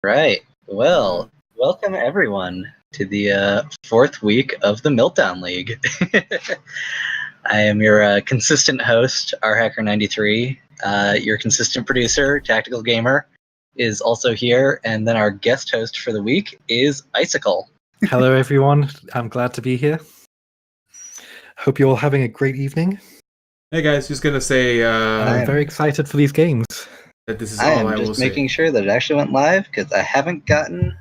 Right. Well, welcome everyone to the fourth week of the Meltdown League. I am your consistent host, rhacker93. Your consistent producer, Tactical Gamer, is also here, and then our guest host for the week is Icicle. Hello, everyone. I'm glad to be here. Hope you're all having a great evening. Hey guys, just gonna say I'm very excited for these games. that this is I all am I will just say. making sure that it actually went live because I haven't gotten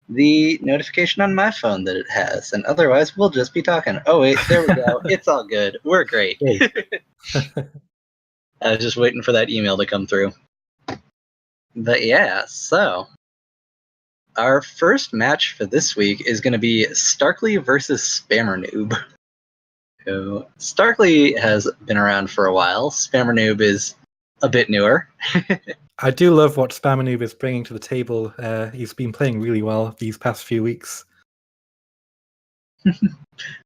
the notification on my phone that it has, and otherwise we'll just be talking. Oh wait, there we go. It's all good. We're great. I was just waiting for that email to come through. But yeah, so our first match for this week is going to be Starkly versus Spammer Noob. So Starkly has been around for a while. Spammer Noob is a bit newer. I do love what Spamanoob is bringing to the table. He's been playing really well these past few weeks.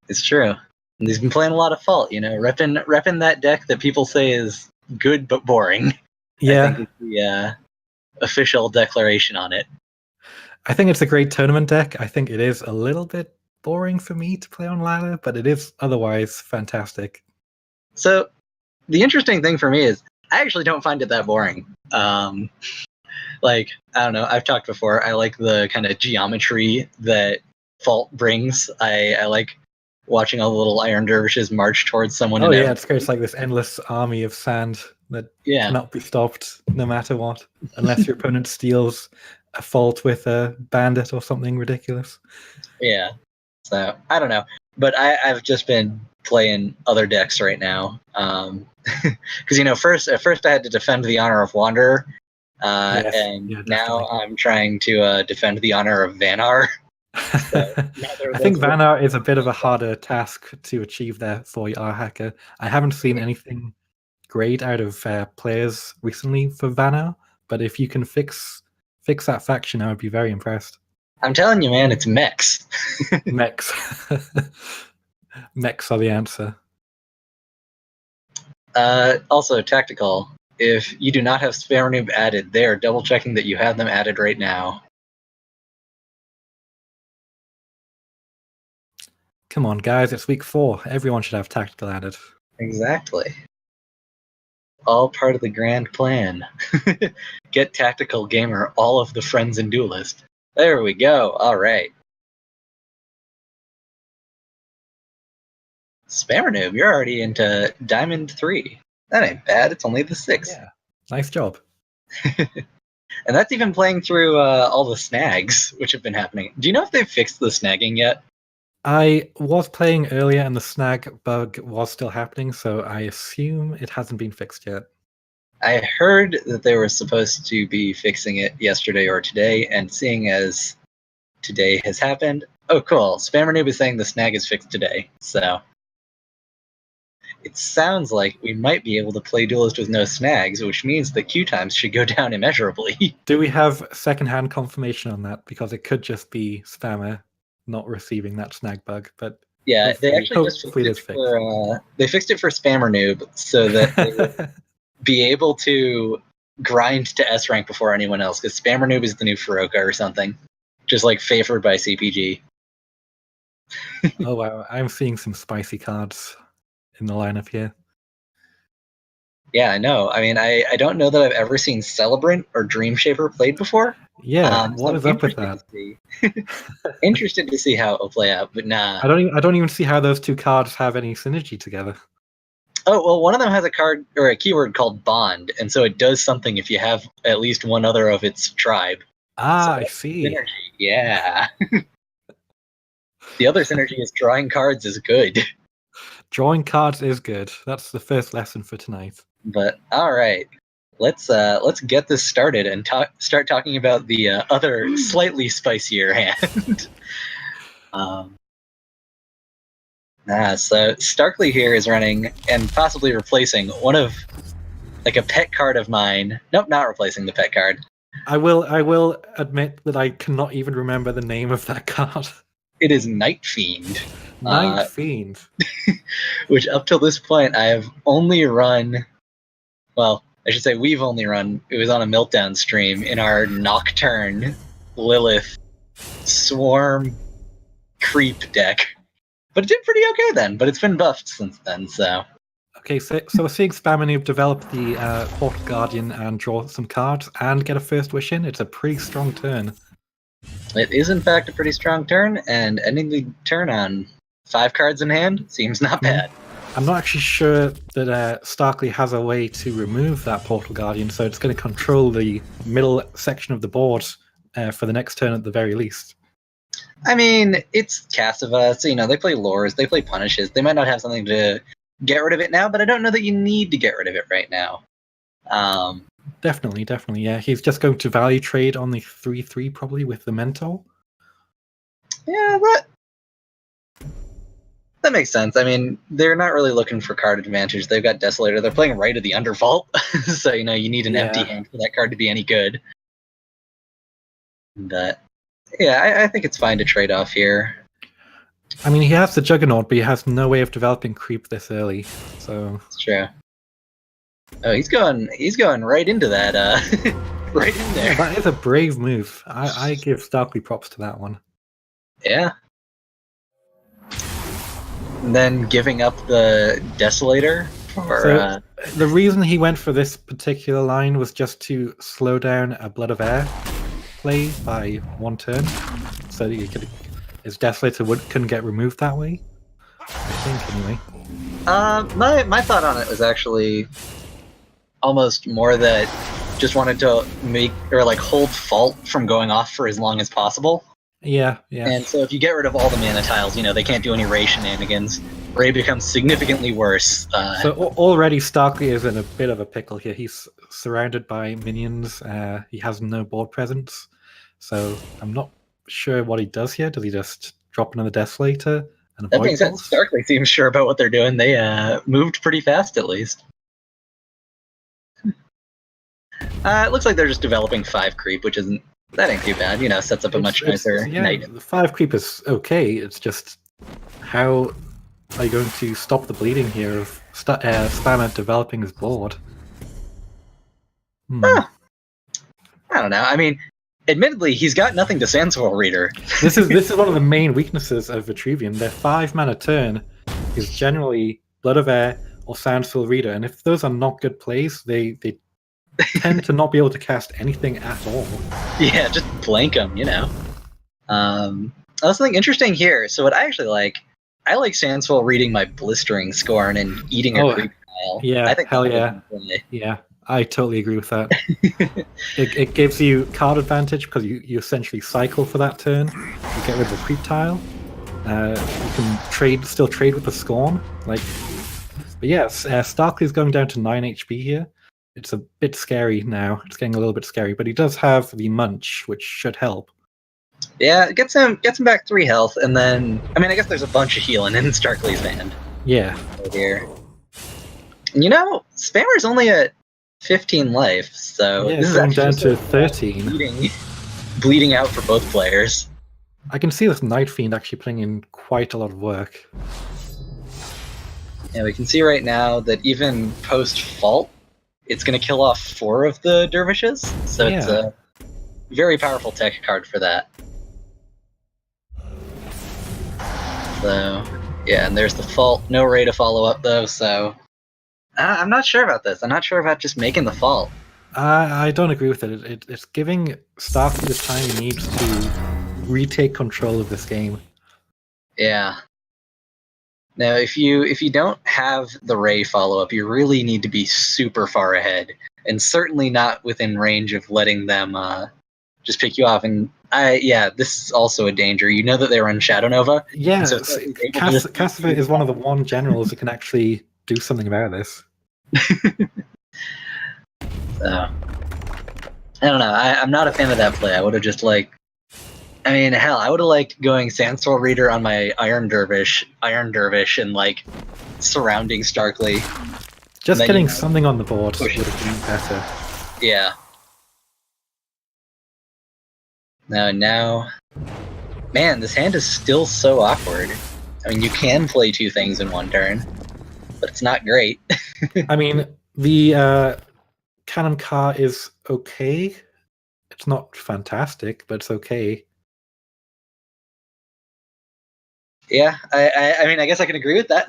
It's true. And he's been playing a lot of Fault, repping that deck that people say is good but boring. Yeah. I think is the official declaration on it. I think it's a great tournament deck. I think it is a little bit boring for me to play on ladder, but it is otherwise fantastic. So the interesting thing for me is I actually don't find it that boring. I don't know, I've talked before, I like the kind of geometry that Fault brings. I like watching all the little iron dervishes march towards someone. Oh yeah, it's great. It's like this endless army of sand that cannot be stopped no matter what, unless your opponent steals a Fault with a bandit or something ridiculous. Yeah, so I don't know, but I've just been playing other decks right now, because at first I had to defend the honor of Wanderer, now I'm trying to defend the honor of Vanar. So I think Vanar is a bit of a harder task to achieve there for your hacker. I haven't seen anything great out of players recently for Vanar, but if you can fix that faction, I would be very impressed. I'm telling you, man, it's mechs. Mechs. Mechs are the answer. Also, Tactical, if you do not have Spammer Noob added, they are double checking that you have them added right now. Come on, guys, it's week 4. Everyone should have Tactical added. Exactly. All part of the grand plan. Get Tactical Gamer all of the friends in Duelist. There we go. All right. Spammer Noob, you're already into Diamond 3. That ain't bad. It's only the 6th. Yeah. Nice job. And that's even playing through all the snags, which have been happening. Do you know if they've fixed the snagging yet? I was playing earlier and the snag bug was still happening, so I assume it hasn't been fixed yet. I heard that they were supposed to be fixing it yesterday or today, and seeing as today has happened, oh cool, Spammer Noob is saying the snag is fixed today, so it sounds like we might be able to play Duelist with no snags, which means the queue times should go down immeasurably. Do we have second-hand confirmation on that? Because it could just be Spammer not receiving that snag bug, but yeah, they actually just fixed it they fixed it for Spammer Noob so that they would be able to grind to S rank before anyone else, because Spammer Noob is the new Furoka or something, just like favored by CPG. Oh wow, I'm seeing some spicy cards in the lineup here. Yeah, I know. I mean, I don't know that I've ever seen Celebrant or Dream Shaper played before. Yeah, what is up with that? Interested to see how it will play out, but nah. I don't even see how those two cards have any synergy together. Oh, well, one of them has a card or a keyword called Bond, and so it does something if you have at least one other of its tribe. Ah, so I see. Synergy. Yeah. The other synergy is drawing cards is good. Drawing cards is good. That's the first lesson for tonight. But all right, let's get this started and start talking about the other slightly spicier hand. So Starkly here is running and possibly replacing one of a pet card of mine. Nope, not replacing the pet card. I will admit that I cannot even remember the name of that card. It is Night Fiend. Night Fiend. Which up till this point I have only run, well, I should say we've only run. It was on a Meltdown stream in our Nocturne Lilith Swarm Creep deck, but it did pretty okay then. But it's been buffed since then, so. Okay, so we're seeing Spamming develop the Portal Guardian and draw some cards and get a first wish in. It's a pretty strong turn. It is in fact a pretty strong turn, and ending the turn on 5 cards in hand seems not bad. I'm not actually sure that Starkly has a way to remove that Portal Guardian, so it's going to control the middle section of the board for the next turn at the very least. I mean, it's Cassava, so they play lures, they play punishes. They might not have something to get rid of it now, but I don't know that you need to get rid of it right now. Definitely, yeah. He's just going to value trade on the 3/3 probably with the Mentor. Yeah, that makes sense. I mean, they're not really looking for card advantage. They've got Desolator. They're playing right of the Undervault, so you need an empty hand for that card to be any good. But yeah, I think it's fine to trade off here. I mean, he has the Juggernaut, but he has no way of developing creep this early. So it's true. Oh, he's going right into that. Right in there. That is a brave move. I give Starkly props to that one. Yeah. And then giving up the Desolator for. The reason he went for this particular line was just to slow down a Blood of Air play by 1 turn, so that his Desolator couldn't get removed that way. I think, anyway. My thought on it was actually almost more that just wanted to make or hold Fault from going off for as long as possible. Yeah. And so if you get rid of all the mana tiles, they can't do any Ray shenanigans. Ray becomes significantly worse. So already Starkly is in a bit of a pickle here. He's surrounded by minions. He has no board presence. So I'm not sure what he does here. Does he just drop another Desolator? And that being said, Starkly seems sure about what they're doing. They moved pretty fast, at least. It looks like they're just developing 5 creep, which ain't too bad. Sets up a much nicer night. The 5 creep is okay. It's just how are you going to stop the bleeding here of Spammer developing his board? I don't know. I mean, admittedly, he's got nothing to Sandswirl Reader. This is one of the main weaknesses of Vitruvian. Their 5 mana turn is generally Blood of Air or Sandswirl Reader, and if those are not good plays, they tend to not be able to cast anything at all. Yeah, just blank them, something interesting here. So what I actually like, I like Sandswirl reading my Blistering Scorn and eating a creep pile. Yeah, I think hell yeah. Yeah, I totally agree with that. It gives you card advantage because you essentially cycle for that turn. You get rid of the creep tile. You can still trade with the Scorn. But yes, Starkly's going down to 9 HP here. It's a bit scary now. It's getting a little bit scary, but he does have the Munch, which should help. Yeah, it gets him back 3 health, and then I guess there's a bunch of healing in Starkly's hand. Yeah. Right here. Spammer's only at 15 life, so this is going down to 13. Bleeding out for both players. I can see this Night Fiend actually putting in quite a lot of work. Yeah, we can see right now that even post Fault, it's going to kill off 4 of the Dervishes, so it's a very powerful tech card for that. So, yeah, and there's the Fault. No Ray to follow up, though, so I'm not sure about this. I'm not sure about just making the Fault. I don't agree with it. It's giving Starkly the time he needs to retake control of this game. Yeah. Now, if you don't have the Ray follow-up, you really need to be super far ahead, and certainly not within range of letting them just pick you off. And this is also a danger. You know that they run Shadow Nova. Yeah, so Cassava is one of the 1 generals that can actually do something about this. So, I don't know. I'm not a fan of that play. I would have just I would have liked going Sandswirl Reader on my Iron Dervish, and surrounding Starkly. Just getting something on the board would have been better. Yeah. Now, man, this hand is still so awkward. You can play 2 things in 1 turn, but it's not great. The cannon car is okay. It's not fantastic, but it's okay. Yeah, I mean, I guess I can agree with that.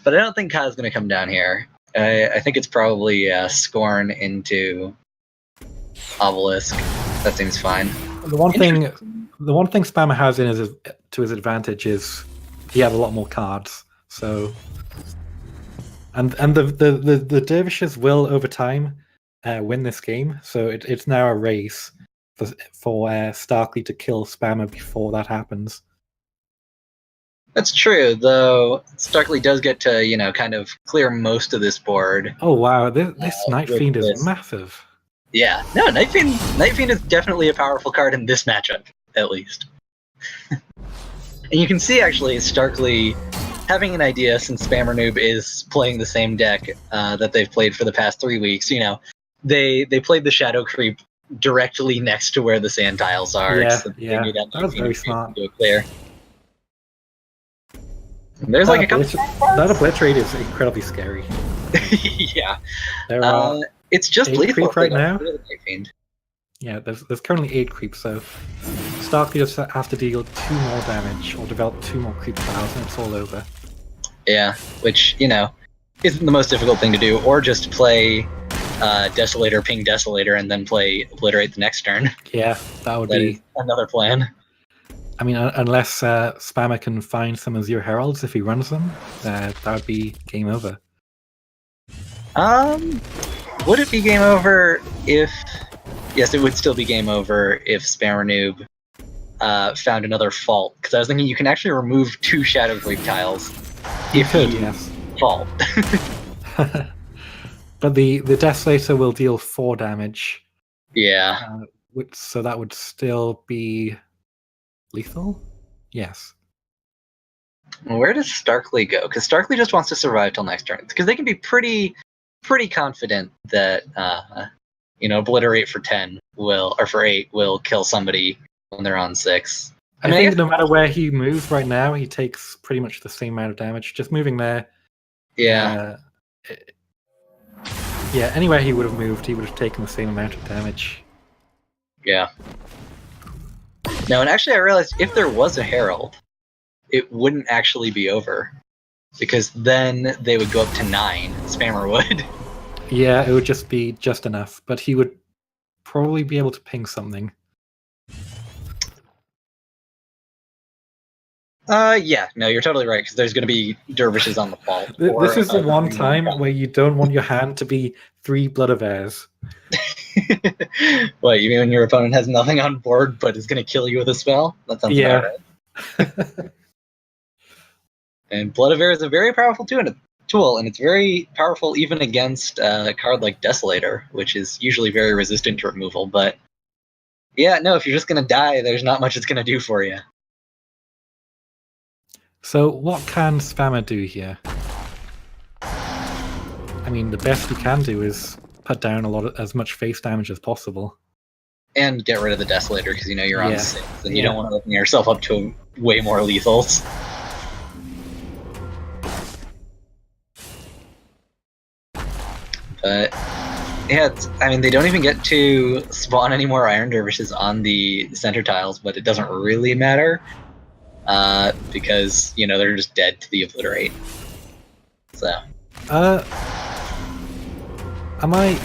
But I don't think Ka's going to come down here. I think it's probably Scorn into Obelisk. That seems fine. The one thing Spammer has to his advantage is he has a lot more cards. So, and the dervishes will over time win this game. So it's now a race for Starkly to kill Spammer before that happens. That's true, though. Starkly does get to kind of clear most of this board. Oh wow, this Night Fiend is massive. Yeah, no, Night Fiend is definitely a powerful card in this matchup, at least. And you can see actually Starkly having an idea, since Spammer Noob is playing the same deck that they've played for the past 3 weeks. They played the Shadow Creep directly next to where the sand tiles are. Yeah, so yeah, that was very smart. Do it clear. And there's like a couple. That obliterate is incredibly scary. Yeah. There are it's just 8 lethal creep right now. Fiend. Yeah, there's currently 8 creeps, so Starkly just have to deal 2 more damage or develop 2 more creep tiles and it's all over. Yeah, which, isn't the most difficult thing to do, or just play Desolator, ping Desolator, and then play Obliterate the next turn. Yeah, that would be another plan. I mean, unless Spammer can find some of your heralds if he runs them, that would be game over. Would it be game over if... Yes, it would still be game over if Spammer Noob found another fault. Because I was thinking you can actually remove 2 Shadow Creep tiles if you yes. fault. But the Desolator will deal 4 damage. Yeah. So that would still be lethal? Yes. Where does Starkly go? Because Starkly just wants to survive till next turn. Because they can be pretty confident that Obliterate for 10 or for 8 will kill somebody when they're on 6. I think no matter where he moves right now, he takes pretty much the same amount of damage. Just moving there. Yeah. Anywhere he would have moved, he would have taken the same amount of damage. Yeah. No, and actually I realized if there was a Herald, it wouldn't actually be over. Because then they would go up to 9. Spammer would. Yeah, it would just be just enough. But he would probably be able to ping something. Yeah, no, you're totally right, because there's going to be dervishes on the fault. This is the one time where you don't want your hand to be 3 Blood of Airs. What, you mean when your opponent has nothing on board but is going to kill you with a spell? That sounds about right. And Blood of Air is a very powerful tool, and it's very powerful even against a card like Desolator, which is usually very resistant to removal. But yeah, no, if you're just going to die, there's not much it's going to do for you. So what can Spammer do here? I mean, the best he can do is put down as much face damage as possible. And get rid of the Desolator, because you're on 6, and you don't want to open yourself up to way more lethals. But yeah, they don't even get to spawn any more Iron Dervishes on the center tiles, but it doesn't really matter. Because they're just dead to the Obliterate. So. Am I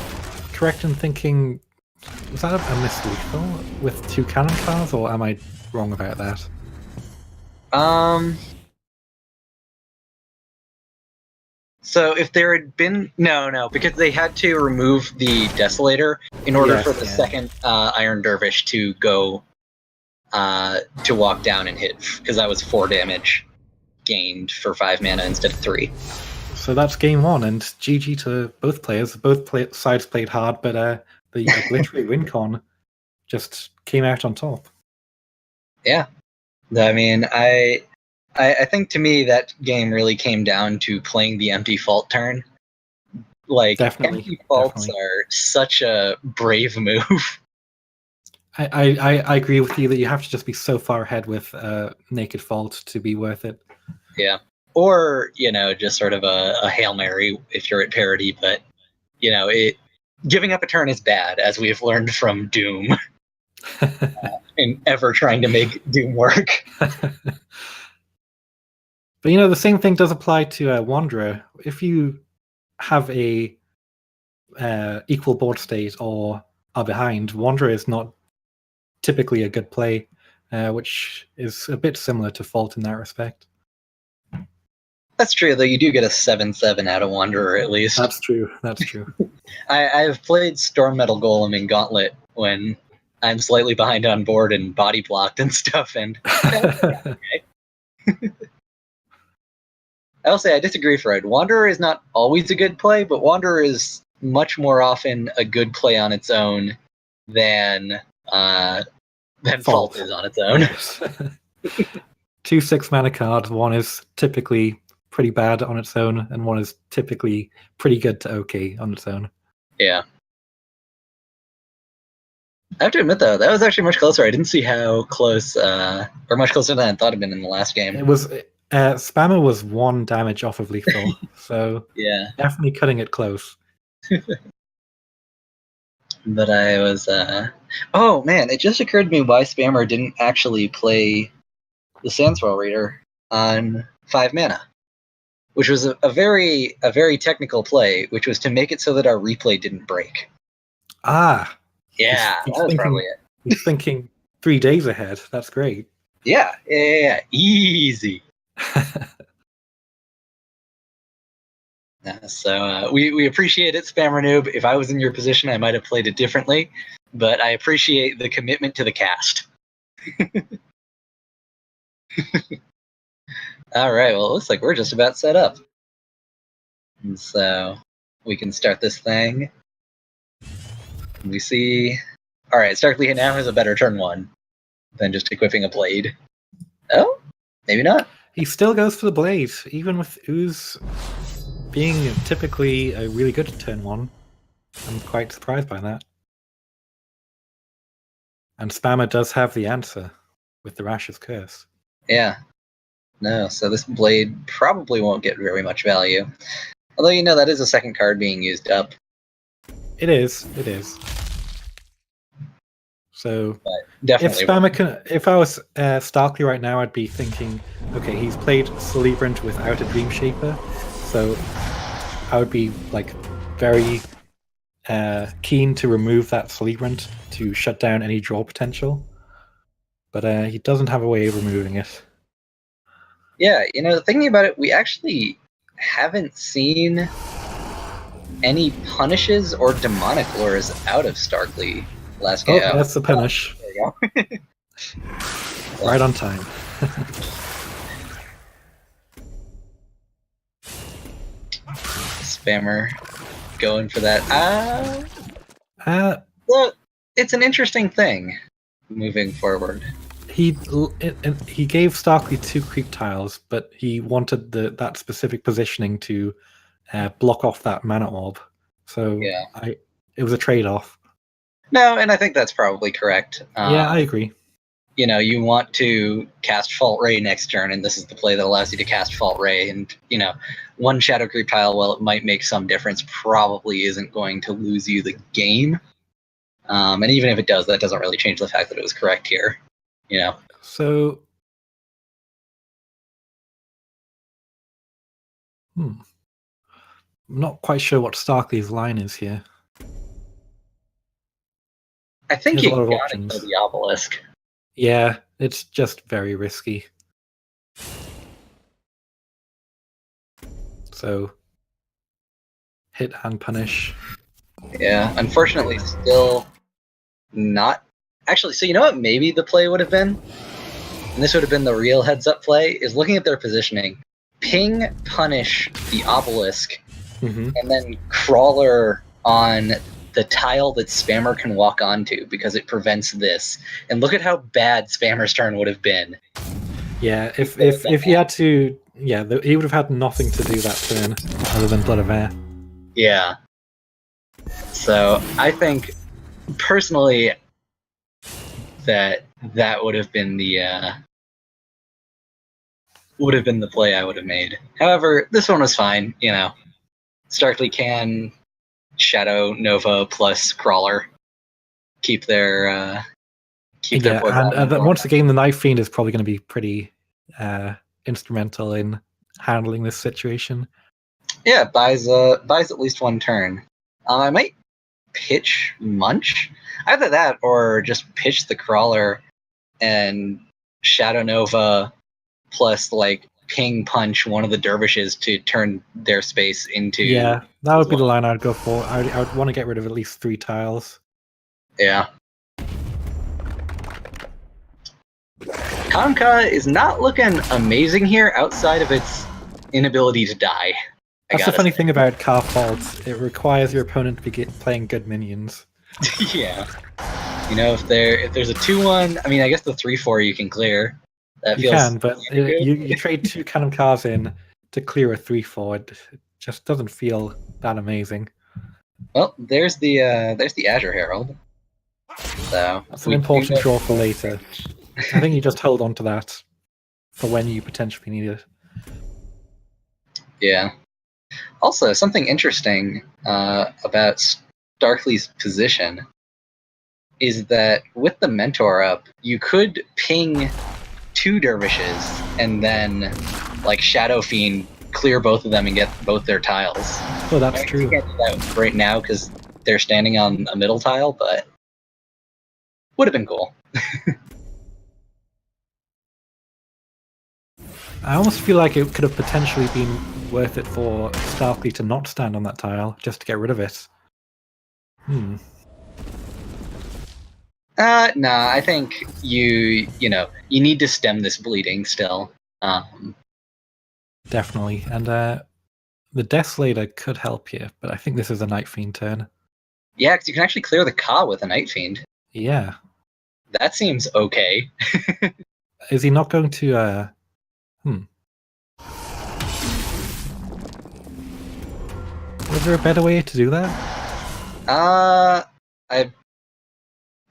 correct in thinking was that a mislethal with 2 cannon cars, or am I wrong about that? So if there had been no, because they had to remove the Desolator in order for the second Iron Dervish to go. To walk down and hit, because that was 4 damage gained for 5 mana instead of 3. So that's game 1, and GG to both players. Both sides played hard, but the Obliterate win con just came out on top. Yeah. I mean, I think to me that game really came down to playing the empty fault turn. Like, empty faults are such a brave move. I agree with you that you have to just be so far ahead with Naked Fault to be worth it. Yeah. Or, just sort of a Hail Mary if you're at parity, but giving up a turn is bad, as we have learned from Doom, in ever trying to make Doom work. But the same thing does apply to Wanderer. If you have a equal board state or are behind, Wanderer is not typically a good play, which is a bit similar to Fault in that respect. That's true, though you do get a 7/7 out of Wanderer, at least. That's true. I've played Storm Metal Golem in Gauntlet when I'm slightly behind on board and body blocked and stuff, and I'll say I disagree, Fred. Wanderer is not always a good play, but Wanderer is much more often a good play on its own than Fault is on its own. Yes. 2 6-mana cards. One is typically pretty bad on its own, and one is typically pretty good to okay on its own. Yeah. I have to admit, though, that was actually much closer. I didn't see how close, or much closer than I thought it'd been in the last game. It was Spammer was 1 damage off of lethal, so yeah, definitely cutting it close. But I was, oh man, it just occurred to me why Spammer didn't actually play the Sandswell Reader on 5 mana, which was a very technical play, which was to make it so that our replay didn't break. Ah, yeah, he's that was thinking, probably it. He's thinking 3 days ahead. That's great. Yeah, easy. So we appreciate it, Spammer Noob. If I was in your position, I might have played it differently, but I appreciate the commitment to the cast. All right, well, it looks like we're just about set up. And so we can start this thing. We see... All right, Starkly now has a better turn 1 than just equipping a blade. Oh? Maybe not. He still goes for the blade, even with Ooze being typically a really good turn 1. I'm quite surprised by that. And Spammer does have the answer with the Rash's Curse. Yeah. No, so this blade probably won't get very much value. Although, that is a second card being used up. It is. So, definitely if I was Starkly right now, I'd be thinking, okay, he's played Celebrant without a Dream Shaper, so I would be very keen to remove that Celebrant to shut down any draw potential. But he doesn't have a way of removing it. Yeah, thinking about it, we actually haven't seen any punishes or demonic lures out of Starkly last game. Oh, that's the punish. There you go. Right on time. Spammer going for that. Well, it's an interesting thing moving forward. He gave Starkly 2 creep tiles, but he wanted that specific positioning to block off that mana orb. So yeah. It was a trade-off. No, and I think that's probably correct. Yeah, I agree. You want to cast Fault Ray next turn, and this is the play that allows you to cast Fault Ray. And, 1 Shadow Creep tile, while it might make some difference, probably isn't going to lose you the game. And even if it does, that doesn't really change the fact that it was correct here. So... I'm not quite sure what Starkly's line is here. I think you got to kill the Obelisk. Yeah, it's just very risky. So, hit and punish. Yeah, unfortunately, still not. Actually, so you know what maybe the play would have been? And this would have been the real heads-up play, is looking at their positioning. Ping, punish the Obelisk, and then Crawler on the tile that Spammer can walk onto, because it prevents this. And look at how bad Spammer's turn would have been. Yeah, if he had to... Yeah, he would have had nothing to do that turn, other than Blood of Air. Yeah. So, I think, personally, that would have been the play I would have made. However, this one was fine, Starkly can Shadow Nova plus Crawler keep their poor and bottom once again, the Night Fiend is probably going to be pretty instrumental in handling this situation. Yeah, buys at least one turn. I might pitch Munch, either that or just pitch the Crawler and Shadow Nova plus like ping punch one of the dervishes to turn their space into. Yeah, that would be the line I'd go for. I would want to get rid of at least 3 tiles. Yeah. Kamka is not looking amazing here outside of its inability to die. That's the funny thing about Car Faults. It requires your opponent to be playing good minions. Yeah. You know, if there's a 2-1, I mean, I guess the 3-4 you can clear. That you feels can, but you trade 2 cannon cars in to clear a 3-4. It just doesn't feel that amazing. Well, there's the Azure Herald. So that's an important draw for later. I think you just hold on to that for when you potentially need it. Yeah. Also, something interesting about Starkly's position is that with the Mentor up, you could ping 2 dervishes and then, like, Shadow Fiend clear both of them and get both their tiles. Oh, that's true. You can't do that right now because they're standing on a middle tile, but would have been cool. I almost feel like it could have potentially been worth it for Starkly to not stand on that tile, just to get rid of it. Nah, I think you need to stem this bleeding still. Definitely, and the Desolator could help here, but I think this is a Night Fiend turn. Yeah, because you can actually clear the Ka with a Night Fiend. Yeah. That seems okay. Is he not going to... Was there a better way to do that? I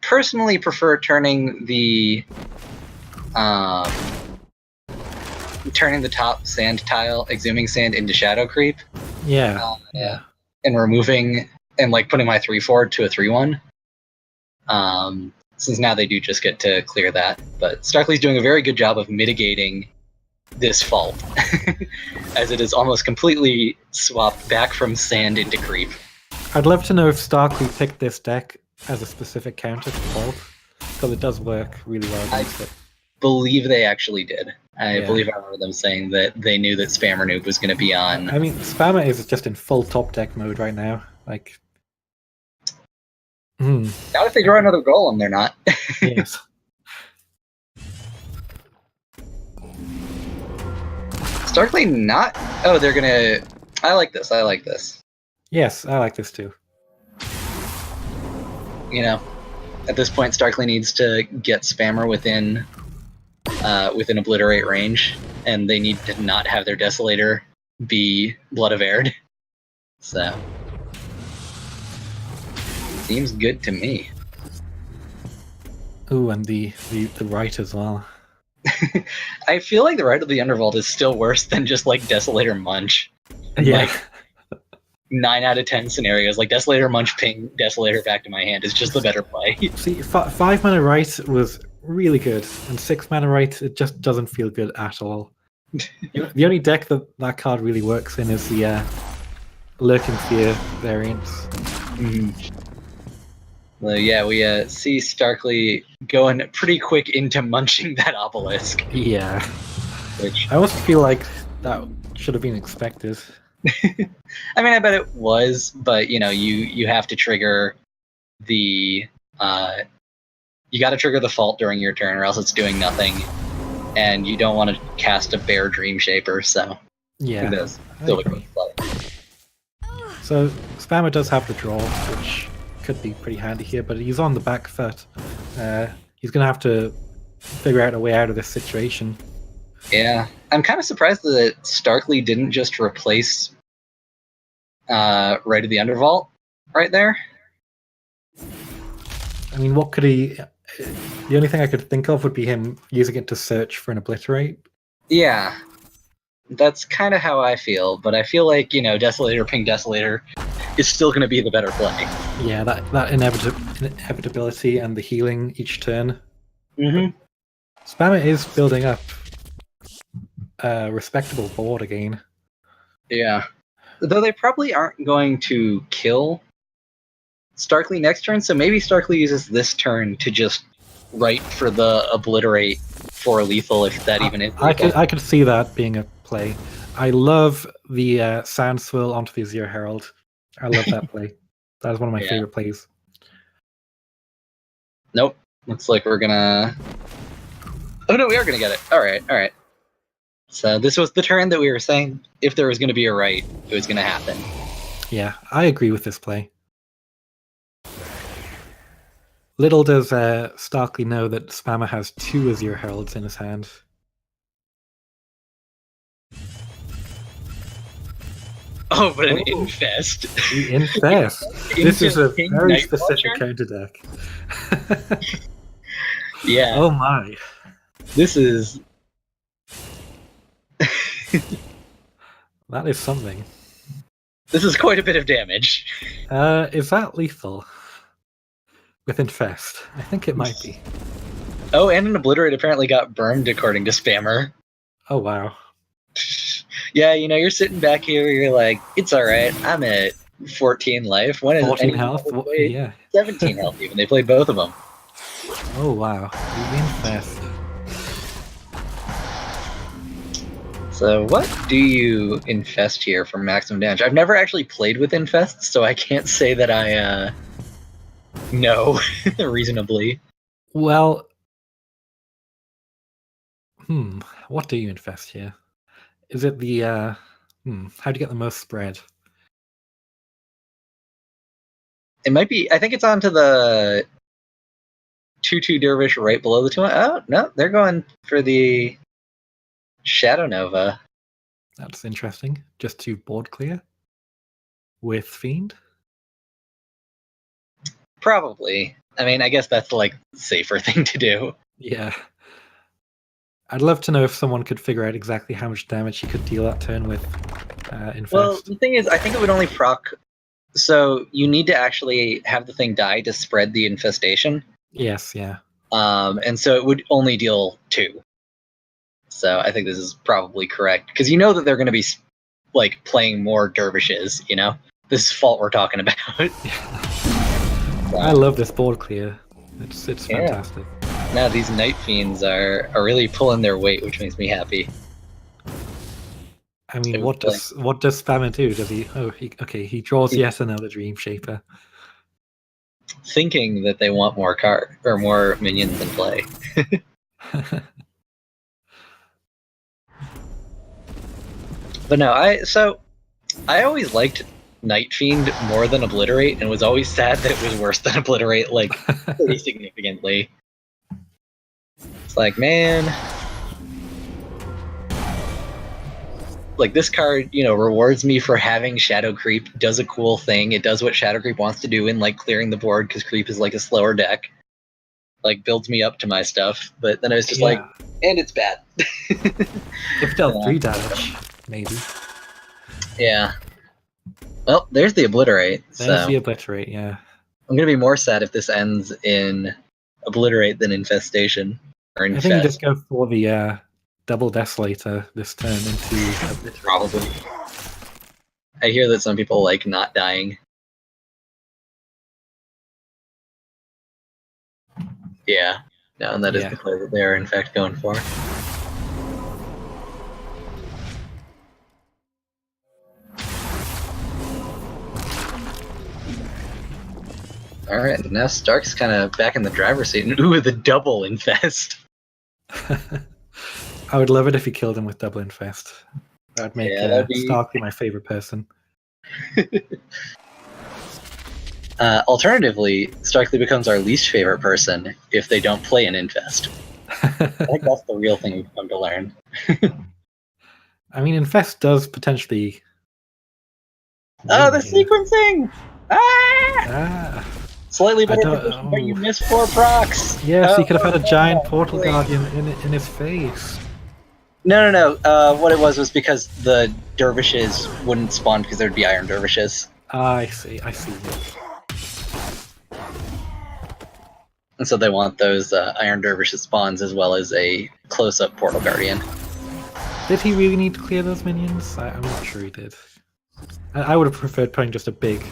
personally prefer turning the top sand tile, exhuming sand, into Shadow Creep. Yeah. And removing and like putting my 3/4 to a 3/1. Since now they do just get to clear that, but Starkly's doing a very good job of mitigating this fault, as it is almost completely swapped back from sand into creep. I'd love to know if Starkly picked this deck as a specific counter to fault, because it does work really well against it. Believe they actually did. I believe I remember them saying that they knew that Spammer Noob was going to be on. I mean, Spammer is just in full top deck mode right now. Like, Not if they draw another golem, they're not. Yes. Starkly not. Oh, they're gonna. I like this. Yes, I like this too. You know, at this point, Starkly needs to get Spammer within obliterate range, and they need to not have their Desolator be Blood of Erd. So, seems good to me. Ooh, and the right as well. I feel like the right of the Undervault is still worse than just like Desolator Munch. Yeah. Like, 9 out of 10 scenarios, like Desolator Munch ping Desolator back to my hand is just the better play. See, 5 mana right was really good, and 6 mana right, it just doesn't feel good at all. The only deck that card really works in is the Lurking Fear variants. Well, yeah, we see Starkly going pretty quick into munching that obelisk. Yeah. Which I almost feel like that should have been expected. I mean, I bet it was, but you have to trigger the you got to trigger the fault during your turn, or else it's doing nothing, and you don't want to cast a Bear Dream Shaper. So yeah, still agree. So Spammer does have the draw, which could be pretty handy here, but he's on the back foot. He's gonna have to figure out a way out of this situation. Yeah, I'm kind of surprised that Starkly didn't just replace Right of the Undervault right there. I mean, what could he... The only thing I could think of would be him using it to search for an Obliterate. Yeah. That's kind of how I feel, but I feel like, Desolator, Ping Desolator is still going to be the better play. Yeah, that inevitability and the healing each turn. Mm-hmm. Spammer is building up a respectable board again. Yeah. Though they probably aren't going to kill Starkly next turn, so maybe Starkly uses this turn to just write for the Obliterate for lethal, if that even is lethal. I could see that being a play. I love the Sand Swirl onto the Azure Herald. I love that play. That is one of my favorite plays. Nope. Looks like we're gonna... Oh no, we are gonna get it. Alright. So this was the turn that we were saying, if there was gonna be a right, it was gonna happen. Yeah, I agree with this play. Little does Starkly know that Spammer has 2 Azure Heralds in his hand. Oh, but an Infest. The Infest. This is a very specific counter deck. Yeah. Oh my. This is... That is something. This is quite a bit of damage. Is that lethal? With Infest? I think it might be. Oh, and an Obliterate apparently got burned according to Spammer. Oh wow. Yeah, you're sitting back here, you're like, it's alright, I'm at 14 life. When is 14 health? Yeah. 17 health even. They played both of them. Oh wow. The Infest. So what do you infest here for maximum damage? I've never actually played with infests, so I can't say that I know reasonably. Well, what do you infest here? Is it the how do you get the most spread? It might be, I think it's onto the 2/2 Dervish right below the 2. Oh, no, they're going for the Shadow Nova. That's interesting. Just to board clear with Fiend? Probably. I mean, I guess that's like the safer thing to do. Yeah. I'd love to know if someone could figure out exactly how much damage he could deal that turn with Infest. Well, the thing is, I think it would only proc... So you need to actually have the thing die to spread the infestation. Yes, yeah. And so it would only deal 2. So I think this is probably correct. Because you know that they're going to be like playing more dervishes, This is fault we're talking about. I love this board clear. It's fantastic. Now these Night Fiends are really pulling their weight, which makes me happy. I mean, what does Spammer do? Does he? He draws yet another Dream Shaper. Thinking that they want more more minions in play. But no, I always liked Night Fiend more than Obliterate, and was always sad that it was worse than Obliterate, like pretty significantly. It's like, man, like this card, rewards me for having Shadow Creep, does a cool thing. It does what Shadow Creep wants to do in like clearing the board, because Creep is like a slower deck. Like builds me up to my stuff, but then I was just like, and it's bad. If dealt 3 damage, maybe. Yeah. Well, there's the Obliterate. There's the Obliterate, yeah. I'm gonna be more sad if this ends in Obliterate than Infestation or Infest. I think you just go for the double Desolator this turn into Obliterate. Probably. I hear that some people like not dying. Yeah. No, and that is the play that they are in fact going for. Alright, now Stark's kind of back in the driver's seat. And ooh, the double Infest. I would love it if he killed him with double Infest. That would make Starkly my favorite person. Alternatively, Starkly becomes our least favorite person if they don't play an Infest. I think that's the real thing we've come to learn. I mean, Infest does potentially... Oh, the sequencing! Ah! Slightly better position, but you missed 4 procs! Yes, he could have had a giant Portal Guardian in his face. No. What it was because the dervishes wouldn't spawn because there'd be iron dervishes. I see. And so they want those iron dervishes spawns as well as a close-up portal guardian. Did he really need to clear those minions? I'm not sure he did. I would have preferred putting just a big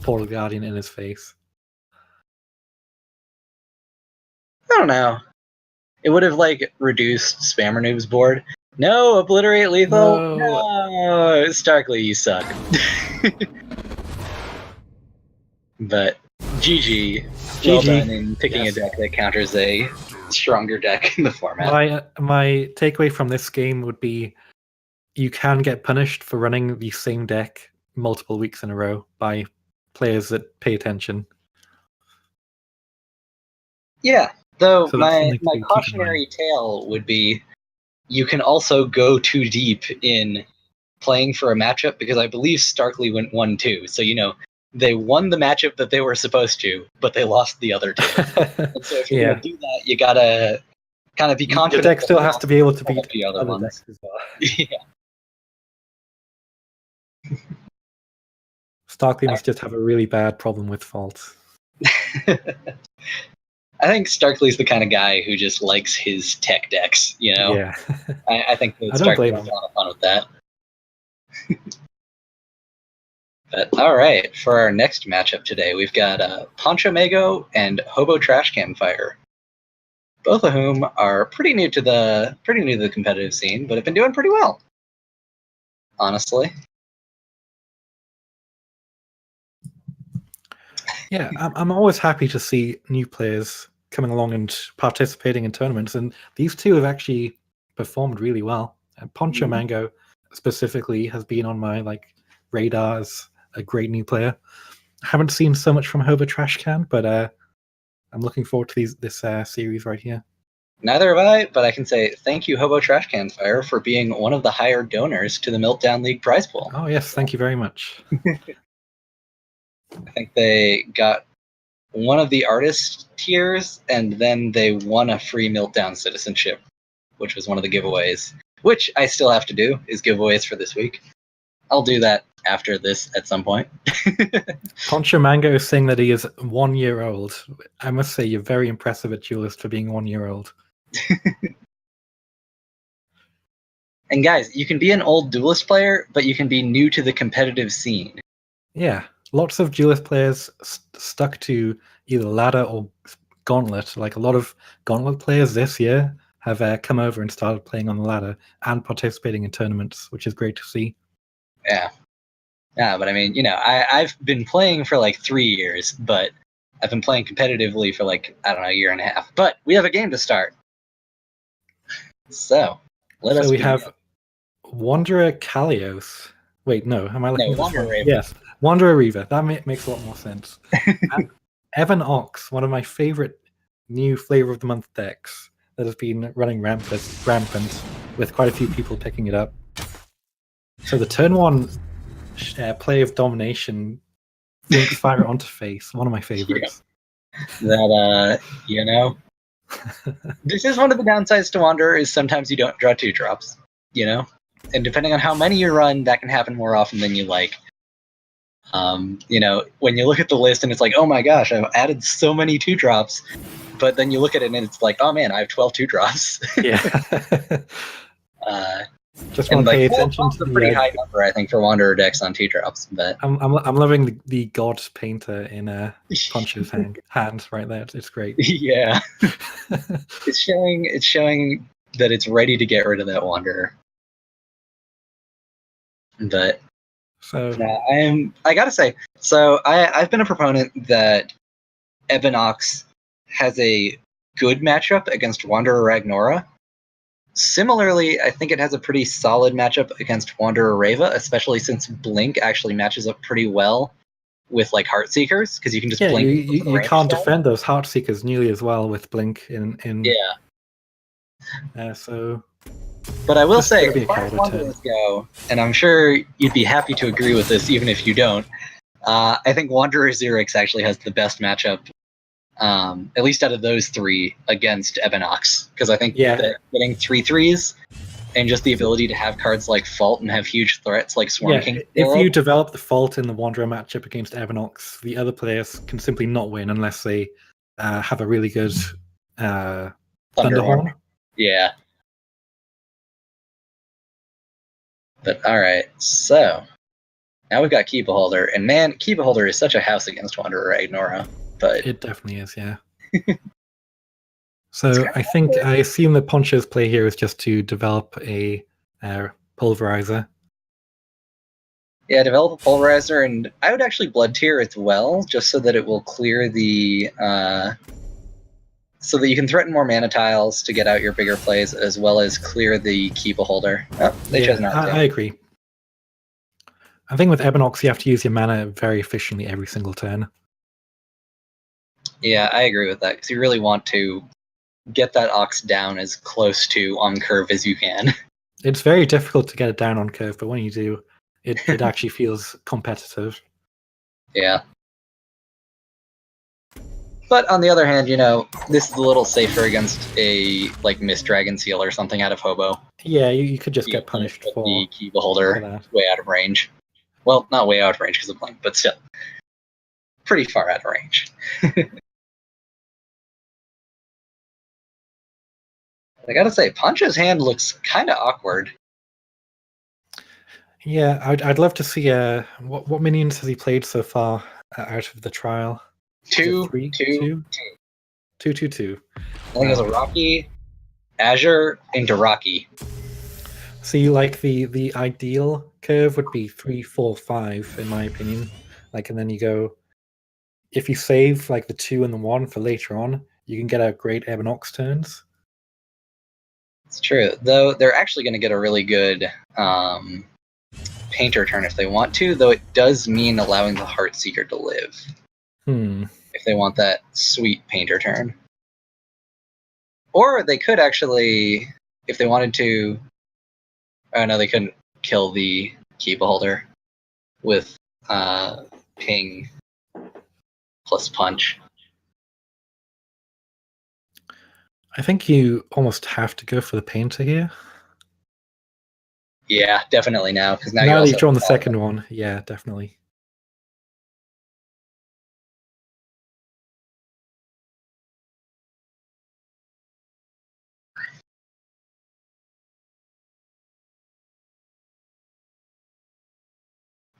portal guardian in his face. I don't know. It would have reduced Spammer Noob's board. No, obliterate lethal. No, Starkly, you suck. But GG. Well done in picking a deck that counters a stronger deck in the format. My takeaway from this game would be you can get punished for running the same deck multiple weeks in a row by players that pay attention. Yeah, though So my cautionary tale would be you can also go too deep in playing for a matchup because I believe Starkly went 1-2. So, they won the matchup that they were supposed to, but they lost the other two. And so if you're going to do that, you got to kind of be confident. The deck still has to be able to beat the other ones. Decks as well. Yeah. Starkly must just have a really bad problem with faults. I think Starkly's the kind of guy who just likes his tech decks, Yeah. I think that Starkly has a lot of fun with that. But all right, for our next matchup today, we've got Poncho Mago and Hobo Trash Can Fire, both of whom are pretty new to the competitive scene, but have been doing pretty well, honestly. Yeah, I'm always happy to see new players coming along and participating in tournaments, and these two have actually performed really well. Poncho Mango specifically has been on my radar as a great new player. I haven't seen so much from Hobo Trash Can, but I'm looking forward to this series right here. Neither have I, but I can say thank you, Hobo Trash Can Fire, for being one of the higher donors to the Meltdown League prize pool. Oh yes, thank you very much. I think they got one of the artist tiers, and then they won a free Meltdown citizenship, which was one of the giveaways, which I still have to do, is giveaways for this week. I'll do that after this at some point. Poncho Mango is saying that he is 1 year old. I must say, you're very impressive at Duelist for being 1 year old. And guys, you can be an old Duelist player, but you can be new to the competitive scene. Yeah, lots of Duelist players stuck to either ladder or gauntlet. Like a lot of gauntlet players this year have come over and started playing on the ladder and participating in tournaments, which is great to see. Yeah, but I mean, I've been playing for 3 years, but I've been playing competitively for a year and a half. But we have a game to start. So, we have Wanderer Kalios. Wait, no, am I looking at this one? Yes, Wanderer Reaver. That makes a lot more sense. And Evan Ox, one of my favorite new Flavor of the Month decks that has been running rampant with quite a few people picking it up. So the turn one play of domination, Flinks Fire onto face, one of my favorites. Yeah. That this is one of the downsides to Wanderer is sometimes you don't draw 2-drops, and depending on how many you run, that can happen more often than you like. When you look at the list and it's like, oh my gosh, I've added so many 2-drops, but then you look at it and it's like, oh man, I have 12 2-drops. Yeah. Just want to pay attention to the pretty high number, I think, for Wanderer decks on 2-drops. But I'm loving the God Painter in Poncho's hand right there. It's great. Yeah, it's showing that it's ready to get rid of that Wanderer. But I gotta say, so I've been a proponent that Ebenox has a good matchup against Wanderer Ragnora. Similarly, I think it has a pretty solid matchup against Wanderer Reva, especially since Blink actually matches up pretty well with Heartseekers, because you can just blink. You can't defend those Heartseekers nearly as well with Blink in so. But I will say, as far as Wanderers go, and I'm sure you'd be happy to agree with this, even if you don't. I think Wanderer Xerix actually has the best matchup. At least out of those three against Ebenox, because I think that getting 3/3s And just the ability to have cards like Fault and have huge threats like Swarm King. If you develop the Fault in the Wanderer matchup against Ebanox, the other players can simply not win unless they have a really good Thunderhorn. Yeah. But alright, so now we've got Key Beholder, and man, Key Beholder is such a house against Wanderer Ignora. But it definitely is, yeah. So I assume that Poncho's play here is just to develop a Pulverizer. Yeah, develop a Pulverizer, and I would actually Blood Tier as well, just so that it will clear the so that you can threaten more mana tiles to get out your bigger plays, as well as clear the Key Beholder. Oh, they chose not to. I agree. I think with Ebanox, you have to use your mana very efficiently every single turn. Yeah, I agree with that, because you really want to get that Ox down as close to on curve as you can. It's very difficult to get it down on curve, but when you do, it actually feels competitive. Yeah. But on the other hand, this is a little safer against a Mist Dragon Seal or something out of Hobo. Yeah, you could just get punished for the Key Beholder way out of range. Well, not way out of range because of Blink, but still pretty far out of range. I gotta say, Poncho's hand looks kind of awkward. Yeah, I'd love to see what minions has he played so far out of the trial? 2, 2. I think there's a Rocky, Azure, into Rocky. See, the ideal curve would be 3, 4, 5, in my opinion. And then you go, if you save the 2 and the 1 for later on, you can get a great Ebanox turns. It's true, though they're actually going to get a really good Painter turn if they want to, though it does mean allowing the Heartseeker to live. If they want that sweet Painter turn. Or they could actually, if they wanted to... Oh no, they couldn't kill the Key Beholder with Ping plus Punch. I think you almost have to go for the Painter here. Yeah, definitely now, because now that you've drawn the second one, yeah, definitely.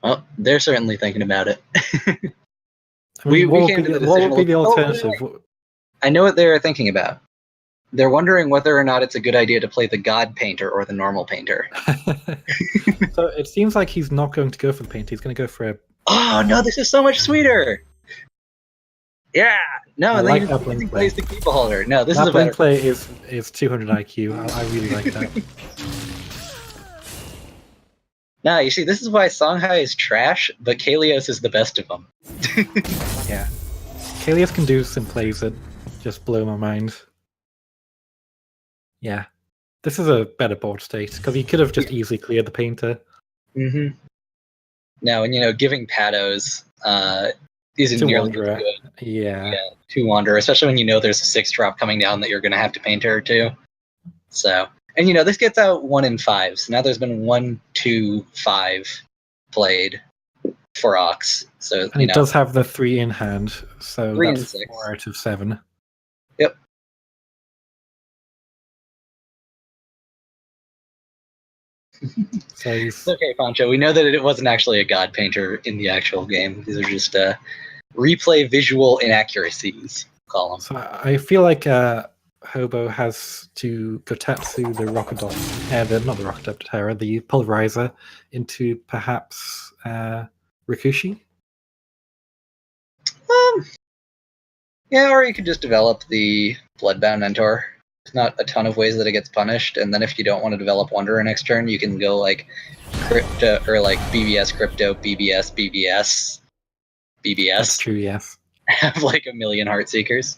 Well, they're certainly thinking about it. I mean, what would be the alternative? I know what they're thinking about. They're wondering whether or not it's a good idea to play the God Painter or the normal Painter. So it seems like he's not going to go for the Painter. He's going to go for a... Oh, no, this is so much sweeter! Yeah! No, I and like then that Blink he play. plays the Key Beholder. No, this that is a better play is 200 IQ. I really like that. Now, you see, this is why Songhai is trash, but Kalios is the best of them. Yeah. Kalios can do some plays that just blow my mind. Yeah. This is a better board state, because he could have just easily cleared the Painter. Mm-hmm. Now, and giving Pados isn't nearly as good. Yeah, to Wanderer, especially when there's a 6-drop coming down that you're going to have to Painter or two. So, and this gets out 1 in 5. So now there's been 1, 2, 5 played for Ox. So and it does have the 3 in hand, so 3 that's and 6. 4 out of 7. Yep. So It's okay, Poncho. We know that it wasn't actually a God Painter in the actual game. These are just replay visual inaccuracies. Call them. So I feel like Hobo has to Gotetsu the not the Rockadapter, the Pulverizer into perhaps Rikushi. Yeah, or you could just develop the Bloodbound Mentor. There's not a ton of ways that it gets punished, and then if you don't want to develop Wanderer next turn, you can go Crypto or BBS Crypto, BBS, BBS, BBS. That's true, yes. Have 1 million Heartseekers.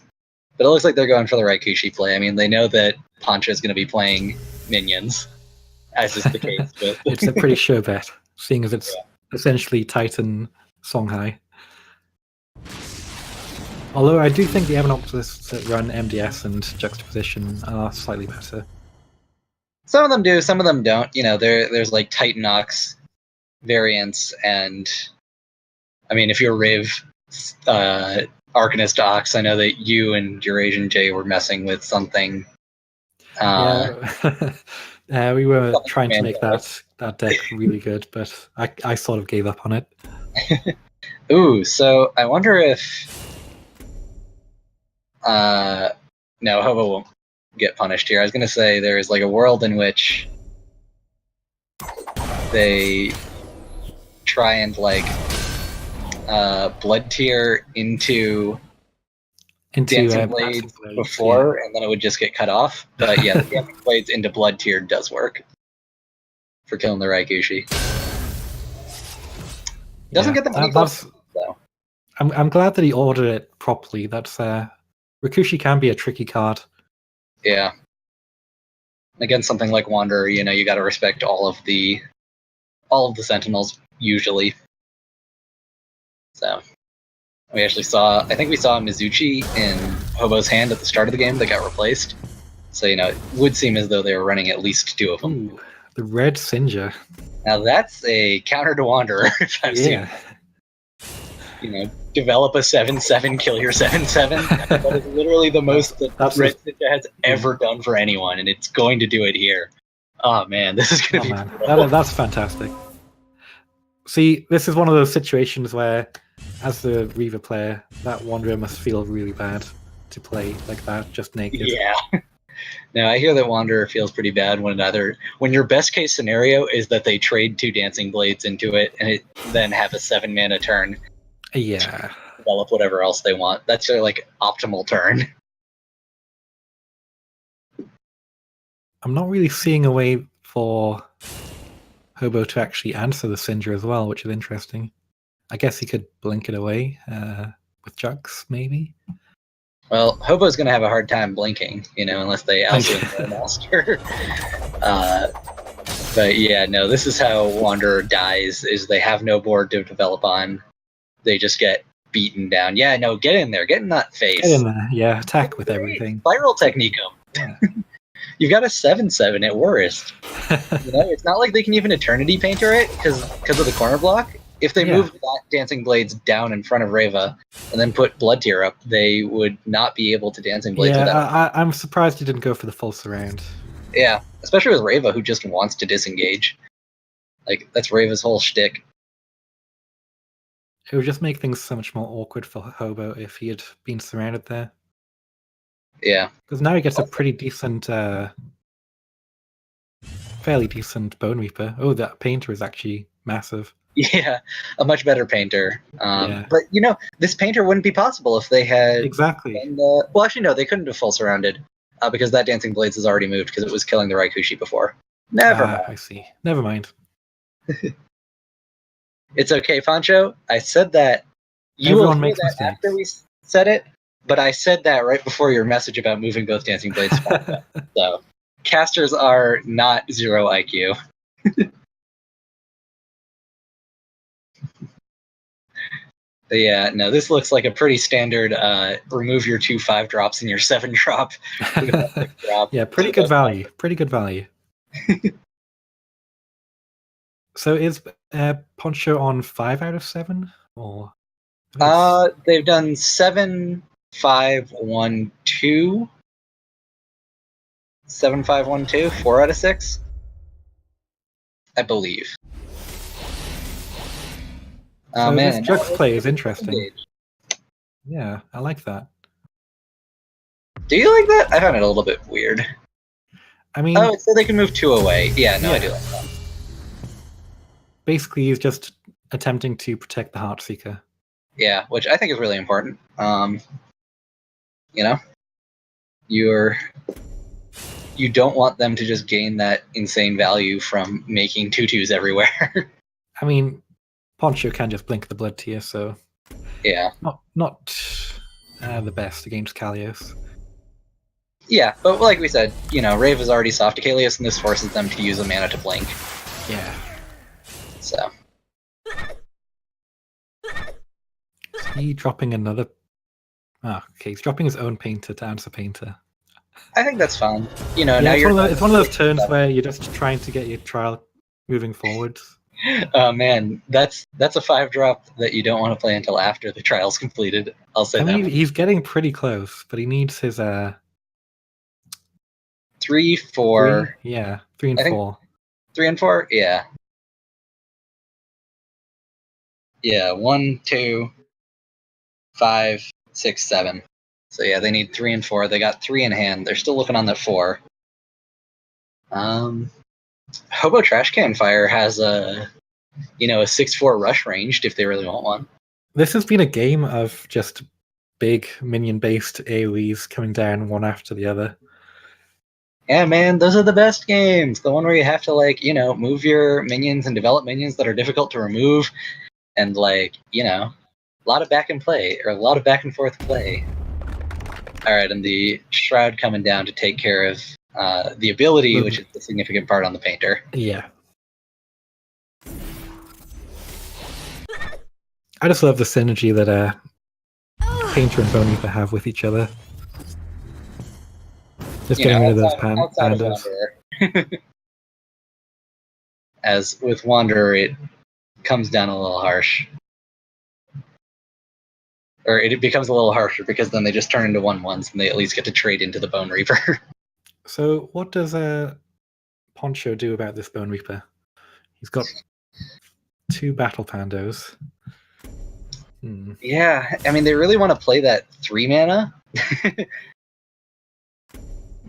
But it looks like they're going for the Raikushi play. I mean, they know that Poncho is going to be playing minions, as is the case with... It's a pretty sure bet, seeing as it's essentially Titan Songhai. Although I do think the Ebanox lists that run MDS and Juxtaposition are slightly better. Some of them do, some of them don't. You know, there's like Titan Ox variants, and I mean, if you're Riv Arcanist Ox, I know that you and Eurasian J were messing with something. Yeah, we were something trying to make Mandela. that deck really good, but I sort of gave up on it. Ooh, so I wonder if no, Hobo won't get punished here. I was gonna say there's like a world in which they try and like blood tier into Dancing Blades before, and then it would just get cut off. But yeah, the Dancing Blades into blood tier does work for killing the Raikushi. Doesn't get them any closer, though. I'm glad that he ordered it properly. That's Rikushi can be a tricky card. Yeah. Against something like Wanderer, you know, you got to respect all of the Sentinels usually. So we actually saw, I think we saw Mizuchi in Hobo's hand at the start of the game that got replaced. So, you know, it would seem as though they were running at least two of them. Ooh, the Red Sinja. Now that's a counter to Wanderer, if I've seen it. You know, develop a 7/7, kill your 7/7. That is literally the most that Red Sinja has ever done for anyone, and it's going to do it here. Oh man, this is going to be that's fantastic. See, this is one of those situations where, as the Reaver player, that Wanderer must feel really bad to play like that, just naked. Yeah. Now, I hear that Wanderer feels pretty bad when your best case scenario is that they trade 2 Dancing Blades into it and then have a 7-mana turn. Yeah. Develop whatever else they want. That's their like optimal turn. I'm not really seeing a way for Hobo to actually answer the Sinja as well, which is interesting. I guess he could blink it away with Jux, maybe. Well, Hobo's going to have a hard time blinking, you know, unless they Alpha the Master. But yeah, no, this is how Wanderer dies, is they have no board to develop on. They just get beaten down. Yeah, no, get in there. Get in that face. Get in there. Yeah, attack with everything. Spiral technique them. Yeah. You've got a 7/7 at worst. You know, it's not like they can even Eternity Painter it because of the corner block. If they moved that Dancing Blades down in front of Reva and then put Blood Tier up, they would not be able to Dancing Blades without. I'm surprised you didn't go for the full surround. Yeah, especially with Reva, who just wants to disengage. Like, that's Reva's whole shtick. It would just make things so much more awkward for Hobo if he had been surrounded there. Yeah. Because now he gets a pretty decent, fairly decent Bone Reaper. Oh, that Painter is actually massive. Yeah, a much better Painter. But, you know, this Painter wouldn't be possible if they had... Exactly. Well, actually, no, they couldn't have full surrounded. Because that Dancing Blades has already moved because it was killing the Raikushi before. Never mind. I see. Never mind. It's okay, Pancho. I said that. Everyone makes mistakes. After we said it, but I said that right before your message about moving both Dancing Blades. So, casters are not 0 IQ. But yeah, no, this looks like a pretty standard remove your 2 5-drops and your 7-drop. Yeah, pretty good value. Pretty good value. So is Poncho on 5 out of 7? Or they've done 7, 5, 1, 2. 7, 5, 1, 2, 4 out of 6. I believe. So this Jux play is interesting. Yeah, I like that. Do you like that? I found it a little bit weird. I mean... Oh, so they can move 2 away. Yeah, no, I do like that. Basically, he's just attempting to protect the Heartseeker. Yeah, which I think is really important. You know? You don't want them to just gain that insane value from making 2/2s everywhere. I mean... Poncho can just blink the Blood Tier, so yeah, not the best against Kalios. Yeah, but like we said, you know, Rave is already soft to Kalios, and this forces them to use a mana to blink. Yeah. So. Is he dropping another? Oh, okay, he's dropping his own Painter to answer Painter. I think that's fine. You know, Yeah, now it's one of those turns where you're just trying to get your trial moving forwards. Oh man, that's a 5-drop that you don't want to play until after the trial's completed. I'll say I mean, that. he's getting pretty close, but he needs his 3, 4. 3 and I think 4. 3 and 4. Yeah. Yeah. 1, 2, 5, 6, 7. So yeah, they need 3 and 4. They got 3 in hand. They're still looking on the 4. Hobo Trash Can Fire has a 6/4 rush ranged if they really want one. This has been a game of just big minion-based AoEs coming down one after the other. Yeah, man, those are the best games. The one where you have to move your minions and develop minions that are difficult to remove, and a lot of back and play or a lot of back and forth play. All right, and the Shroud coming down to take care of the ability, which is the significant part on the Painter. Yeah. I just love the synergy that Painter and Bone Reaper have with each other. Just getting rid of those pandas. As with Wanderer, it comes down a little harsh. Or it becomes a little harsher because then they just turn into 1/1s and they at least get to trade into the Bone Reaper. So what does Poncho do about this Bone Reaper? He's got 2 battle pandos. Yeah, I mean, they really want to play that 3 mana.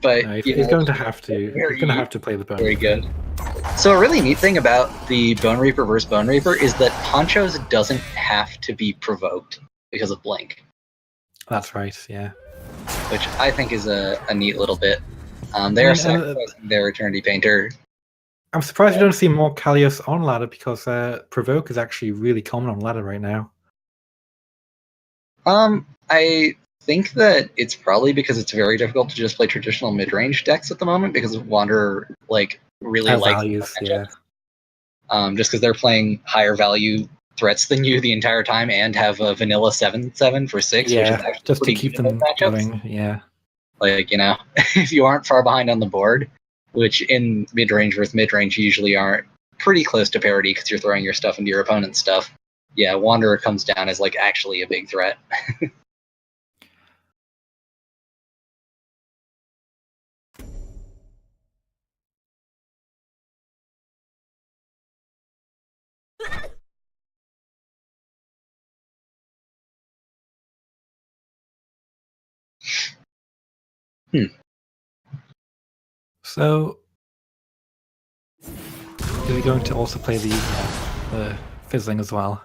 But no, he's going to have to. He's going to have to play the Bone Very Reaper. good. So a really neat thing about the Bone Reaper versus Bone Reaper is that Poncho's doesn't have to be provoked because of Blink. That's right, yeah. Which I think is a neat little bit. They are sacrificing their Eternity Painter. I'm surprised you don't see more Kalios on ladder because Provoke is actually really common on ladder right now. I think that it's probably because it's very difficult to just play traditional mid-range decks at the moment because Wanderer really likes values, yeah. Just because they're playing higher value threats than you the entire time and have a vanilla 7/7 for 6, which is actually just to pretty keep good in them those matchups. going, yeah. If you aren't far behind on the board, which in mid-range versus mid-range usually aren't, pretty close to parity because you're throwing your stuff into your opponent's stuff. Yeah, Wanderer comes down as actually a big threat. So, is he going to also play the Fizzling as well?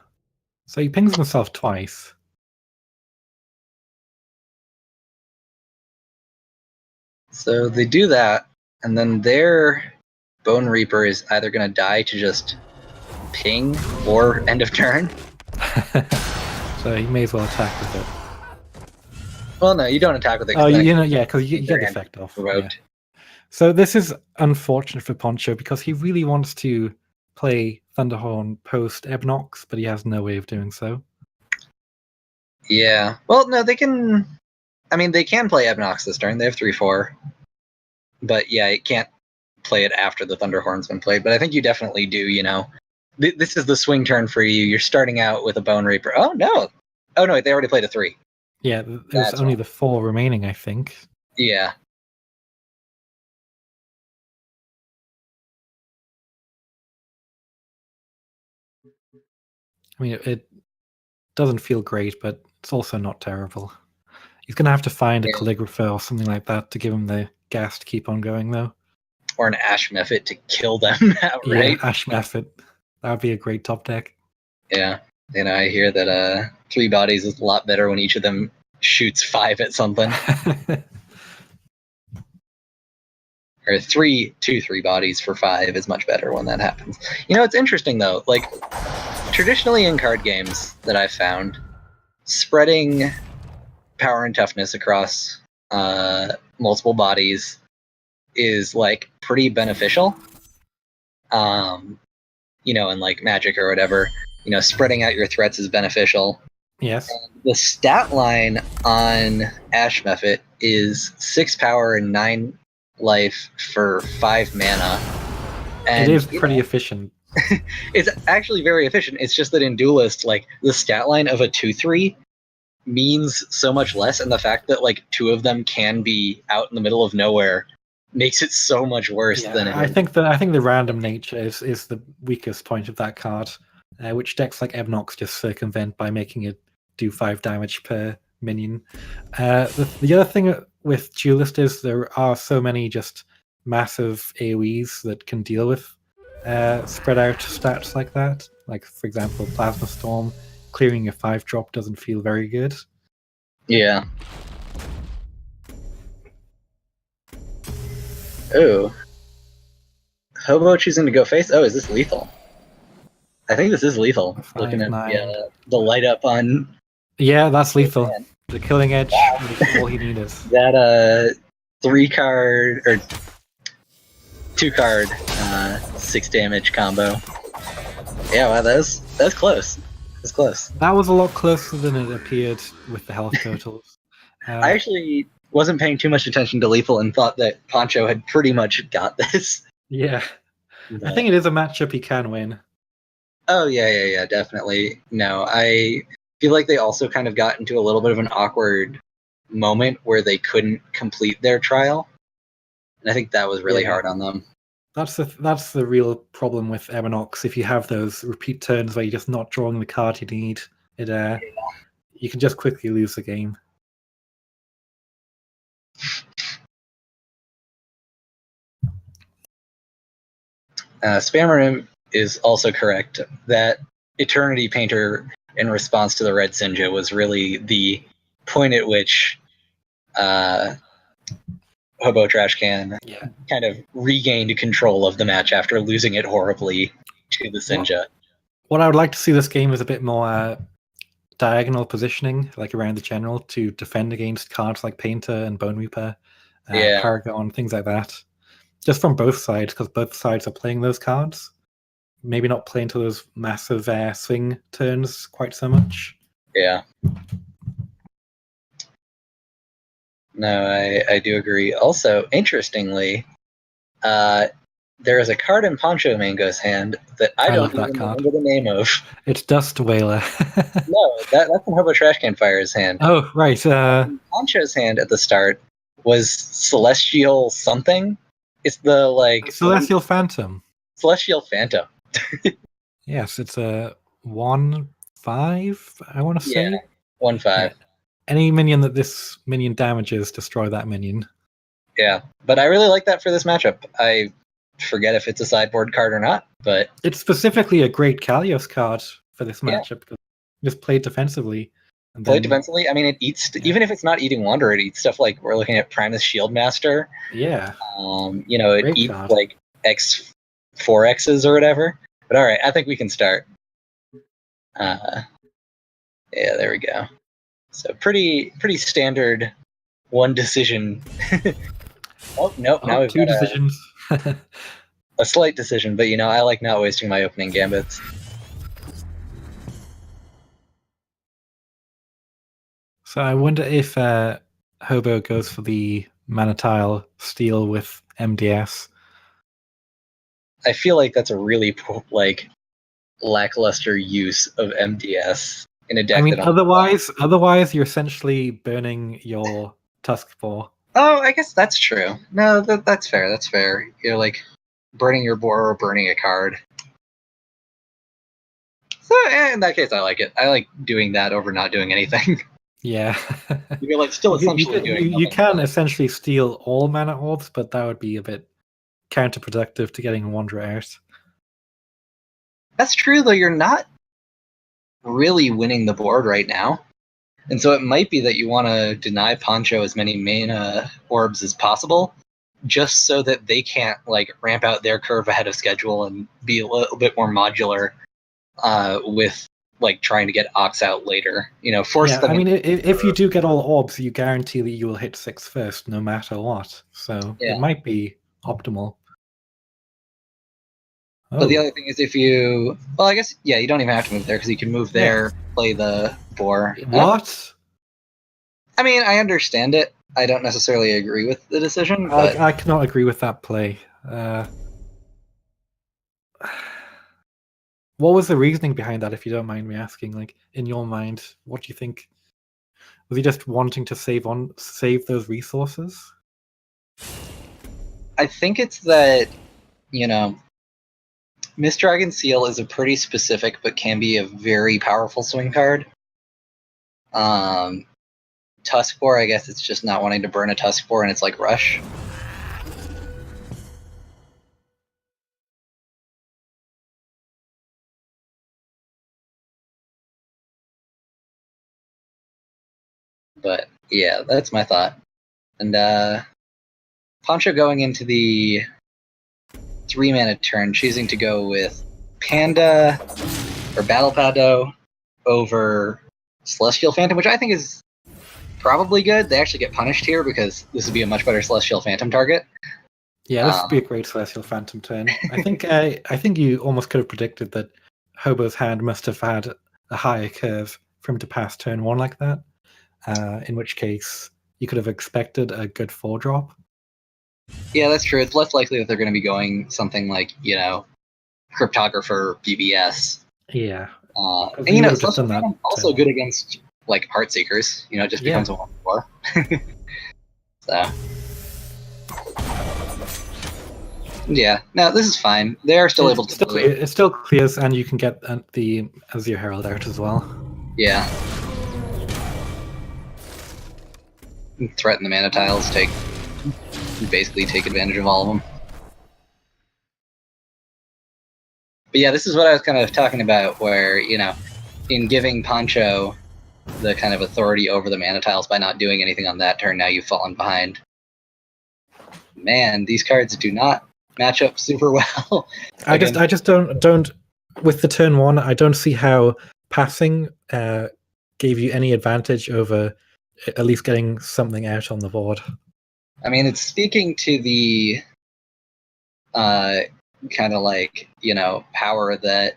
So he pings himself twice. So they do that, and then their Bone Reaper is either going to die to just ping or end of turn. So he may as well attack with it. Well, no, you don't attack with it. Oh, because you get the effect off. Yeah. So this is unfortunate for Poncho because he really wants to play Thunderhorn post Ebnox, but he has no way of doing so. Yeah. Well, no, they can. I mean, they can play Ebnox this turn. They have 3/4. But yeah, it can't play it after the Thunderhorn's been played. But I think you definitely do. This is the swing turn for you. You're starting out with a Bone Reaper. Oh no! Oh no, they already played a 3. Yeah, there's only the 4 remaining, I think. Yeah. I mean, it doesn't feel great, but it's also not terrible. He's going to have to find a calligrapher or something like that to give him the gas to keep on going, though. Or an Ash Mephit to kill them outright. Yeah, Ash Mephit. That would be a great top deck. Yeah. I hear that 3 bodies is a lot better when each of them shoots 5 at something. Or 3 bodies for 5 is much better when that happens. It's interesting though. Traditionally in card games that I've found, spreading power and toughness across multiple bodies is pretty beneficial. In Magic or whatever, spreading out your threats is beneficial. Yes. The stat line on Ash Mephit is 6 power and 9 life for 5 mana. And it is pretty efficient. It's actually very efficient. It's just that in Duelist, like, the stat line of a 2/3 means so much less, and the fact that like 2 of them can be out in the middle of nowhere makes it so much worse than it I is. think the random nature is the weakest point of that card, which decks like Ebnox just circumvent by making it do 5 damage per minion. The other thing with Duelist is there are so many just massive AoEs that can deal with spread out stats like that. Like, for example, Plasma Storm, clearing a 5-drop doesn't feel very good. Yeah. Oh. Hobo choosing to go face? Oh, is this lethal? I think this is lethal. Looking at the light up on... Yeah, that's lethal. Man. The Killing Edge is all he needed. That 3-card or 2-card 6 damage combo. Yeah, wow, that was close. That was close. That was a lot closer than it appeared with the health totals. I actually wasn't paying too much attention to lethal and thought that Poncho had pretty much got this. Yeah. I think it is a matchup he can win. Oh, yeah, definitely. No, I feel like they also kind of got into a little bit of an awkward moment where they couldn't complete their trial. And I think that was really hard on them. That's the real problem with Ebnox. If you have those repeat turns where you're just not drawing the card you need, you can just quickly lose the game. Spammer is also correct that Eternity Painter in response to the Red Sinja was really the point at which Hobo Trash Can kind of regained control of the match after losing it horribly to the Sinja. What I would like to see this game is a bit more diagonal positioning, like around the general, to defend against cards like Painter and Bone Reaper, Paragon, things like that. Just from both sides, because both sides are playing those cards. Maybe not playing to those massive swing turns quite so much. Yeah. No, I do agree. Also, interestingly, there is a card in Poncho Mango's hand that I don't even remember the name of. It's Dust Whaler. No, that's in Hobo Trash Can Fire's hand. Oh, right. Poncho's hand at the start was Celestial something. It's the Celestial Phantom. Celestial Phantom. Yes, it's a 1/5. I want to say 1/5. Yeah. Any minion that this minion damages, destroy that minion. Yeah, but I really like that for this matchup. I forget if it's a sideboard card or not, but it's specifically a great Kalios card for this matchup because just played defensively. Defensively. I mean, it eats even if it's not eating Wanderer, it eats stuff like we're looking at Primus Shieldmaster. Yeah. It great eats card. Like X4Xs or whatever. But all right, I think we can start. Yeah, there we go. So pretty standard one decision. Now we've 2 decisions. A slight decision, but I like not wasting my opening gambits. So I wonder if Hobo goes for the mana tile steal with MDS. I feel like that's a really lackluster use of MDS in a deck. I mean, otherwise you're essentially burning your Tusk Boar. Oh, I guess that's true. No, that's fair. That's fair. You're like burning your boar or burning a card. So in that case, I like it. I like doing that over not doing anything. Yeah. You're like still essentially doing nothing. You can essentially steal all mana orbs, but that would be a bit counterproductive to getting Wanderer out. That's true, though. You're not really winning the board right now. And so it might be that you want to deny Poncho as many mana orbs as possible, just so that they can't ramp out their curve ahead of schedule and be a little bit more modular with trying to get Ox out later. Force them. I mean, if you do get all orbs, you guarantee that you will hit 6 first, no matter what. So it might be optimal. But the other thing is I guess, you don't even have to move there because you can move there, play the boar. What? I mean, I understand it, I don't necessarily agree with the decision, but I cannot agree with that play. What was the reasoning behind that, if you don't mind me asking? Like, in your mind, what do you think? Was he just wanting to save those resources? I think it's that, Miss Dragon Seal is a pretty specific but can be a very powerful swing card. Tusk Boar, I guess it's just not wanting to burn a Tusk Boar and it's like Rush. But yeah, that's my thought. And Poncho going into the 3-mana turn, choosing to go with Panda or Battle Pado over Celestial Phantom, which I think is probably good. They actually get punished here because this would be a much better Celestial Phantom target. Yeah, this would be a great Celestial Phantom turn. I think you almost could have predicted that Hobo's hand must have had a higher curve for him to pass turn 1 like that. In which case, you could have expected a good 4-drop. Yeah, that's true. It's less likely that they're going to be going something like, Cryptographer BBS. Yeah. And Celestial Phantom also good against like Heartseekers. Just becomes a 1/4. So. Yeah, no, this is fine. They are still able to. It still clears, and you can get the Azure Herald out as well. Yeah. Threaten the mana tiles. Basically take advantage of all of them. But yeah, this is what I was kind of talking about, where in giving Poncho the kind of authority over the mana tiles by not doing anything on that turn, now you've fallen behind. Man, these cards do not match up super well. I just don't with the turn 1. I don't see how passing gave you any advantage over at least getting something out on the board. I mean, it's speaking to the kind of like power that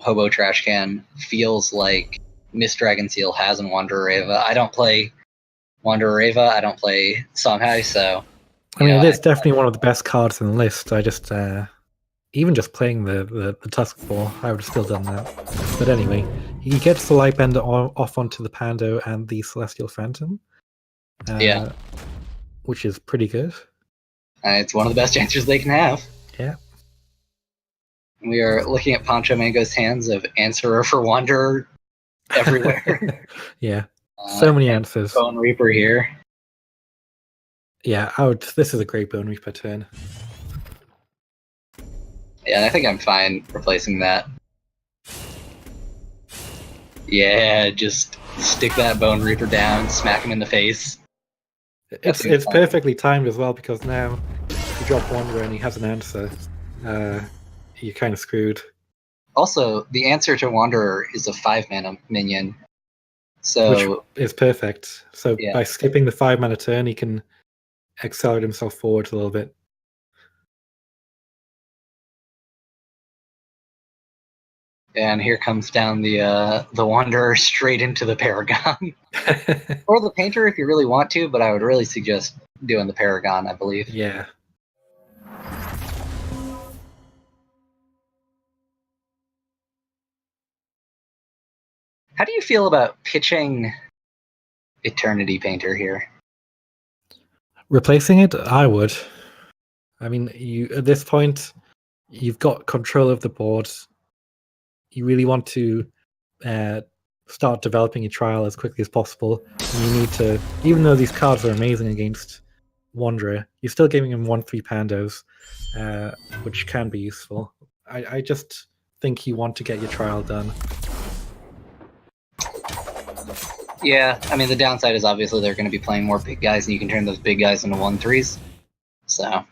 Hobo Trash Can feels like Miss Dragon Seal has in Wanderer Ava. I don't play Wanderer Ava. I don't play Songhai, so. I mean, it is definitely one of the best cards in the list. I just, even just playing the Tusk Boar, I would have still done that. But anyway, he gets the Lightbender off onto the Pando and the Celestial Phantom. Which is pretty good. It's one of the best answers they can have. Yeah. We are looking at Poncho Mango's hands of Answerer for Wanderer everywhere. Yeah. So many answers. Bone Reaper here. Yeah, this is a great Bone Reaper turn. Yeah, I think I'm fine replacing that. Yeah, just stick that Bone Reaper down, smack him in the face. It's perfectly timed as well, because now you drop Wanderer and he has an answer. You're kind of screwed. Also, the answer to Wanderer is a 5-mana minion. Which is perfect. So by skipping the 5-mana turn, he can accelerate himself forward a little bit. And here comes down the Wanderer straight into the Paragon. Or the Painter if you really want to, but I would really suggest doing the Paragon, I believe. Yeah. How do you feel about pitching Eternity Painter here? Replacing it? I would. I mean, at this point, you've got control of the board. You really want to start developing your trial as quickly as possible. And you need to, even though these cards are amazing against Wanderer, you're still giving him 1/3 Pandos, which can be useful. I just think you want to get your trial done. Yeah, I mean, the downside is obviously they're going to be playing more big guys, and you can turn those big guys into 1/3s. So.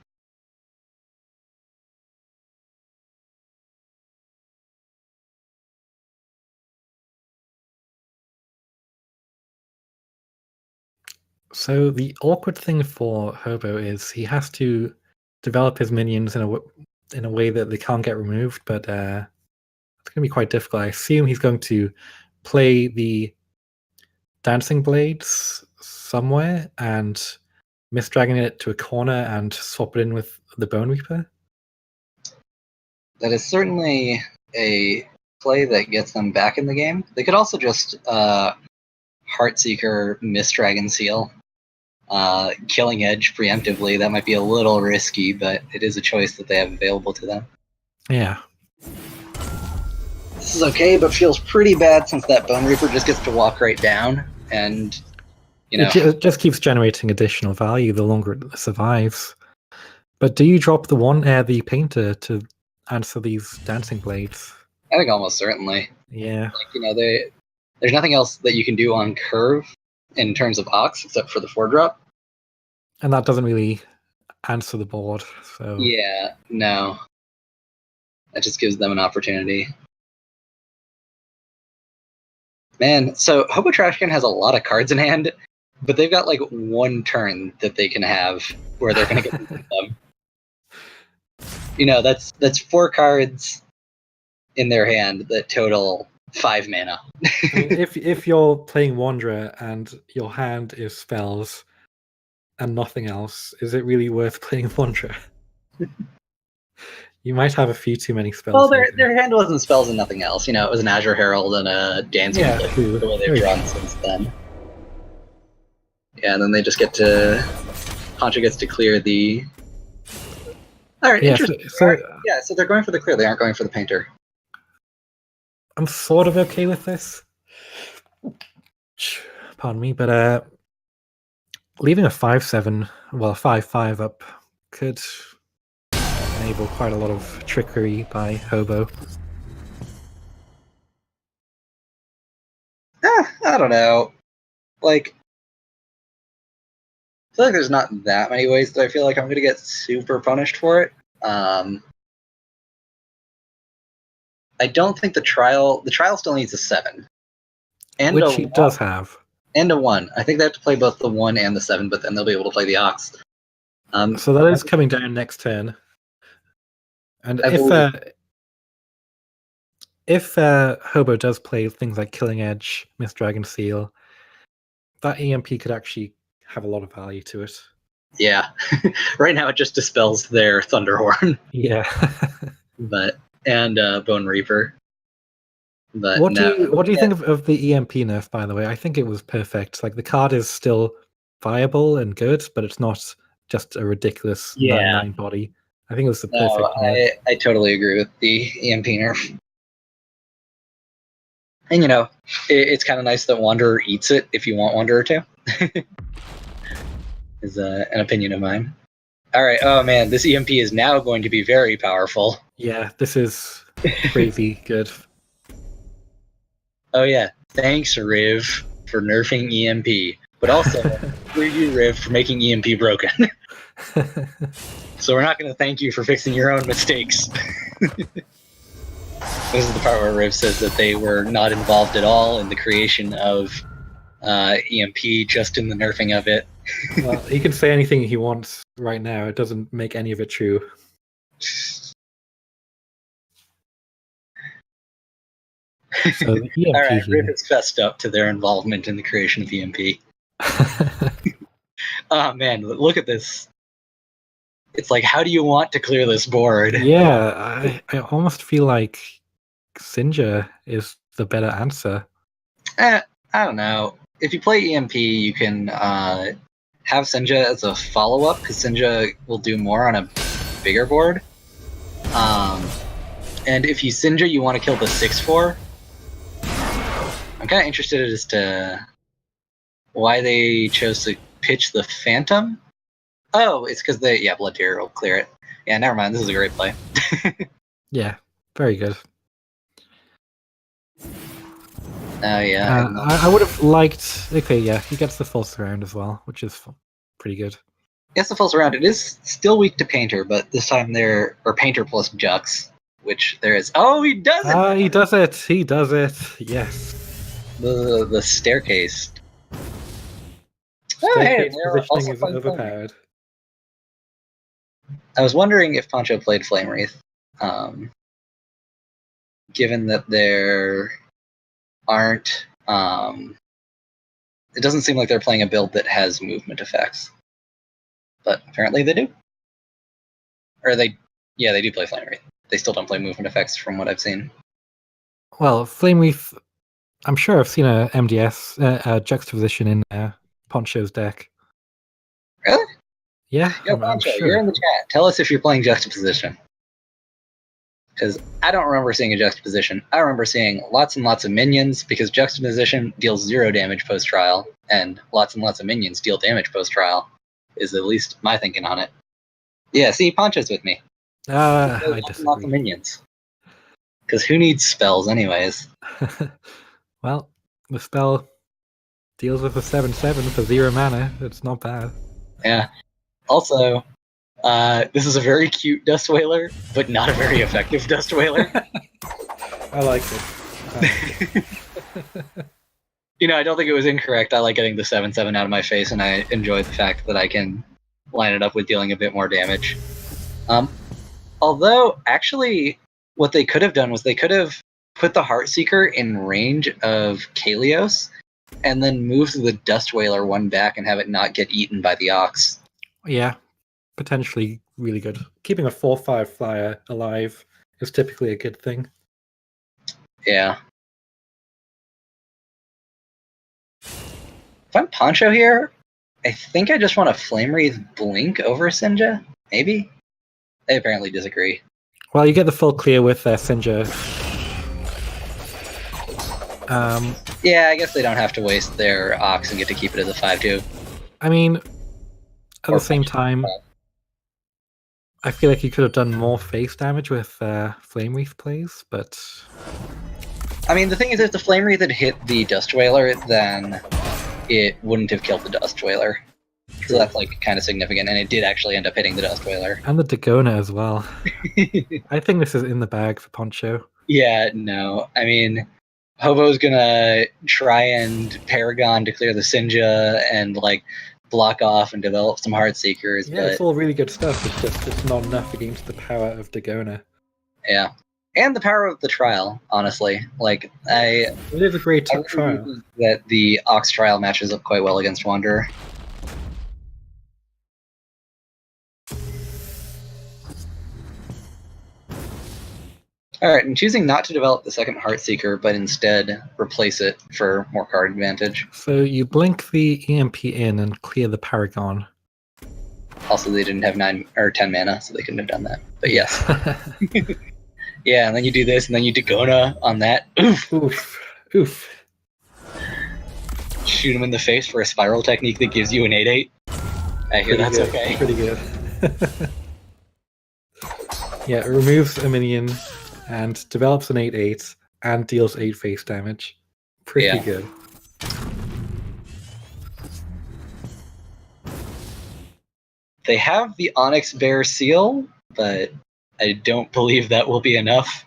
So the awkward thing for Hobo is he has to develop his minions in a way that they can't get removed, but it's going to be quite difficult. I assume he's going to play the Dancing Blades somewhere and misdragging it to a corner and swap it in with the Bone Reaper? That is certainly a play that gets them back in the game. They could also just Heartseeker, miss Dragon Seal, Killing Edge preemptively. That might be a little risky, but it is a choice that they have available to them. Yeah. This is okay, but feels pretty bad since that Bone Reaper just gets to walk right down, and it just keeps generating additional value the longer it survives. But do you drop the Painter to answer these Dancing Blades? I think almost certainly. Yeah. There's nothing else that you can do on curve in terms of Ox except for the 4-drop. And that doesn't really answer the board. So yeah, no. That just gives them an opportunity. Man, so Hobo Trashcan has a lot of cards in hand, but they've got like one turn that they can have where they're going to get them. That's 4 cards in their hand that total 5 mana. I mean, if you're playing Wanderer and your hand is spells and nothing else, is it really worth playing Wanderer? You might have a few too many spells. Well, their hand wasn't spells and nothing else. It was an Azure Herald and a Dancing Blade, the way they've drawn since then. Yeah, and then they just get to... Poncho gets to clear the... Alright, interesting. So they're going for the clear. They aren't going for the Painter. I'm sort of okay with this. Pardon me, but leaving a 5/7, well, 5/5 up could enable quite a lot of trickery by Hobo. I don't know. I feel like there's not that many ways that I feel like I'm going to get super punished for it. I don't think the trial still needs a 7. And which he does have. And a 1. I think they have to play both the 1 and the 7, but then they'll be able to play the Ox. So that is coming down next turn. And if Hobo does play things like Killing Edge, Miss Dragon Seal, that EMP could actually have a lot of value to it. Yeah. Right now it just dispels their Thunderhorn. Yeah. and Bone Reaper. But what do you think of the EMP nerf, by the way? I think it was perfect. Like, the card is still viable and good, but it's not just a ridiculous 9/9 body. I think it was the perfect nerf. I totally agree with the EMP nerf. And it's kind of nice that Wanderer eats it if you want Wanderer to. Is an opinion of mine. Alright, oh man, this EMP is now going to be very powerful. Yeah, this is crazy good. Oh yeah, thanks Riv for nerfing EMP. But also, screw you Riv for making EMP broken. So we're not going to thank you for fixing your own mistakes. This is the part where Riv says that they were not involved at all in the creation of EMP, just in the nerfing of it. Well, he can say anything he wants right now. It doesn't make any of it true. So the EMP Alright, Riv has fessed up to their involvement in the creation of EMP. Oh man, look at this. It's like, how do you want to clear this board? Yeah, I almost feel like Sinja is the better answer. I don't know. If you play EMP, you can have Sinja as a follow-up, because Sinja will do more on a bigger board. And if you Sinja, you want to kill the 6/4. I'm kind of interested as to why they chose to pitch the Phantom. Oh, it's because Blood Tear will clear it. Yeah, never mind. This is a great play. Yeah, very good. Oh, yeah. I would have liked... Okay, yeah, he gets the full surround as well, which is pretty good. Yes, the full surround. It is still weak to Painter, but this time or Painter plus Jux, which there is... Oh, he does it! He does it! He does it! Yes. The staircase. Staircase positioning is overpowered. I was wondering if Poncho played Flame Wreath, given that there aren't... it doesn't seem like they're playing a build that has movement effects. but apparently they do. Or they do play Flame Wreath. They still don't play movement effects from what I've seen. Well, Flame Wreath, I'm sure I've seen a MDS juxtaposition in Poncho's deck. Really? Yeah, Yo, I'm Poncho, sure. you're in the chat. Tell us if you're playing Juxtaposition. Because I don't remember seeing a Juxtaposition. I remember seeing lots and lots of minions, because Juxtaposition deals 0 damage post-trial, and lots of minions deal damage post-trial, is at least my thinking on it. Yeah, see, Poncho's with me. I Lots of disagree. minions. Because who needs spells anyways? Well, the spell deals with a 7/7 for 0 mana. It's not bad. Yeah. Also, this is a very cute Dust Whaler, but not a very effective Dust Whaler. I like it. I don't think it was incorrect. I like getting the 7/7 out of my face, and I enjoy the fact that I can line it up with dealing a bit more damage. Although, actually, what they could have done was they could have put the Heartseeker in range of Kalios, and then moved the Dust Whaler one back and have it not get eaten by the Ox. Yeah, potentially really good. Keeping a 4/5 flyer alive is typically a good thing. Yeah. If I'm Poncho here, I think I just want to Flame Wreath Blink over Sinja. Maybe? They apparently disagree. Well, you get the full clear with Sinja. Yeah, I guess they don't have to waste their Ox and get to keep it as a 5/2. I mean, at Or the same time, I feel like you could have done more face damage with Flame Wreath plays, but... I mean, the thing is, if the Flame Wreath had hit the Dust Whaler, then it wouldn't have killed the Dust Whaler. So that's kind of significant, and it did actually end up hitting the Dust Whaler. And the Dagona as well. I think this is in the bag for Poncho. Yeah, no. I mean, Hobo's gonna try and Paragon to clear the Sinja and block off and develop some Heartseekers. Yeah, it's all really good stuff. It's just it's not enough against the power of Dagona. Yeah. And the power of the trial, honestly. It is a great trial. Think that the Ox trial matches up quite well against Wanderer. Alright, I'm choosing not to develop the second Heartseeker, but instead replace it for more card advantage. So you blink the EMP in and clear the Paragon. Also, they didn't have 9 or 10 mana, so they couldn't have done that. But yes. Yeah, and then you do this, and then you Dagona on that. Oof! Oof. Oof. Shoot him in the face for a spiral technique that gives you an 8/8. I hear that's good. okay. Pretty good. Yeah, it removes a minion and develops an 8/8 and deals 8 face damage. Pretty good. They have the Onyx Bear seal, but I don't believe that will be enough.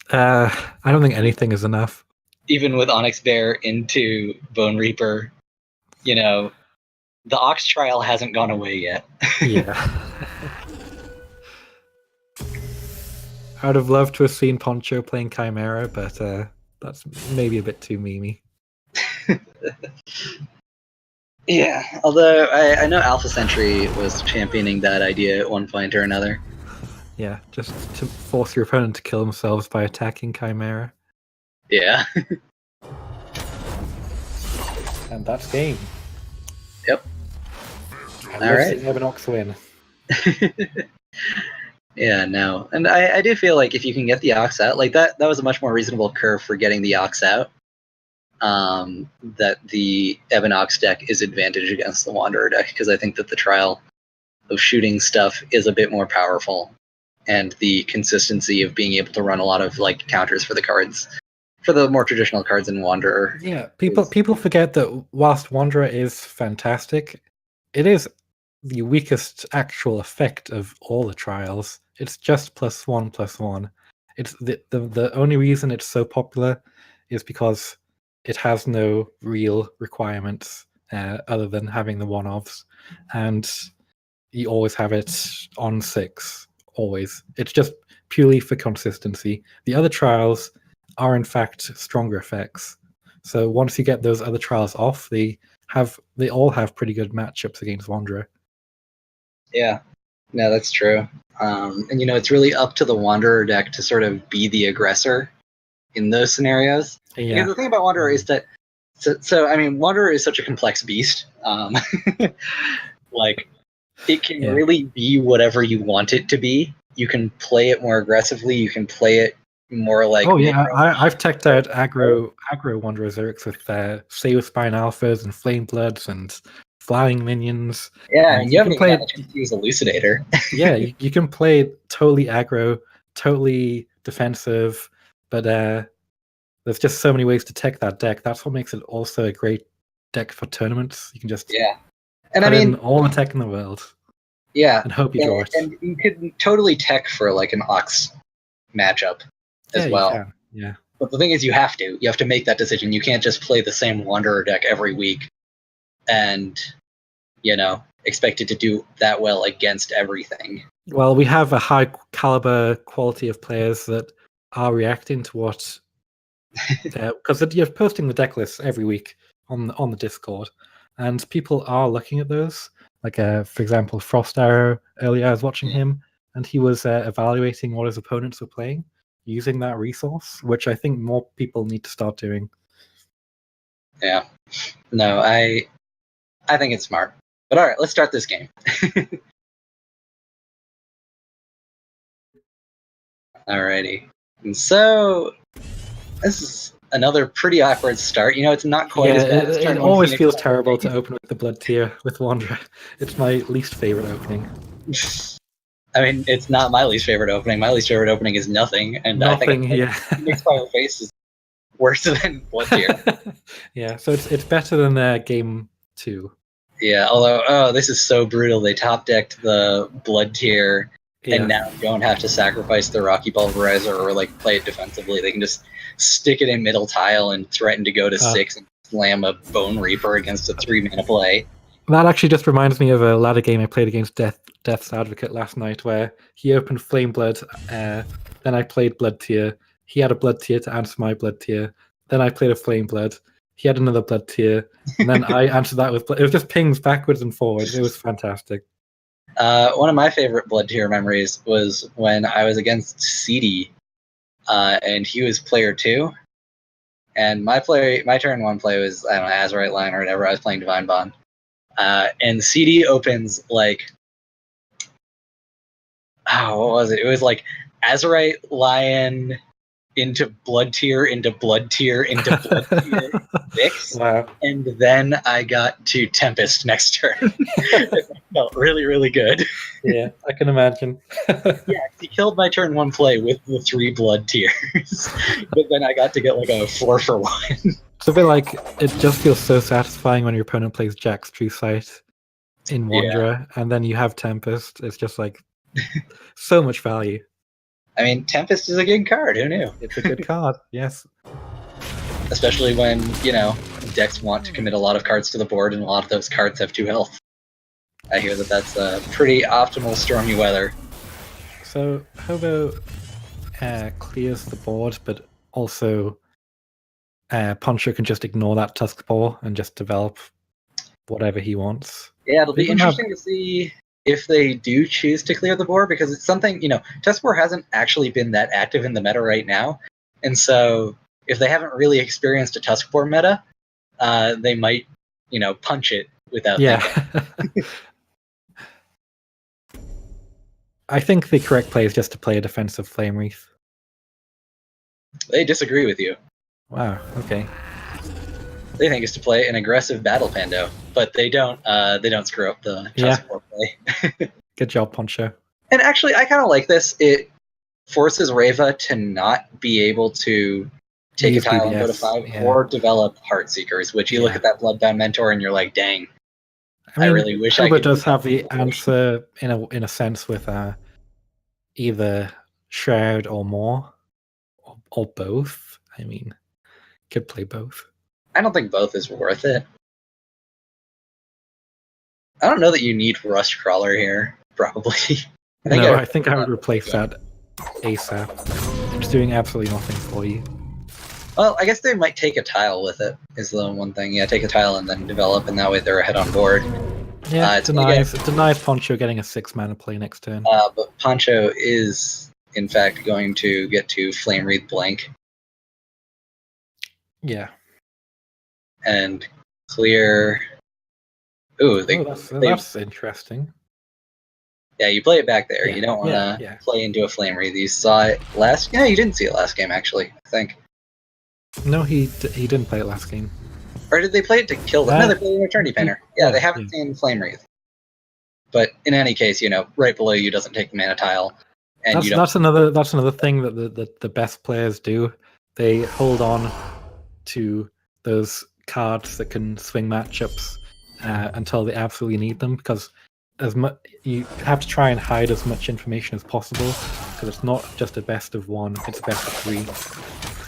I don't think anything is enough. Even with Onyx Bear into Bone Reaper, the Ox trial hasn't gone away yet. Yeah. I'd have loved to have seen Poncho playing Chimera, but that's maybe a bit too memey. Yeah, although I know Alpha Sentry was championing that idea at one point or another. Yeah, just to force your opponent to kill themselves by attacking Chimera. Yeah. And that's game. Yep. And All right. Have an Ox win. Yeah, no. And I do feel like if you can get the Ox out, that was a much more reasonable curve for getting the Ox out. That the Ebon Ox deck is advantage against the Wanderer deck, because I think that the trial of shooting stuff is a bit more powerful, and the consistency of being able to run a lot of counters for the cards, for the more traditional cards in Wanderer. Yeah, people forget that whilst Wanderer is fantastic, it is the weakest actual effect of all the trials. It's just +1/+1. It's the only reason it's so popular is because it has no real requirements other than having the one-offs, and you always have it on 6. Always. It's just purely for consistency. The other trials are in fact stronger effects. So once you get those other trials off, they all have pretty good matchups against Wanderer. Yeah, no, that's true. And it's really up to the Wanderer deck to sort of be the aggressor in those scenarios. Yeah. Because the thing about Wanderer is that, so I mean, Wanderer is such a complex beast. Like, it can really be whatever you want it to be. You can play it more aggressively. You can play it more like. Oh yeah, I've teched out aggro Wanderer Zerix with Saber Spine Alphas and Flame Bloods and Flying Minions. Yeah, and you haven't can even play got a chance to use Elucidator. yeah, you can play totally aggro, totally defensive, but there's just so many ways to tech that deck. That's what makes it also a great deck for tournaments. You can just And put I mean, in all the tech in the world. Yeah, and hope you draw it. And you could totally tech for like an Ox matchup as well. You can. Yeah. But the thing is, you have to make that decision. You can't just play the same Wanderer deck every week and expect it to do that well against everything. Well, we have a high caliber quality of players that are reacting to what because you're posting the deck lists every week on the Discord, and people are looking at those. Like, for example, Frost Arrow. Earlier, I was watching him, and he was evaluating what his opponents were playing using that resource, which I think more people need to start doing. Yeah. No, I think it's smart. But all right, let's start this game. Alrighty. And so this is another pretty awkward start. It's not quite as bad as it always feels terrible to open with the Blood Tier with Wanderer. It's my least favorite opening. I mean, it's not my least favorite opening. My least favorite opening is nothing, and I think Mixed Fire Face is worse than Blood Tier. Yeah, so it's better than Game 2. Yeah, although, this is so brutal. They top decked the Blood Tier, and now don't have to sacrifice the Rocky Pulverizer or like play it defensively. They can just stick it in middle tile and threaten to go to 6 and slam a Bone Reaper against a 3-mana play. That actually just reminds me of a ladder game I played against Death's Advocate last night, where he opened Flame Blood, then I played Blood Tier. He had a Blood Tier to answer my Blood Tier. Then I played a Flame Blood. He had another Blood Tier, and then I answered that with Blood. It was just pings backwards and forwards. It was fantastic. One of my favorite Blood Tier memories was when I was against CD, and he was player 2, and my turn 1 play was, I don't know, Azurite Lion or whatever. I was playing Divine Bond. And CD opens like, what was it? It was like Azurite Lion into Blood Tier into Blood Tier into Blood Tier 6. Wow. And then I got to Tempest next turn. It felt really, really good. Yeah, I can imagine. Yeah, he killed my turn 1 play with the 3 Blood Tiers. But then I got to get like a 4-for-1. It's a bit like, it just feels so satisfying when your opponent plays Jack's True Sight in Wanderer, and then you have Tempest. It's just like so much value. I mean, Tempest is a good card. Who knew? It's a good card, yes. Especially when, decks want to commit a lot of cards to the board, and a lot of those cards have 2 health. I hear that that's pretty optimal stormy weather. So, Hobo clears the board, but also Poncho can just ignore that Tusk Paw and just develop whatever he wants. Yeah, it'll be interesting to see if they do choose to clear the board, because it's something, Tusk Paw hasn't actually been that active in the meta right now. And so if they haven't really experienced a Tusk Paw meta, they might, punch it without thinking. I think the correct play is just to play a defensive Flame Wreath. They disagree with you. Wow, okay. They think it's to play an aggressive Battle Pando, but they don't screw up the Tusk Paw play. Good job, Poncho. And actually, I kind of like this. It forces Reva to not be able to take a tile and go to 5 or develop Heartseekers, which you look at that Bloodbound Mentor and you're like, dang, I really wish I could. Hobo does have the answer in a sense with either Shroud or more, or both. I mean, could play both. I don't think both is worth it. I don't know that you need Rust Crawler here, probably. I think I would replace that ASAP. It's doing absolutely nothing for you. Well, I guess they might take a tile with it, is the one thing. Yeah, take a tile and then develop, and that way they're ahead on board. Yeah, it's gonna denies Poncho getting a 6-mana play next turn. but Poncho is, in fact, going to get to Flame Wreath blank Yeah. and clear. Ooh, That's interesting. yeah, you play it back there. Yeah, You don't want to yeah. play into a Flame Wreath. You saw it last. Yeah, you didn't see it last game, actually. I think. No, he didn't play it last game. Or did they play it to kill them? No, they played an Eternity Painter. Yeah, they haven't seen Flame Wreath. But in any case, right below you doesn't take the mana tile, and that's another thing that the best players do. They hold on to those cards that can swing matchups until they absolutely need them, because you have to try and hide as much information as possible, because it's not just a best of one; it's a best of 3.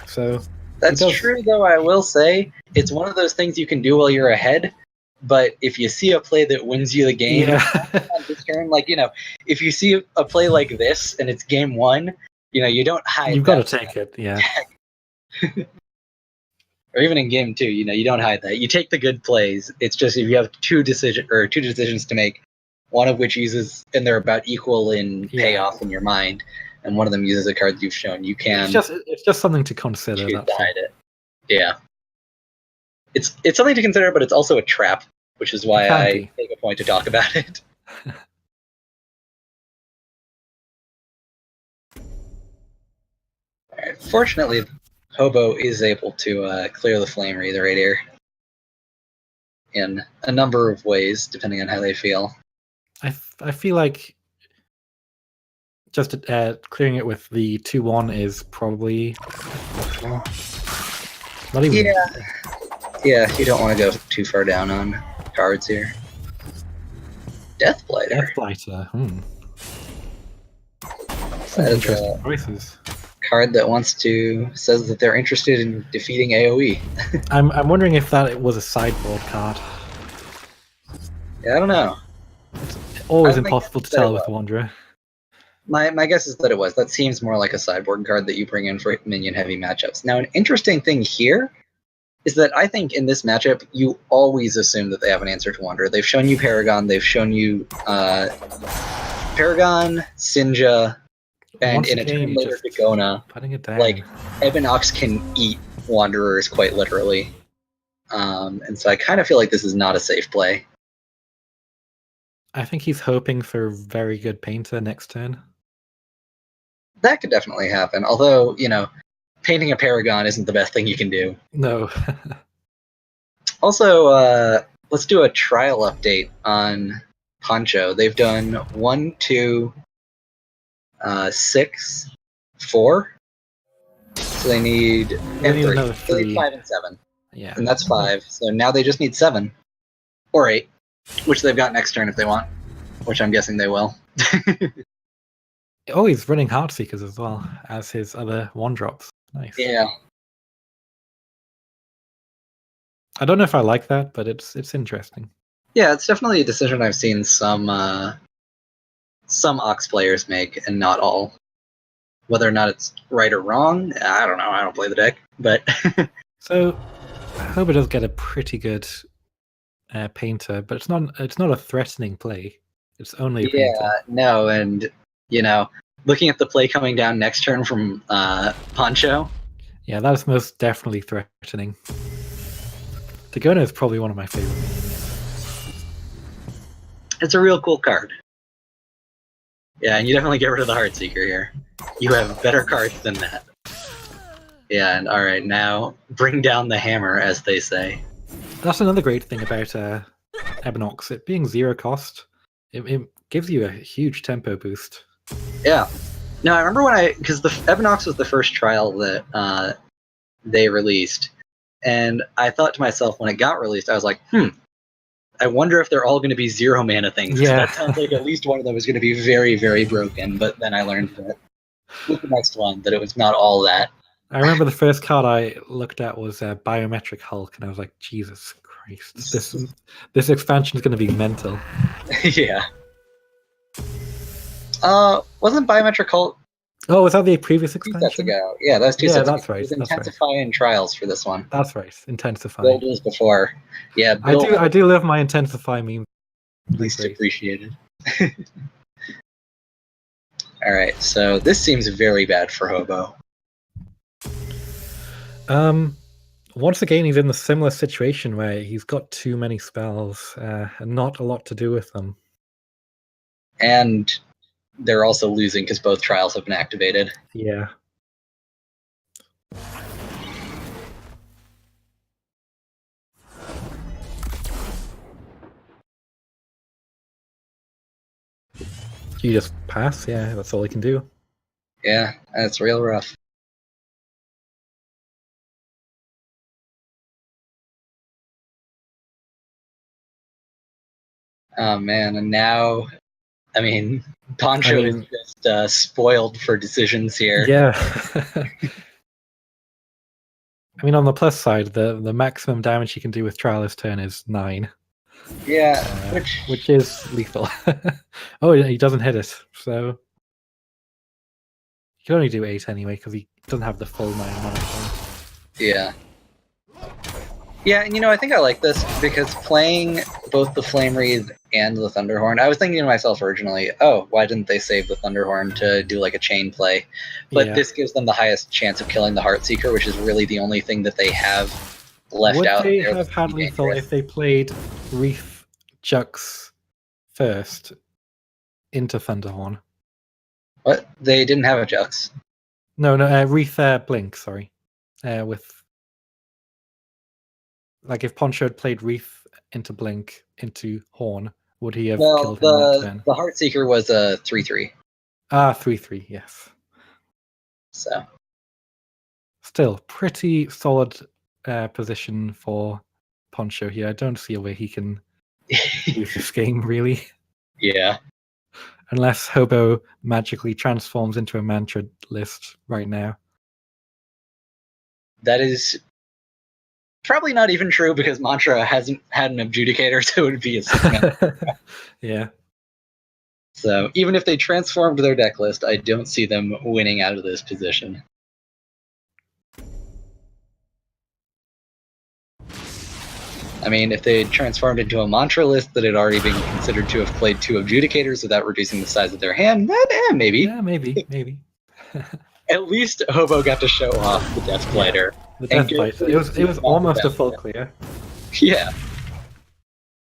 So that's true, though. I will say it's one of those things you can do while you're ahead. But if you see a play that wins you the game on this turn, if you see a play like this and it's game 1, you don't hide. You've got to take it, yeah. Or even in game 2, you don't hide that. You take the good plays. It's just if you have two decisions to make, one of which uses, and they're about equal in payoff in your mind, and one of them uses a card you've shown, you can. It's just something to consider. Choose to hide it. Yeah. It's something to consider, but it's also a trap, which is why I take a point to talk about it. Alright, fortunately, Hobo is able to clear the Flame Wreath right here in a number of ways, depending on how they feel. I feel like just clearing it with the 2/1 is probably not even. Yeah, you don't want to go too far down on cards here. Deathblighter. Some interesting choices. Card that says that they're interested in defeating AoE. I'm wondering if that was a sideboard card. Yeah, I don't know. It's always impossible to tell with Wanderer. My guess is that it was. That seems more like a sideboard card that you bring in for minion heavy matchups. Now, an interesting thing here is that I think in this matchup, you always assume that they have an answer to Wanderer. They've shown you Paragon, they've shown you Paragon, Sinja, and in a turn later Gagona. Ebenox can eat Wanderers quite literally. And so I kind of feel like this is not a safe play. I think he's hoping for very good Painter next turn. That could definitely happen, although, painting a Paragon isn't the best thing you can do. No. Also, let's do a trial update on Poncho. They've done 1, 2, 6, 4. So they need another 3. 5 and 7. Yeah. And that's 5. So now they just need 7. Or 8. Which they've got next turn if they want. Which I'm guessing they will. Oh, he's running Heartseekers as well as his other 1-drops. Nice. Yeah. I don't know if I like that, but it's interesting. Yeah, it's definitely a decision I've seen some Ox players make, and not all. Whether or not it's right or wrong, I don't know. I don't play the deck, but so Hobo does get a pretty good Painter, but it's not a threatening play. It's only a Painter. Yeah, no, and looking at the play coming down next turn from Poncho. Yeah, that is most definitely threatening. Dagona is probably one of my favorites. It's a real cool card. Yeah, and you definitely get rid of the Heartseeker here. You have better cards than that. Yeah, and alright, now bring down the hammer, as they say. That's another great thing about Ebenox. It being 0 cost, it gives you a huge tempo boost. Yeah. No, I remember because the Ebenox was the first trial that they released, and I thought to myself when it got released, I was like, I wonder if they're all going to be 0 mana things. Yeah. That sounds like at least one of them is going to be very, very broken, but then I learned that with the next one that it was not all that. I remember the first card I looked at was Biometric Hulk, and I was like, Jesus Christ, this expansion is going to be mental. Yeah. Wasn't Biometric Hulk? Oh, was that the previous expansion? 2 sets ago. Yeah, that was 2 sets that's ago. right. It was Intensify and Trials for this one. That's right. Intensify. Build was before. Yeah, I do love my Intensify meme. Least appreciated. Alright, so this seems very bad for Hobo. Once again, he's in a similar situation where he's got too many spells and not a lot to do with them. And they're also losing because both trials have been activated. Yeah. You just pass, yeah, that's all he can do. Yeah, that's real rough. Oh man, and now, I mean, Poncho is just spoiled for decisions here. Yeah. I mean, on the plus side, the maximum damage he can do with Trialist turn is 9. Yeah, which is lethal. Oh, he doesn't hit it, so he can only do 8 anyway because he doesn't have the full 9 mana. Yeah. Yeah, and I think I like this because playing both the Flame Wreath and the Thunderhorn, I was thinking to myself originally, oh, why didn't they save the Thunderhorn to do like a chain play? But this gives them the highest chance of killing the Heartseeker, which is really the only thing that they have left out. Would they have had lethal if they played Wreath Jux first into Thunderhorn? What? They didn't have a Jux. No, Wreath Blink, sorry. With like if Poncho had played Wreath into Blink into Horn, would he have killed him that turn? The Heartseeker was a 3/3. 3/3, yes. So still pretty solid position for Poncho here. I don't see a way he can lose this game, really. Yeah. Unless Hobo magically transforms into a mantra list right now. That is probably not even true because Mantra hasn't had an Adjudicator, so it would be a 6-man. Yeah. So even if they transformed their deck list, I don't see them winning out of this position. I mean, if they transformed into a Mantra list that had already been considered to have played 2 Adjudicators without reducing the size of their hand, then maybe. Yeah, maybe. At least Hobo got to show off the Death Blighter. The Death Blighter. It was almost a full clear. Yeah.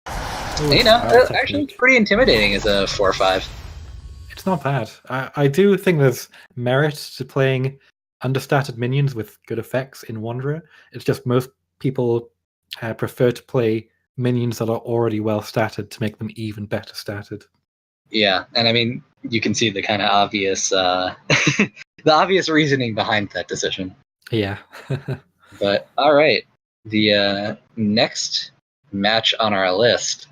Actually, it's pretty intimidating as a 4/5. It's not bad. I do think there's merit to playing understated minions with good effects in Wanderer. It's just most people prefer to play minions that are already well statted to make them even better statted. Yeah, and I mean, you can see the kind of obvious, the obvious reasoning behind that decision. Yeah. But all right, the next match on our list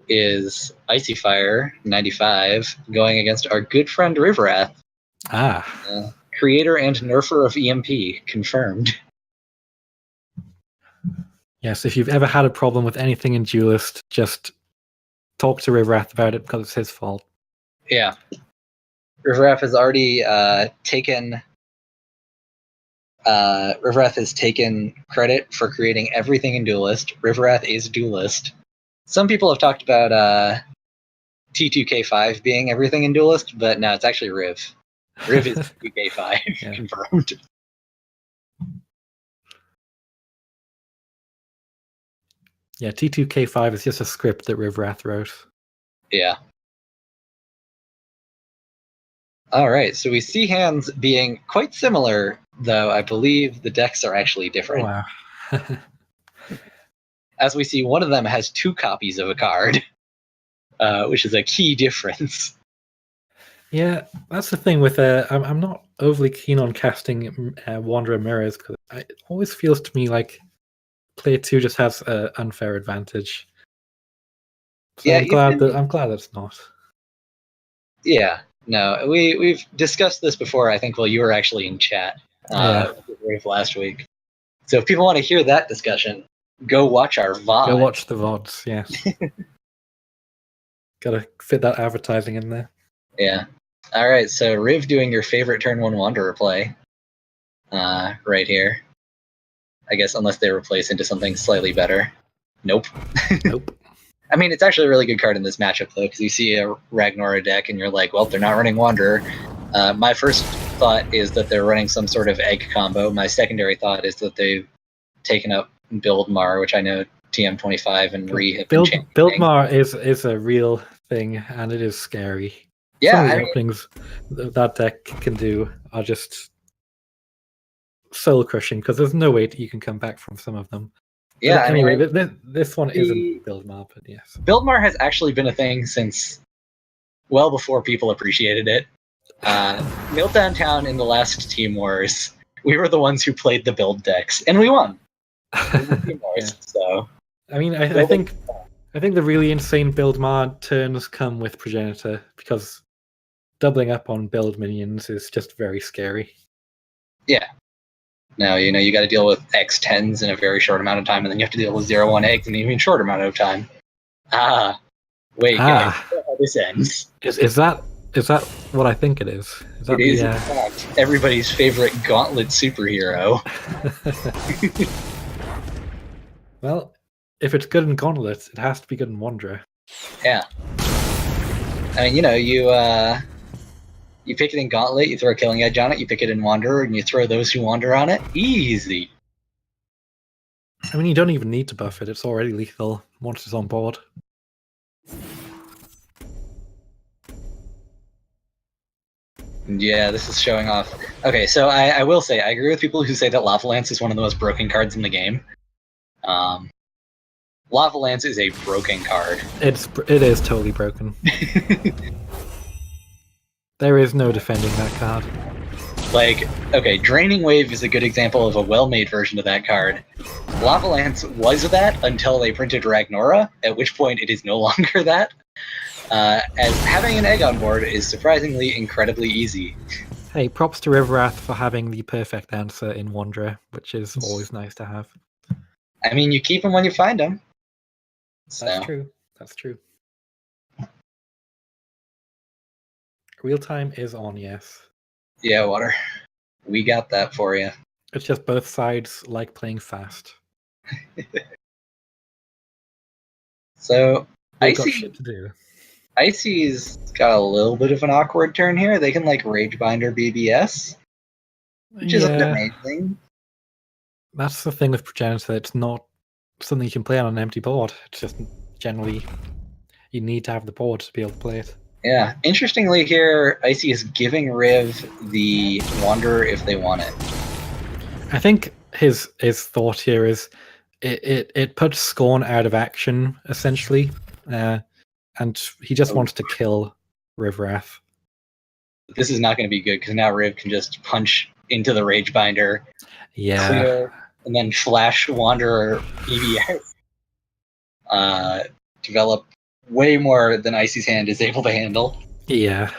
is Icy Fire 95 going against our good friend Riverath. Creator and nerfer of EMP, confirmed. Yes, if you've ever had a problem with anything in Duelist, just talk to Riverath about it because it's his fault. Yeah. Riverath has already taken credit for creating everything in Duelist. Riverath is Duelist. Some people have talked about T2K5 being everything in Duelist, but no, it's actually Riv. Riv is T2K5, confirmed. Yeah, T2K5 is just a script that Riverath wrote. Yeah. All right, so we see hands being quite similar, though I believe the decks are actually different. Oh, wow. As we see, one of them has 2 copies of a card, which is a key difference. Yeah, that's the thing with I'm not overly keen on casting Wanderer Mirrors because it always feels to me like player 2 just has an unfair advantage. So yeah, I'm glad it's not. Yeah, no, we've discussed this before. I think while you were actually in chat last week. So if people want to hear that discussion, go watch our VOD. Go watch the VODs. Yes. Gotta fit that advertising in there. Yeah. All right. So Riv doing your favorite turn 1 Wanderer play, right here. I guess unless they replace into something slightly better. Nope. Nope. I mean, it's actually a really good card in this matchup, though, because you see a Ragnora deck and you're like, well, they're not running Wanderer. My first thought is that they're running some sort of egg combo. My secondary thought is that they've taken up Buildmar, which I know TM25 and Re have been championing. Buildmar is a real thing, and it is scary. Yeah, some of the openings that deck can do are just soul crushing because there's no way you can come back from some of them. Yeah. But anyway, this one isn't Buildmar, but yes, Buildmar has actually been a thing since well before people appreciated it. Meltdown Town in the last Team Wars, we were the ones who played the build decks, and we won. Team Wars, yeah. So I mean, I think the really insane Buildmar turns come with Progenitor because doubling up on build minions is just very scary. Yeah. Now, you got to deal with X10s in a very short amount of time, and then you have to deal with 0-1 eggs in an even shorter amount of time. Wait, guys, how this ends. Is that what I think it is? It is, in fact, everybody's favorite gauntlet superhero. Well, if it's good in Gauntlet, it has to be good in Wanderer. Yeah. I mean, you pick it in Gauntlet, you throw a Killing Edge on it, you pick it in Wanderer, and you throw those who wander on it. Easy. I mean, you don't even need to buff it. It's already lethal once it's on board. Yeah, this is showing off. Okay, so I will say, I agree with people who say that Lava Lance is one of the most broken cards in the game. Lava Lance is a broken card. It is totally broken. There is no defending that card. Like, okay, Draining Wave is a good example of a well-made version of that card. Lava Lance was that until they printed Ragnora, at which point it is no longer that. As having an egg on board is surprisingly incredibly easy. Hey, props to Riverwrath for having the perfect answer in Wanderer, which is always nice to have. I mean, you keep them when you find them. So. That's true. That's true. Real time is on, yes. Yeah, Water. We got that for you. It's just both sides like playing fast. So, We've got shit to do. Icy's got a little bit of an awkward turn here. They can, like, Ragebinder BBS, which isn't amazing. That's the thing with Progenitor. It's not something you can play on an empty board. It's just generally you need to have the board to be able to play it. Yeah. Interestingly here, Icy is giving Riv the Wanderer if they want it. I think his thought here is it puts Scorn out of action, essentially. And he just wants to kill Rivrrath. This is not going to be good, because now Riv can just punch into the Ragebinder, clear, and then flash Wanderer EBS. Develop way more than Icy's hand is able to handle. Yeah.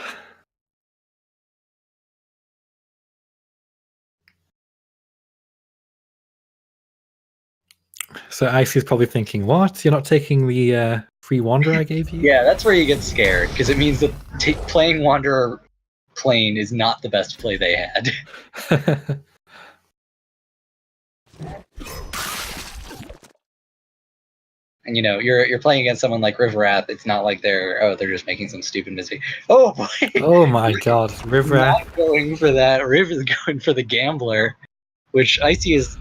So Icy's probably thinking, what? You're not taking the free Wanderer I gave you? Yeah, that's where you get scared, because it means that playing Wanderer plain is not the best play they had. And you're playing against someone like Riverwrath. It's not like they're just making some stupid mistake. Oh boy! Oh my god, Riverwrath not going for that. Riv is going for the Gambler, which Icy is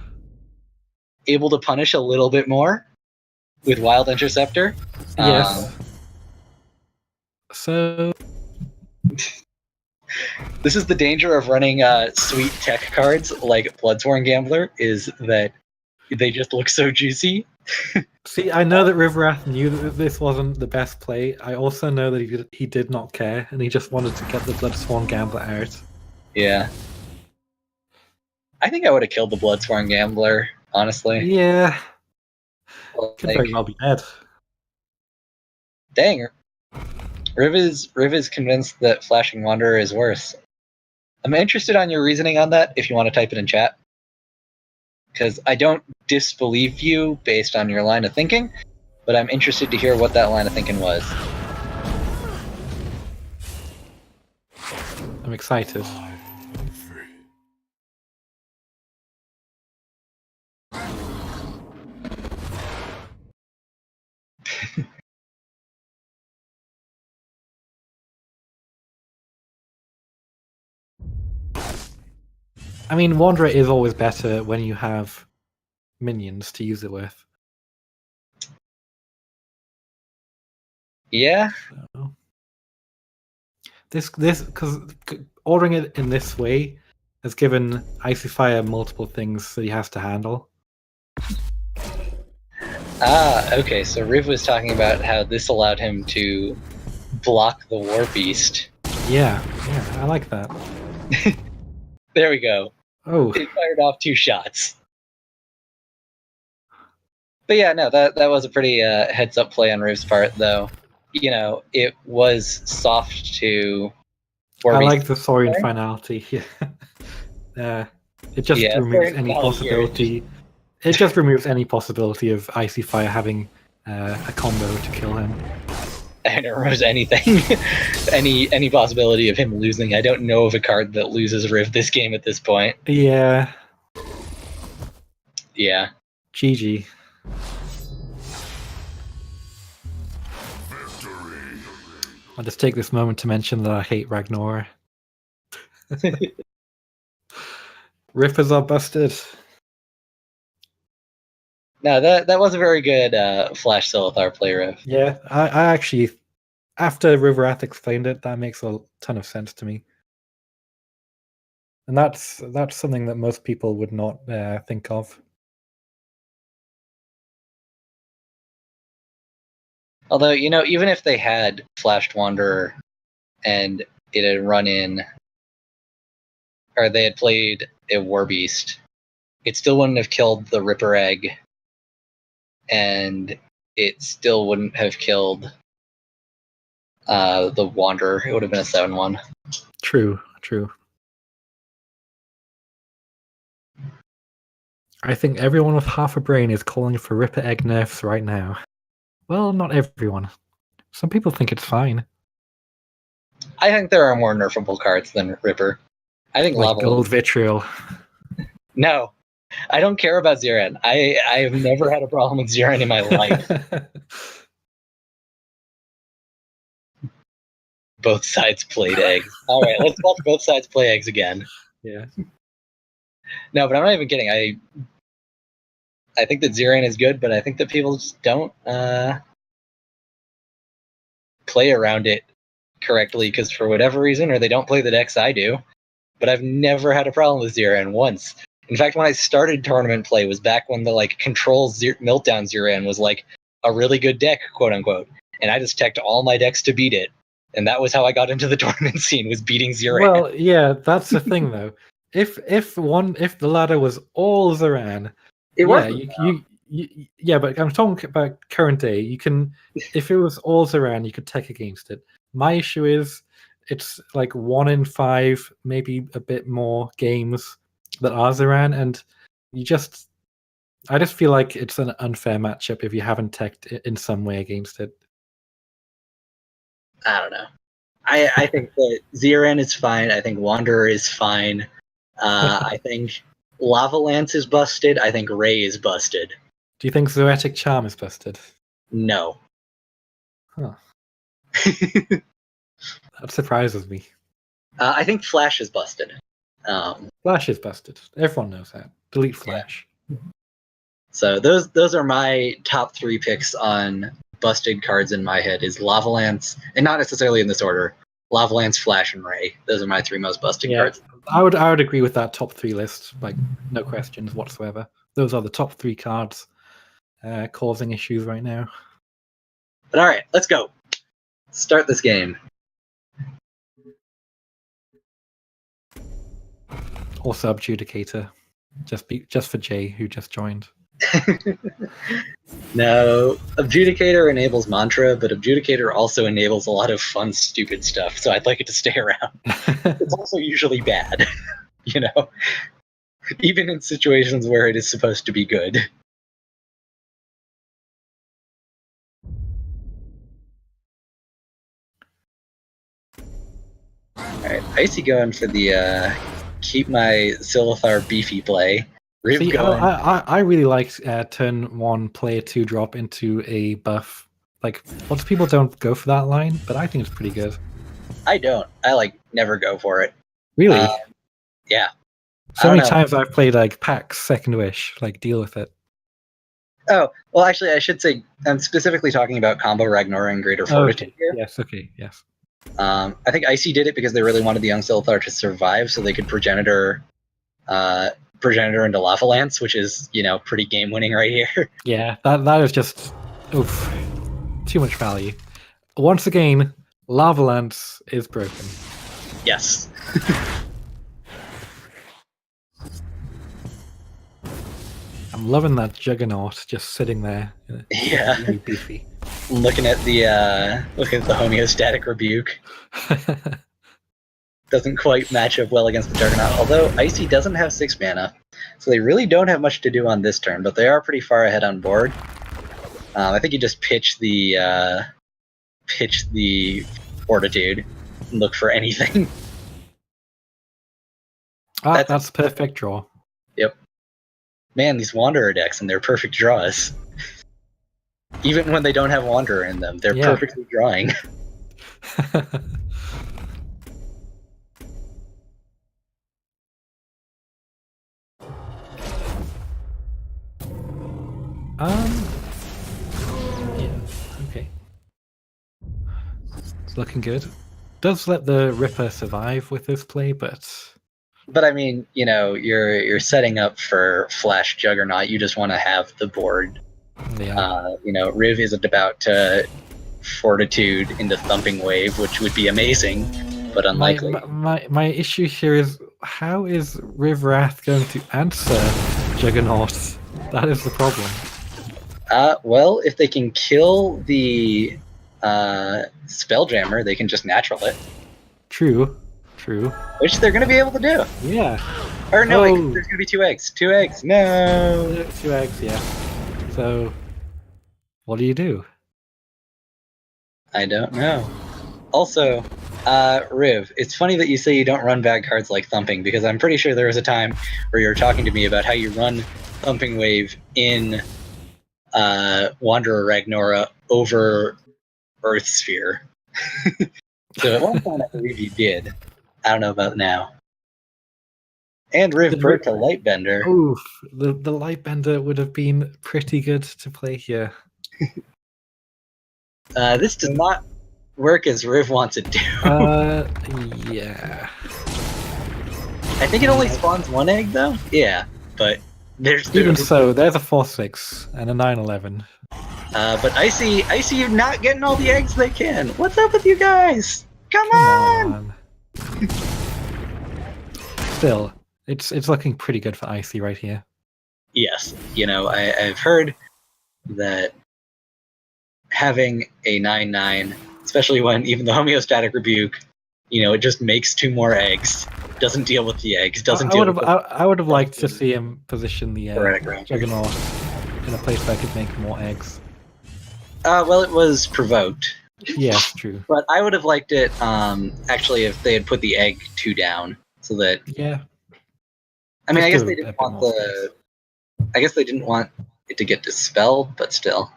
able to punish a little bit more with Wild Interceptor. Yes. So this is the danger of running sweet tech cards like Bloodsworn Gambler, is that they just look so juicy. See, I know that Riverwrath knew that this wasn't the best play. I also know that he did not care, and he just wanted to get the Bloodsworn Gambler out. Yeah. I think I would have killed the Bloodsworn Gambler, honestly. Yeah. Could very well be dead. Dang. Riv is convinced that Flashing Wanderer is worse. I'm interested on your reasoning on that, if you want to type it in chat. Because I don't disbelieve you based on your line of thinking, but I'm interested to hear what that line of thinking was. I'm excited. I mean, Wanderer is always better when you have minions to use it with. Yeah. So, this because ordering it in this way has given Icicle multiple things that he has to handle. Okay, so Riv was talking about how this allowed him to block the War Beast. Yeah, I like that. There we go. Oh, It fired off 2 shots. But yeah, no, that was a pretty heads up play on Riv's part, though. You know, it was soft to War I Beast. like the Saurian finality. It just removes Saurian any finality possibility. It just removes any possibility of Icicle having a combo to kill him. And it removes anything, any possibility of him losing. I don't know of a card that loses Riv this game at this point. Yeah. Yeah. GG. I'll just take this moment to mention that I hate Ragnar. Rippers are busted. No, that was a very good Flash Silithar play, Riv. Yeah, I actually, after Riverath explained it, that makes a ton of sense to me. And that's something that most people would not think of. Although, you know, even if they had Flashed Wanderer and it had run in, or they had played a War Beast, it still wouldn't have killed the Ripper Egg, and it still wouldn't have killed the Wanderer. It would have been a 7-1. True. I think everyone with half a brain is calling for Ripper Egg nerfs right now. Well, not everyone. Some people think it's fine. I think there are more nerfable cards than Ripper. I think Like Lava Gold Vitriol. No, I don't care about Ziran. I have never had a problem with Ziran in my life. Both sides played eggs. All right, let's watch both sides play eggs again. Yeah. No, but I'm not even kidding. I think that Ziran is good, but I think that people just don't play around it correctly because for whatever reason, or they don't play the decks I do. But I've never had a problem with Ziran once. In fact, when I started tournament play was back when the Control Meltdown Ziran was like a really good deck, quote unquote, and I just teched all my decks to beat it, and that was how I got into the tournament scene, was beating Ziran. Well, yeah, that's the thing though. If the ladder was all Ziran, yeah, but I'm talking about current day. You can, if it was all Ziran, you could tech against it. My issue is it's like 1 in 5, maybe a bit more games that are Ziran, and I just feel like it's an unfair matchup if you haven't teched in some way against it. I don't know. I think that Ziran is fine. I think Wanderer is fine. I think Lava Lance is busted. I think Ray is busted. Do you think Zoetic Charm is busted? No. Huh. That surprises me. I think Flash is busted. Flash is busted. Everyone knows that. Delete Flash. Yeah. So those are my top 3 picks on busted cards in my head is Lava Lance, and not necessarily in this order. Lava Lance, Flash, and Ray. Those are my 3 most busted cards. I would agree with that top 3 list, like no questions whatsoever. Those are the top 3 cards causing issues right now. But all right, let's go. Start this game. Also, Adjudicator, just for Jay, who just joined. No, Adjudicator enables Mantra, but Adjudicator also enables a lot of fun, stupid stuff, so I'd like it to stay around. It's also usually bad, you know? Even in situations where it is supposed to be good. Alright, Icy going for the keep my Silithar beefy play. See, I really liked turn 1 play a 2-drop into a buff. Like, lots of people don't go for that line, but I think it's pretty good. I don't. I never go for it. Really? Yeah. So don't many know. times I've played like Pax Second Wish, like deal with it. Oh, well, actually, I should say I'm specifically talking about combo Ragnora and Greater Fortitude Okay. here. Yes. Okay. Yes. I think Icy did it because they really wanted the young Silthar to survive, so they could progenitor into Lava Lance, which is pretty game winning right here. Yeah. That is just oof, too much value. Once again, Lava Lance is broken. Yes. I'm loving that Juggernaut just sitting there. Yeah. Really beefy. Looking at the homeostatic rebuke. Doesn't quite match up well against the Juggernaut, although Icy doesn't have 6 mana, so they really don't have much to do on this turn, but they are pretty far ahead on board. I think you just pitch the Fortitude and look for anything. That's perfect draw. Yep. Man, these Wanderer decks and their perfect draws. Even when they don't have Wanderer in them, they're perfectly drawing. Yeah, okay. It's looking good. Does let the Ripper survive with this play, but I mean, you're setting up for Flash Juggernaut. You just want to have the board. yeah. Riv isn't about to Fortitude into Thumping Wave, which would be amazing, but unlikely. My issue here is how is Riv Wrath going to answer Juggernaut? That is the problem. Well, if they can kill the Spelljammer, they can just natural it. True. Which they're going to be able to do. Yeah. Or no, wait, there's going to be 2 eggs. 2 eggs. No. 2 eggs, yeah. So, what do? I don't know. Also, Riv, it's funny that you say you don't run bad cards like Thumping, because I'm pretty sure there was a time where you were talking to me about how you run Thumping Wave in Wanderer Ragnora over Earth Sphere. So at one point I believe you did. I don't know about now. And Riv Bird to Lightbender. Oof, the Lightbender would have been pretty good to play here. This does not work as Riv wants it to. Yeah. I think it only spawns 1 egg though. Yeah, but there's even so. There's a 4/6 and a 9/11. But Icy not getting all the eggs they can. What's up with you guys? Come on! Still, it's looking pretty good for Icy right here. Yes, I've heard that having a 9/9, especially when even the homeostatic rebuke, it just makes 2 more eggs. Doesn't deal with the eggs. I would have liked to see him position the Juggernaut in a place where I could make more eggs. Well, it was provoked. Yes, true. But I would have liked it actually if they had put the egg 2 down, so that. Yeah. I mean, I guess they didn't want it to get dispelled, but still.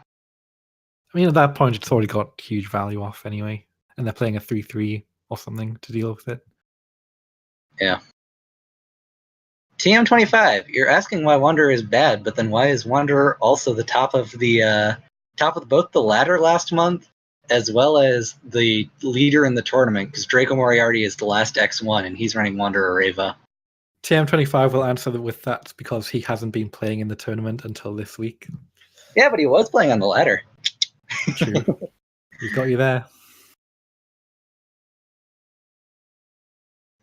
I mean, at that point, it's already got huge value off anyway, and they're playing a 3/3 or something to deal with it. Yeah. TM25, you're asking why Wanderer is bad, but then why is Wanderer also the top of both the ladder last month, as well as the leader in the tournament? Because Draco Moriarty is the last X1, and he's running Wanderer Reva. TM25 will answer with that because he hasn't been playing in the tournament until this week. Yeah, but he was playing on the ladder. True. He's got you there.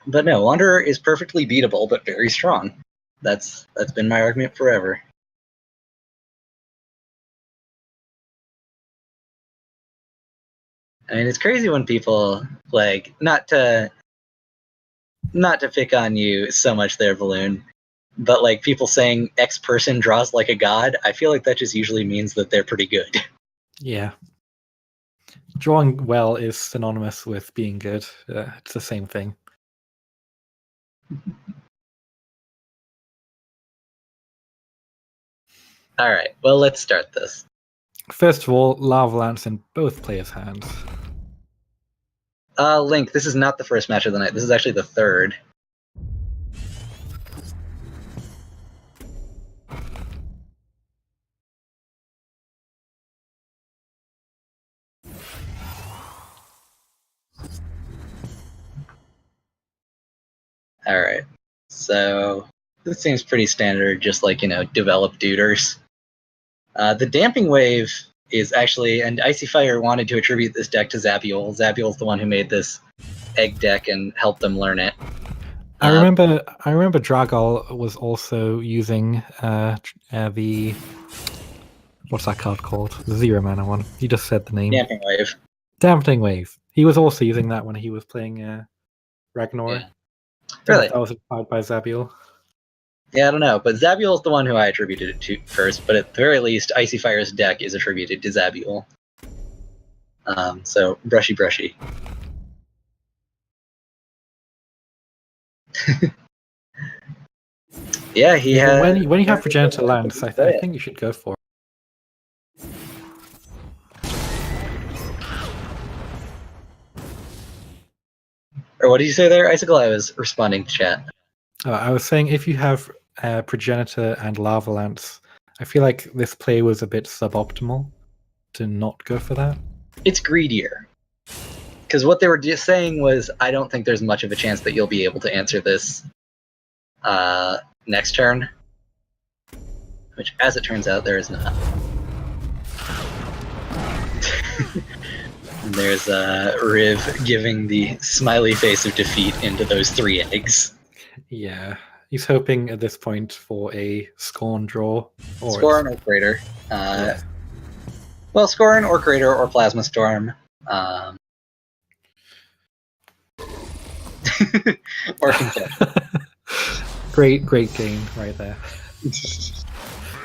But no, Wanderer is perfectly beatable, but very strong. That's been my argument forever. I mean, it's crazy when people not to pick on you so much there, Balloon, but people saying X person draws like a god. I feel like that just usually means that they're pretty good. Yeah. Drawing well is synonymous with being good. It's the same thing. All right, well, let's start this. First of all, Lava Lance in both players' hands. Link, this is not the first match of the night. This is actually the third. All right. So this seems pretty standard, just like, develop duders. The Damping Wave is actually, and Icy Fire wanted to attribute this deck to Zabiel. Zabiel's the one who made this egg deck and helped them learn it. I remember Dragol was also using the what's that card called? The 0 mana one. You just said the name. Damping Wave. Damping Wave. He was also using that when he was playing Ragnar. Yeah. Really? That was inspired by Zabiel. Yeah, I don't know, but Zabiel is the one who I attributed it to first, but at the very least, Icy Fire's deck is attributed to Zabiel. So, brushy. Yeah, he had... When you have Progenitor lands, I think you should go for it. Or what did you say there, Icicle? I was responding to chat. I was saying if you have Progenitor and Lava Lance, I feel like this play was a bit suboptimal to not go for that. It's greedier. Because what they were just saying was, I don't think there's much of a chance that you'll be able to answer this next turn. Which, as it turns out, there is not. And there's Riv giving the smiley face of defeat into those 3 eggs. Yeah, he's hoping at this point for a Scorn draw. Scorn or Crater. Yeah. Well, Scorn or Crater or Plasma Storm. Or Contempt. Great game right there.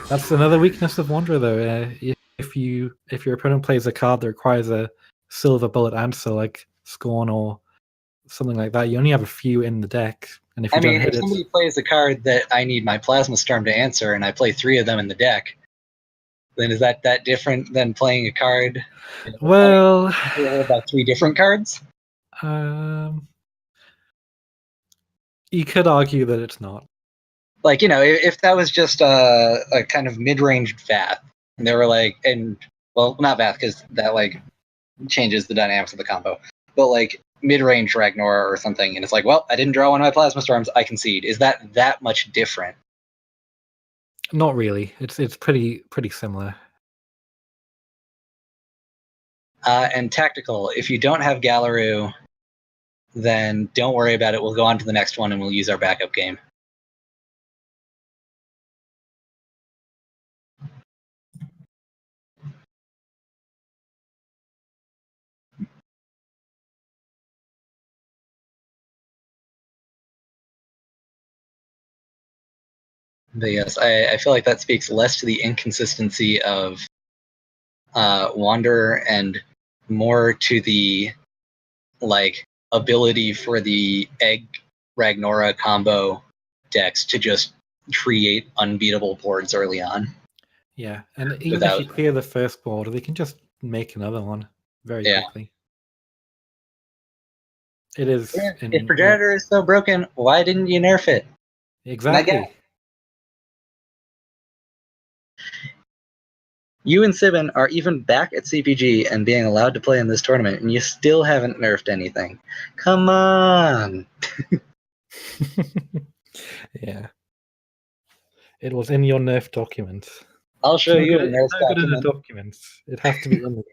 That's another weakness of Wanderer, though. If your opponent plays a card that requires a silver bullet answer, like Scorn or something like that, you only have a few in the deck. And if if somebody plays a card that I need my Plasma Storm to answer, and I play 3 of them in the deck, then is that different than playing a card? Well, about 3 different cards. You could argue that it's not. Like, if that was just a kind of mid-ranged Vath, and they were like, not Vath, because that, like, changes the dynamics of the combo, but, like, mid-range Ragnar or something, and it's like, well, I didn't draw one of my Plasma Storms, I concede. Is that much different? Not really. It's pretty similar. And Tactical, if you don't have Galaroo, then don't worry about it. We'll go on to the next one, and we'll use our backup game. But yes, I feel like that speaks less to the inconsistency of Wanderer and more to the, like, ability for the Egg Ragnora combo decks to just create unbeatable boards early on. Yeah, and even if you clear the first board, they can just make another one very quickly. It is. If Progenitor is so broken, why didn't you nerf it? Exactly. You and Sibin are even back at CPG and being allowed to play in this tournament, and you still haven't nerfed anything. Come on! Yeah. It was in your nerf document. I'll show you a nerf document. Documents. It has to be in the game.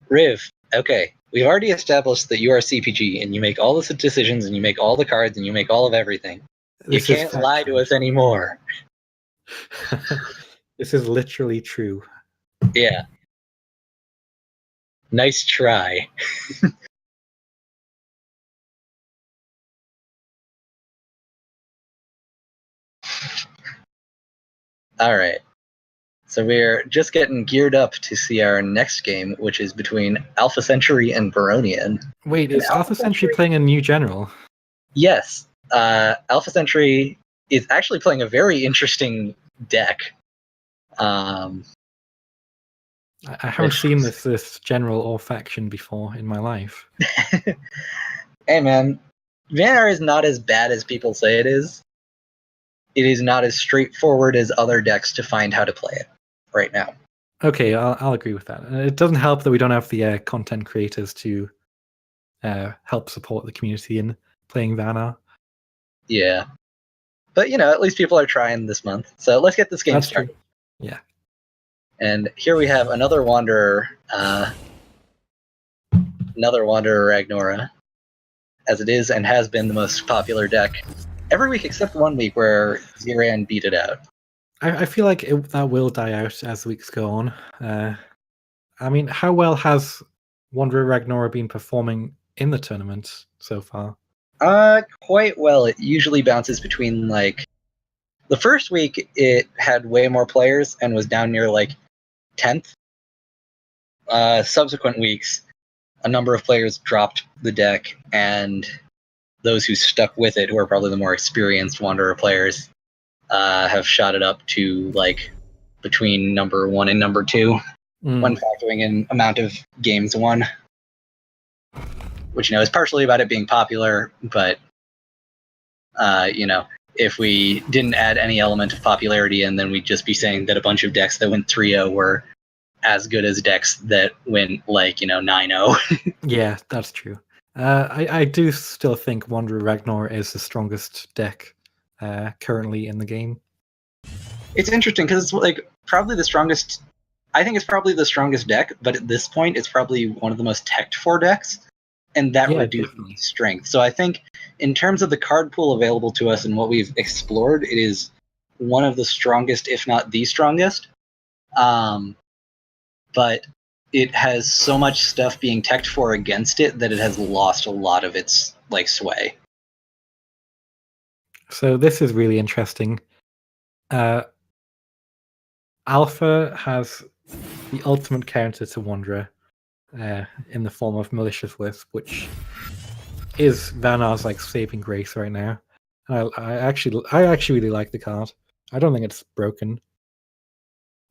Riv, okay, we've already established that you are CPG, and you make all the decisions, and you make all the cards, and you make all of everything. You can't lie to us anymore. This is literally true. Yeah. Nice try. All right. So we're just getting geared up to see our next game, which is between Alpha Century and Baronian. Wait, is Alpha Century playing a new general? Yes. Alpha Century is actually playing a very interesting deck. I haven't seen this general or faction before in my life. Hey man, Vanar is not as bad as people say it is. it is not as straightforward as other decks to find how to play it right now. Okay, I'll agree with that. It doesn't help that we don't have the content creators to help support the community in playing Vanna. Yeah. But, at least people are trying this month. So let's get this game That's started. true. Yeah. And here we have another Wanderer, Ragnora, as it is and has been the most popular deck every week except 1 week where Ziran beat it out. I feel like that will die out as the weeks go on. I mean, how well has Wanderer Ragnora been performing in the tournament so far? Quite well. It usually bounces between, the first week it had way more players and was down near 10th. Subsequent weeks, a number of players dropped the deck, and those who stuck with it, who are probably the more experienced Wanderer players, have shot it up to between number 1 and number 2 when factoring in amount of games won. Which is partially about it being popular, but if we didn't add any element of popularity in, then we'd just be saying that a bunch of decks that went 3-0 were as good as decks that went 9-0. Yeah, that's true. I do still think Wanderer Ragnar is the strongest deck currently in the game. It's interesting because it's probably the strongest. I think it's probably the strongest deck, but at this point, it's probably one of the most teched for decks, and that reduces strength. So I think in terms of the card pool available to us and what we've explored, it is one of the strongest, if not the strongest. But it has so much stuff being teched for against it that it has lost a lot of its sway. So this is really interesting. Alpha has the ultimate counter to Wanderer in the form of Malicious Wisp, which is Vanar's saving grace right now. I actually really like the card. I don't think it's broken.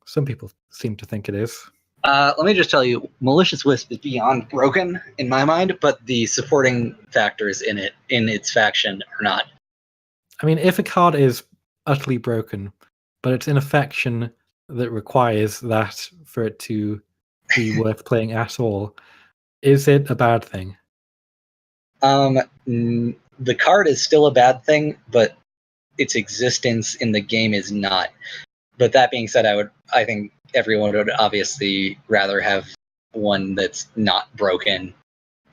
Some people seem to think it is. Let me just tell you, Malicious Wisp is beyond broken in my mind, but the supporting factors in its faction are not. I mean, if a card is utterly broken, but it's in a faction that requires that for it to be worth playing at all, is it a bad thing? The card is still a bad thing, but its existence in the game is not. But that being said, I think everyone would obviously rather have one that's not broken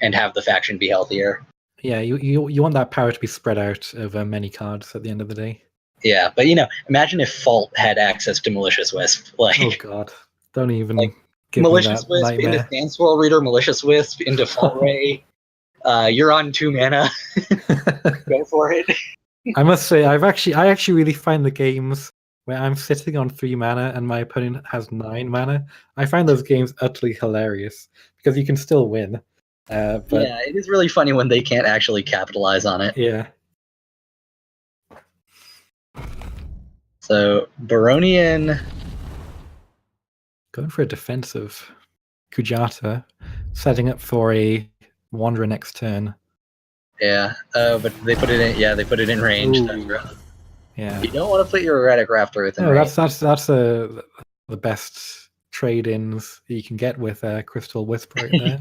and have the faction be healthier. Yeah, you want that power to be spread out over many cards at the end of the day. Yeah, but imagine if Fault had access to Malicious Wisp. Oh god, don't even give Malicious me that Wisp nightmare. into Stance Swirl Reader, Malicious Wisp into Fault Ray. You're on 2 mana. Go for it. I must say, I actually really find the games where I'm sitting on 3 mana and my opponent has 9 mana. I find those games utterly hilarious because you can still win. But yeah, it is really funny when they can't actually capitalize on it. Yeah. So Baronian going for a defensive Kujata, setting up for a Wanderer next turn. Yeah, but they put it in. Yeah, they put it in range. Yeah, you don't want to put your erratic raptor within range. That's the best trade-ins you can get with Crystal Wisp right there.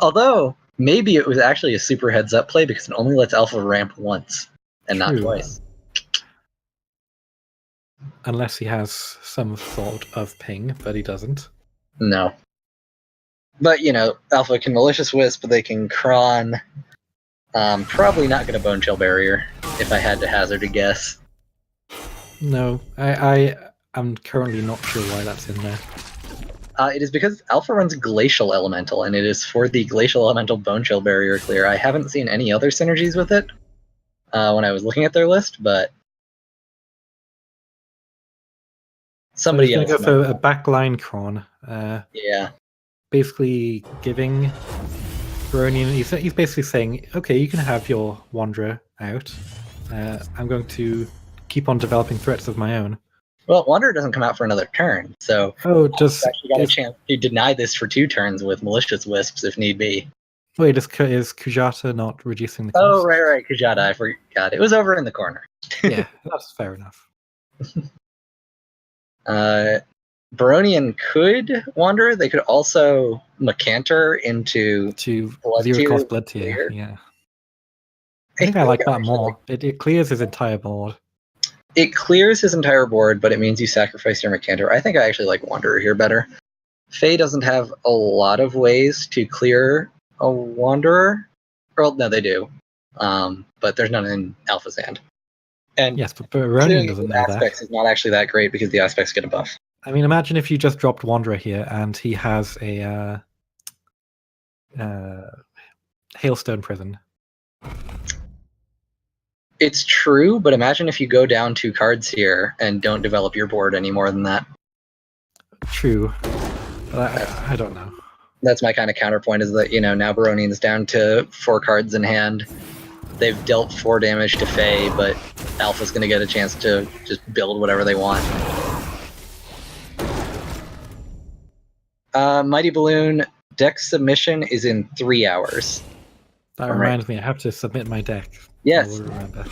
Although maybe it was actually a super heads-up play because it only lets Alpha ramp once and not twice. Unless he has some sort of ping, but he doesn't. No. But, Alpha can Malicious Wisp, they can Kron. Probably not going to Bone Chill Barrier, if I had to hazard a guess. No, I'm currently not sure why that's in there. It is because Alpha runs Glacial Elemental, and it is for the Glacial Elemental Bone Chill Barrier clear. I haven't seen any other synergies with it when I was looking at their list, but somebody else. Go for a backline Kron. Yeah. Basically giving Baronian, he's basically saying, okay, you can have your Wanderer out. I'm going to keep on developing threats of my own. Well, Wanderer doesn't come out for another turn, so actually got a chance to deny this for 2 turns with Malicious Wisps if need be. Wait, is Kujata not reducing the cost? Oh, right, Kujata, I forgot. It was over in the corner. Yeah, that's fair enough. Baronian could wander. They could also Macanter into Blood zero Tier cost blood tier. clear. Yeah, I think I like that more. It clears his entire board. It clears his entire board, but it means you sacrifice your Macanter. I think I actually like Wanderer here better. Fae doesn't have a lot of ways to clear a Wanderer. Well, no, they do. But there's none in Alpha's hand. And yes, but Baronian doesn't know aspects that. is not actually that great because the aspects get a buff. I mean, imagine if you just dropped Wanderer here and he has a Hailstone Prison. It's true, but imagine if you go down 2 cards here and don't develop your board any more than that. True. I don't know. That's my kind of counterpoint is that, now Baronian's down to 4 cards in hand. They've dealt 4 damage to Fae, but Alpha's going to get a chance to just build whatever they want. Mighty Balloon, deck submission is in 3 hours. That reminds me, I have to submit my deck. Yes. I will remember.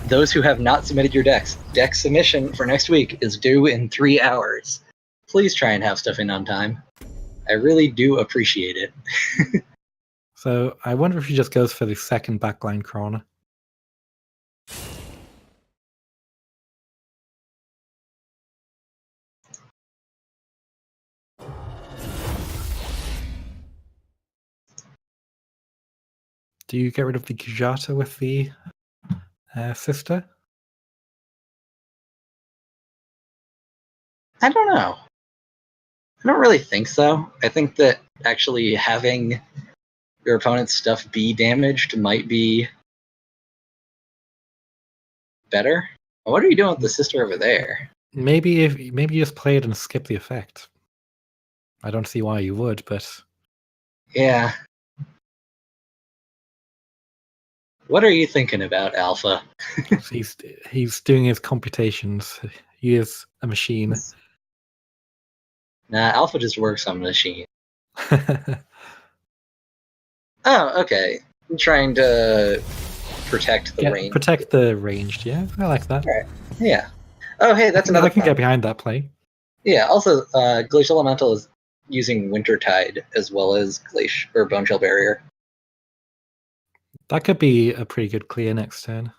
Those who have not submitted your decks, deck submission for next week is due in 3 hours. Please try and have stuff in on time. I really do appreciate it. So I wonder if he just goes for the second backline Chron. Do you get rid of the Kujata with the sister? I don't know. I don't really think so. I think that actually having your opponent's stuff be damaged might be better. What are you doing with the sister over there? Maybe you just play it and skip the effect. I don't see why you would, but yeah. What are you thinking about, Alpha? he's doing his computations. He is a machine. Nah, Alpha just works on a machine. Oh, okay. I'm trying to protect the range. Protect the ranged, yeah. I like that. All right. Yeah. Oh, hey, that's another. I can get behind that play. Yeah. Also, Glacial Elemental is using Wintertide as well as Glacial or Bone Shell Barrier. That could be a pretty good clear next turn.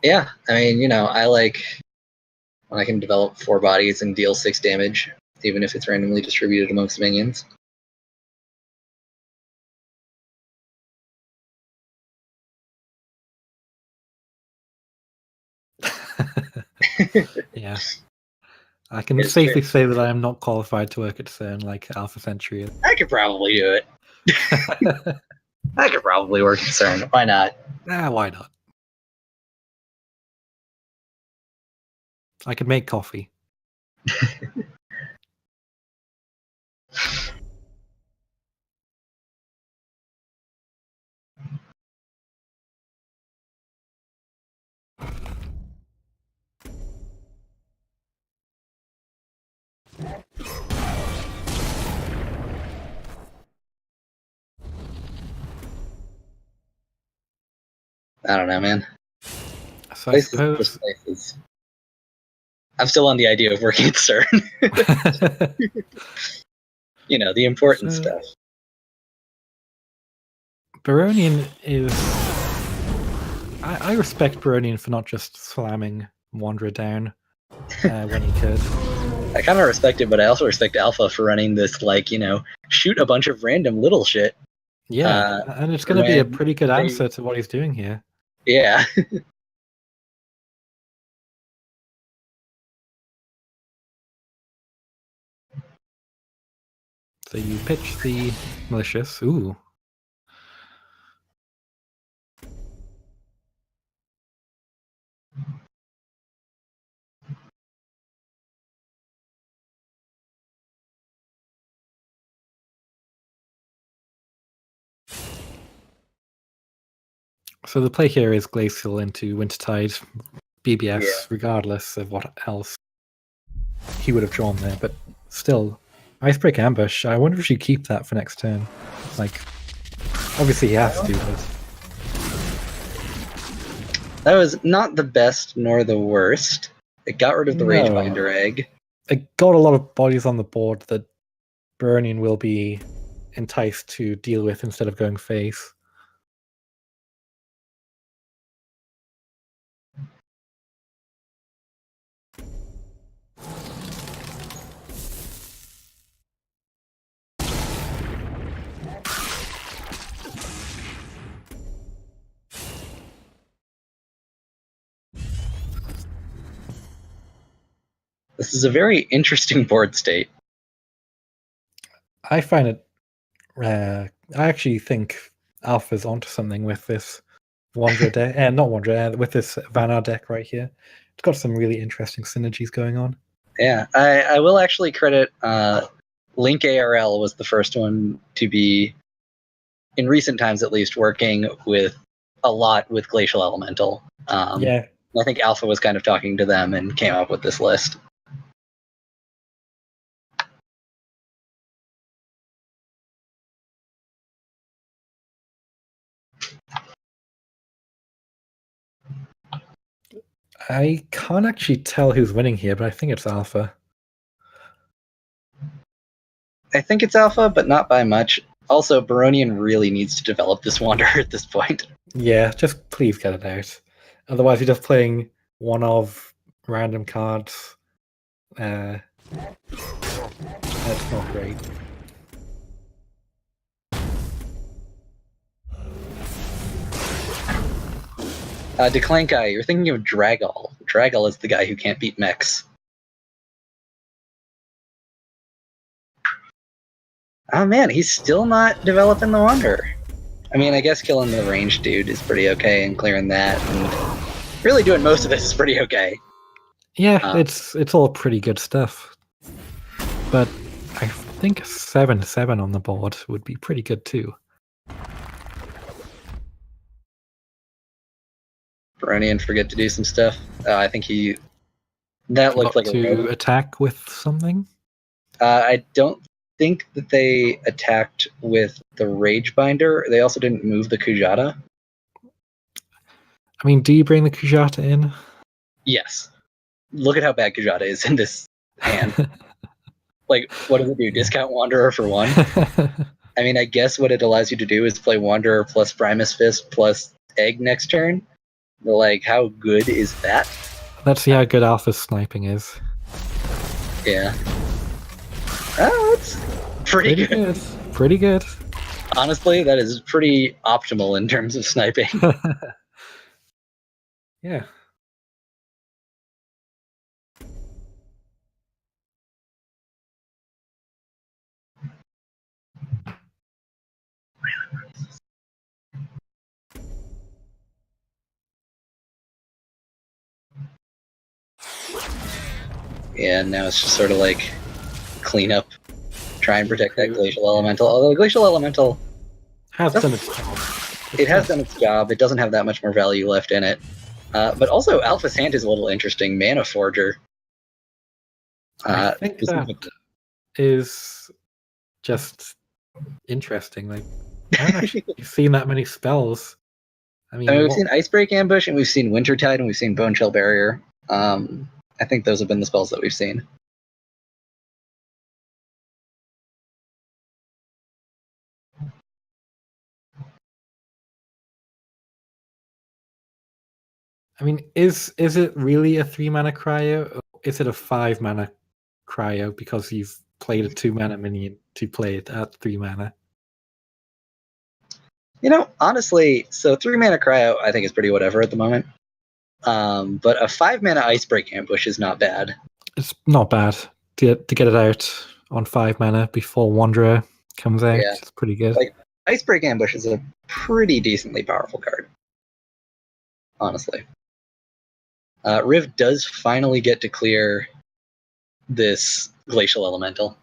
Yeah, I mean, I like when I can develop 4 bodies and deal 6 damage, even if it's randomly distributed amongst minions. Yeah. I can safely say that I am not qualified to work at CERN like Alpha Century is. I could probably do it. I could probably work at CERN. Why not? Why not? I could make coffee. I don't know, man. So I suppose... I'm still on the idea of working at CERN. The important stuff. Baronian is... I respect Baronian for not just slamming Wanderer down when he could. I kind of respect it, but I also respect Alpha for running this, shoot a bunch of random little shit. Yeah, and it's going to be a pretty good answer to what he's doing here. Yeah. So you pitch the malicious. Ooh. So the play here is Glacial into Wintertide, BBS, regardless of what else he would have drawn there. But still, Icebreak Ambush, I wonder if you keep that for next turn. Obviously he has to, but... That was not the best nor the worst. It got rid of the No. Ragebinder egg. It got a lot of bodies on the board that Baronian will be enticed to deal with instead of going face. This is a very interesting board state. I find it. I actually think Alpha's onto something with this Wanderer deck. Not Wanderer, with this Vanar deck right here. It's got some really interesting synergies going on. Yeah, I will actually credit Link ARL was the first one to be, in recent times at least, working with a lot with Glacial Elemental. Yeah. I think Alpha was kind of talking to them and came up with this list. I can't actually tell who's winning here, but I think it's Alpha. I think it's Alpha, but not by much. Also, Baronian really needs to develop this Wanderer at this point. Yeah, just please get it out. Otherwise, you're just playing one of random cards. That's not great. Declankai, you're thinking of Dragall. Dragall is the guy who can't beat mechs. Oh man, he's still not developing the Wanderer. I mean, I guess killing the ranged dude is pretty okay and clearing that, and really doing most of this is pretty okay. Yeah, it's all pretty good stuff. But I think 7/7 on the board would be pretty good too. Baronian forget to do some stuff. I think that looked like to attack with something. I don't think that they attacked with the Ragebinder. They also didn't move the Kujata. I mean, do you bring the Kujata in? Yes. Look at how bad Kujata is in this hand. Like, what does it do? Discount Wanderer for one? I mean, I guess what it allows you to do is play Wanderer plus Primus Fist plus Egg next turn. But, like, how good is that? Let's see how good Alpha's sniping is. Yeah. Oh, it's pretty good. Pretty good. Honestly, that is pretty optimal in terms of sniping. Yeah. Yeah, now it's just sort of like clean up, try and protect that Glacial Elemental. Although Glacial Elemental has done its job. It has done its job. It doesn't have that much more value left in it. But also, Alpha's hand is a little interesting. Mana Forger. I think that is just interesting. Like, I haven't actually seen that many spells. I mean, we've seen Icebreak Ambush, and we've seen Wintertide, and we've seen Bone Shell Barrier. I think those have been the spells that we've seen. I mean, is it really a 3-mana cryo? Or is it a 5-mana cryo because you've played a 2-mana minion to play it at 3 mana? You know, honestly, so 3-mana cryo I think is pretty whatever at the moment. But a 5-mana Icebreak Ambush is not bad. It's not bad to get it out on 5 mana before Wanderer comes out. Yeah. It's pretty good. Like, Icebreak Ambush is a pretty decently powerful card, honestly. Riv does finally get to clear this Glacial Elemental.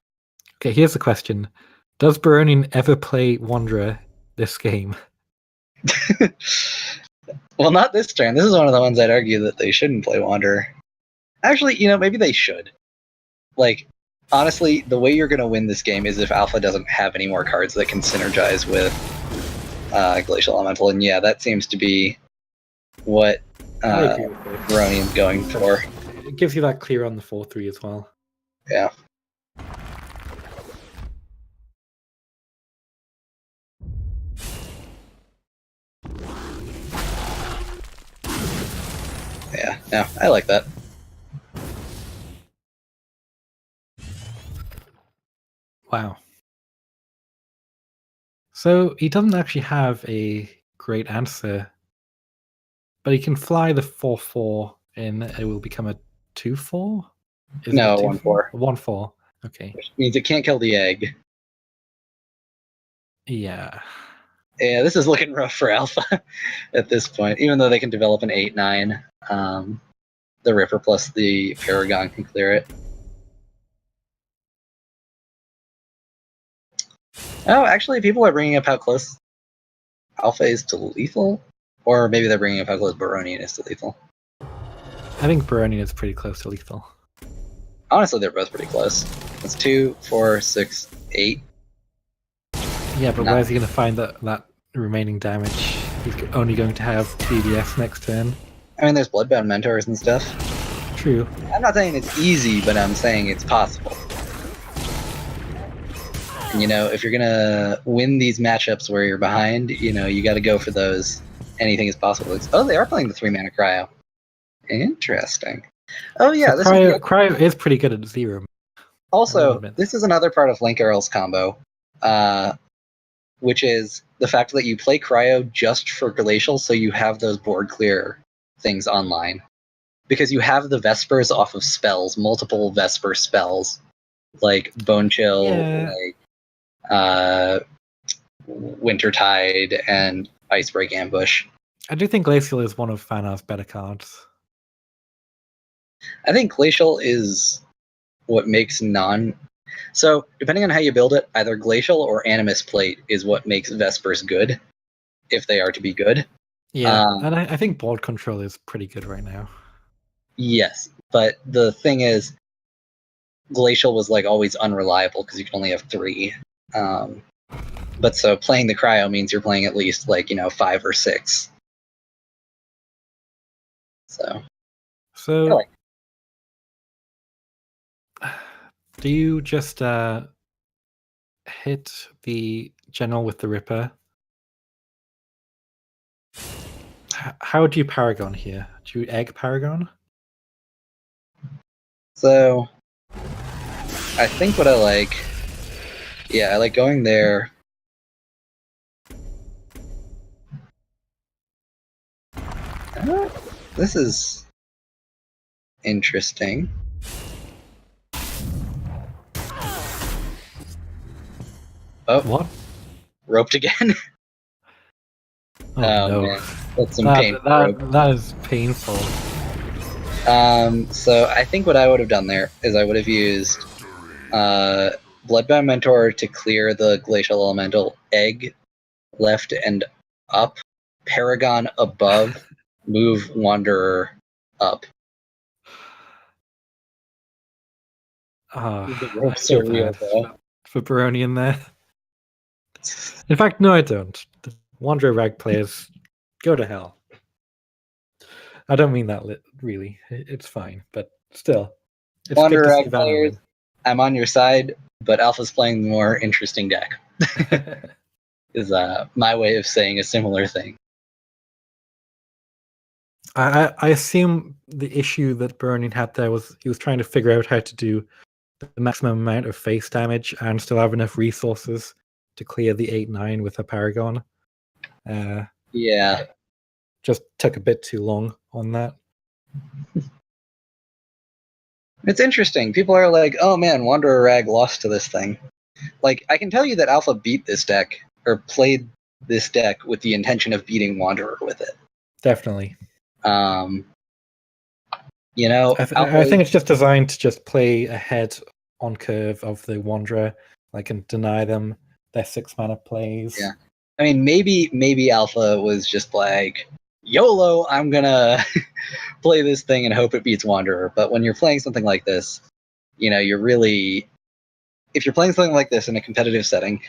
Okay, here's the question. Does Baronian ever play Wanderer this game? Well, not this turn. This is one of the ones I'd argue that they shouldn't play Wanderer. Actually, you know, maybe they should. Like, honestly, the way you're going to win this game is if Alpha doesn't have any more cards that can synergize with Glacial Elemental. And yeah, that seems to be what Baronian's going for. it gives you that clear on the 4-3 as well. Yeah. Yeah, no, I like that. Wow. So he doesn't actually have a great answer, but he can fly the 4-4 and it will become a 2-4? Is No, it a 1-4. 1-4. Okay. Which means it can't kill the egg. Yeah. Yeah, this is looking rough for Alpha at this point. Even though they can develop an 8-9, the Ripper plus the Paragon can clear it. Oh, actually, people are bringing up how close Alpha is to lethal, or maybe they're bringing up how close Baronian is to lethal. I think Baronian is pretty close to lethal. Honestly, they're both pretty close. It's 2, 4, 6, 8. Yeah, but where's he going to find that remaining damage? He's only going to have BBS next turn. I mean, there's Bloodbound Mentors and stuff. True. I'm not saying it's easy, but I'm saying it's possible. And, if you're gonna win these matchups where you're behind, you got to go for those. Anything is possible. Oh, they are playing the 3-mana Cryo. Interesting. Oh yeah, So Cryo is pretty good at 0. Also, this is another part of Link Earl's combo, which is the fact that you play Cryo just for Glacial, so you have those board clear things online. Because you have the Vespers off of spells, multiple Vesper spells, like Bone Chill, like Wintertide, and Icebreak Ambush. I do think Glacial is one of Vanar's better cards. I think Glacial is what makes So, depending on how you build it, either Glacial or Animus Plate is what makes Vespers good, if they are to be good. Yeah, and I think board control is pretty good right now. Yes, but the thing is, Glacial was always unreliable because you can only have 3. But so playing the Cryo means you're playing at least 5 or 6. So do you just hit the general with the Ripper? How do you Paragon here? Do you egg Paragon? So I think what I like, I like going there. This is interesting. Oh, what? Roped again? Oh no. Man. That's some painful. That is painful. So I think what I would have done there is I would have used Bloodbound Mentor to clear the Glacial Elemental, Egg left and up, Paragon above, move Wanderer up. The ropes are real, though. For Baronian there. In fact, no, I don't. The Wanderer Rag players, go to hell. I don't mean that really. It's fine, but still. It's Wanderer Rag players, I'm on your side, but Alpha's playing the more interesting deck. Is my way of saying a similar thing. I assume the issue that Baronian had there was he was trying to figure out how to do the maximum amount of face damage and still have enough resources to clear the 8-9 with a Paragon. Yeah. Just took a bit too long on that. It's interesting. People are like, oh man, Wanderer Rag lost to this thing. I can tell you that Alpha beat this deck, or played this deck with the intention of beating Wanderer with it. Definitely. I think it's just designed to just play ahead on curve of the Wanderer, and deny them their 6-mana plays. Yeah. I mean, maybe Alpha was just like, YOLO, I'm gonna play this thing and hope it beats Wanderer. But when you're playing something like this, you're really, if you're playing something like this in a competitive setting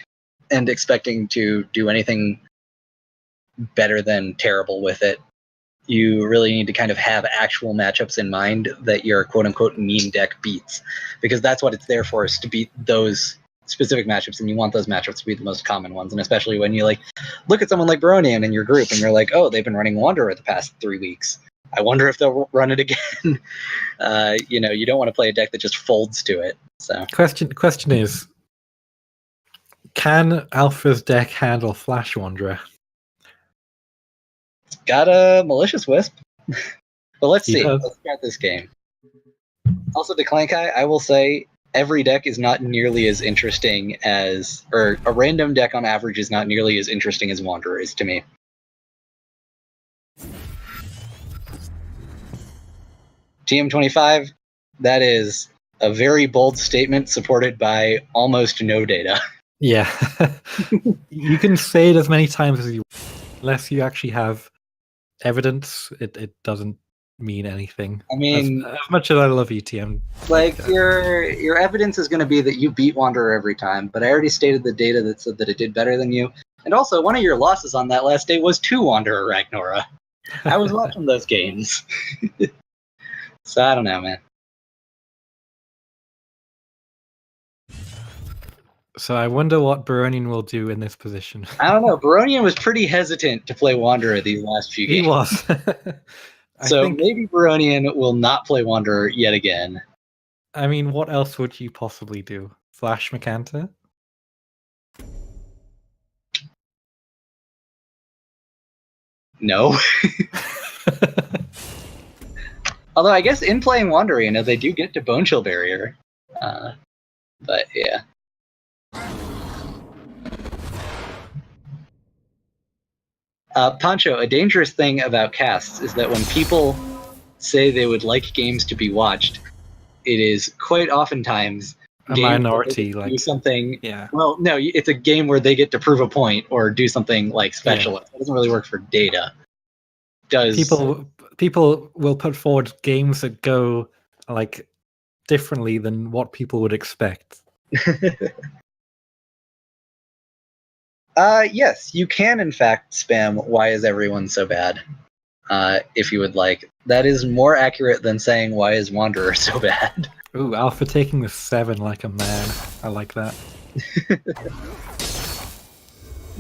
and expecting to do anything better than terrible with it, you really need to kind of have actual matchups in mind that your quote-unquote mean deck beats, because that's what it's there for, is to beat those specific matchups, and you want those matchups to be the most common ones. And especially when you like look at someone like Baronian in your group and you're like, oh, they've been running Wanderer the past 3 weeks. I wonder if they'll run it again. You don't want to play a deck that just folds to it. So Question is, can Alpha's deck handle Flash Wanderer? it's got a Malicious Wisp. But let's see. does. Let's start this game. Also, to Clankai, I will say every deck is not nearly as interesting as, or a random deck on average is not nearly as interesting as Wanderer is to me. TM25, that is a very bold statement supported by almost no data. Yeah. You can say it as many times as you unless you actually have evidence, it doesn't mean anything. I mean, as much as I love ETM, like your evidence is going to be that you beat Wanderer every time, but I already stated the data that said that it did better than you. And also, one of your losses on that last day was to Wanderer Ragnora. I was watching those games. So I don't know, man. So I wonder what Baronian will do in this position. I don't know. Baronian was pretty hesitant to play Wanderer these last few games. He was. So maybe Baronian will not play Wanderer yet again. I mean, what else would you possibly do? Flash Macanta? No. Although I guess in playing Wanderer, they do get to Bone Chill Barrier. But yeah. Pancho, a dangerous thing about casts is that when people say they would like games to be watched, it is quite oftentimes a minority, do like something. Yeah. Well, no, it's a game where they get to prove a point or do something like special. Yeah. It doesn't really work for data. People will put forward games that go like differently than what people would expect. Yes, you can in fact spam "Why is everyone so bad?" If you would like. That is more accurate than saying "Why is Wanderer so bad?" Ooh, Alpha taking the 7 like a man. I like that.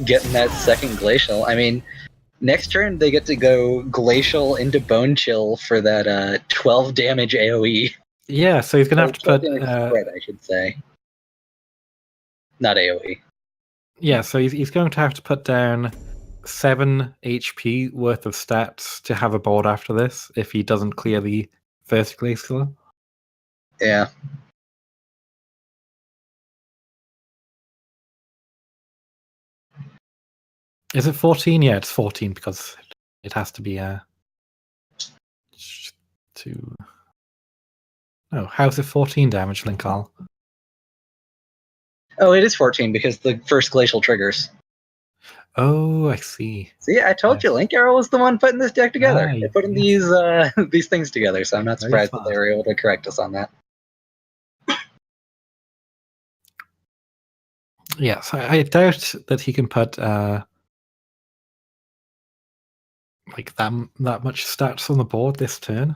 Getting that second Glacial. I mean, next turn they get to go Glacial into Bone Chill for that 12 damage AoE. Yeah, so he's going to have to put... spread, I should say. Not AoE. Yeah, so he's going to have to put down 7 HP worth of stats to have a board after this if he doesn't clear the first Glacial. Yeah. Is it 14? Yeah, it's 14 because it has to be Oh, how's it 14 damage, Linkal? Oh, it is 14 because the first Glacial triggers. Oh, I see. See, I told you, Link Arrow was the one putting this deck together. They're putting these things together, so I'm not surprised that they were able to correct us on that. Yes, I doubt that he can put like that much stats on the board this turn.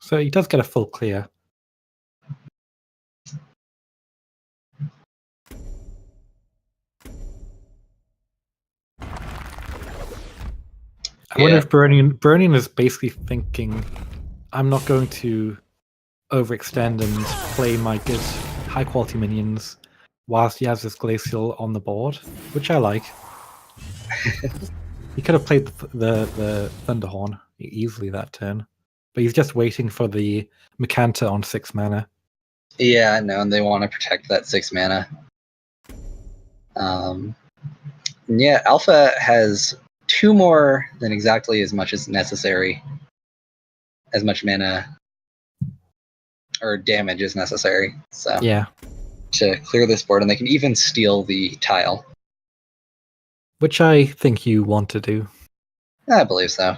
So he does get a full clear. I wonder if Burning is basically thinking, I'm not going to overextend and play my good high quality minions whilst he has this Glacial on the board, which I like. He could have played the Thunderhorn easily that turn, but he's just waiting for the Macanta on 6 mana. Yeah, no, and they want to protect that 6 mana. Yeah, Alpha has 2 more than exactly as much as necessary. As much mana or damage as necessary. So yeah, to clear this board, and they can even steal the tile. Which I think you want to do. I believe so.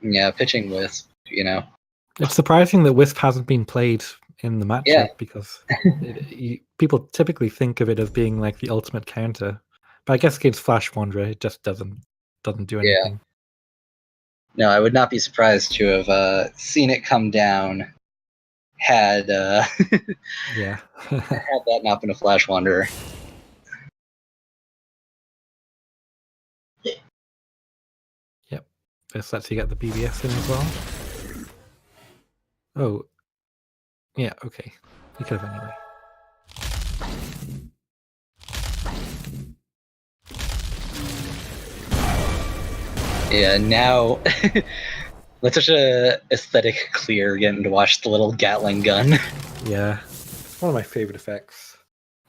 Yeah, pitching Wisp, It's surprising that Wisp hasn't been played in the matchup because people typically think of it as being like the ultimate counter. But I guess against Flash Wanderer, it just doesn't do anything. No, I would not be surprised to have seen it come down had Yeah. had that not been a Flash Wanderer. Yep. This lets you get the BBS in as well. Oh. Yeah, okay. You could have anyway. Yeah, now that's such a aesthetic clear getting to watch the little Gatling gun. Yeah. It's one of my favorite effects.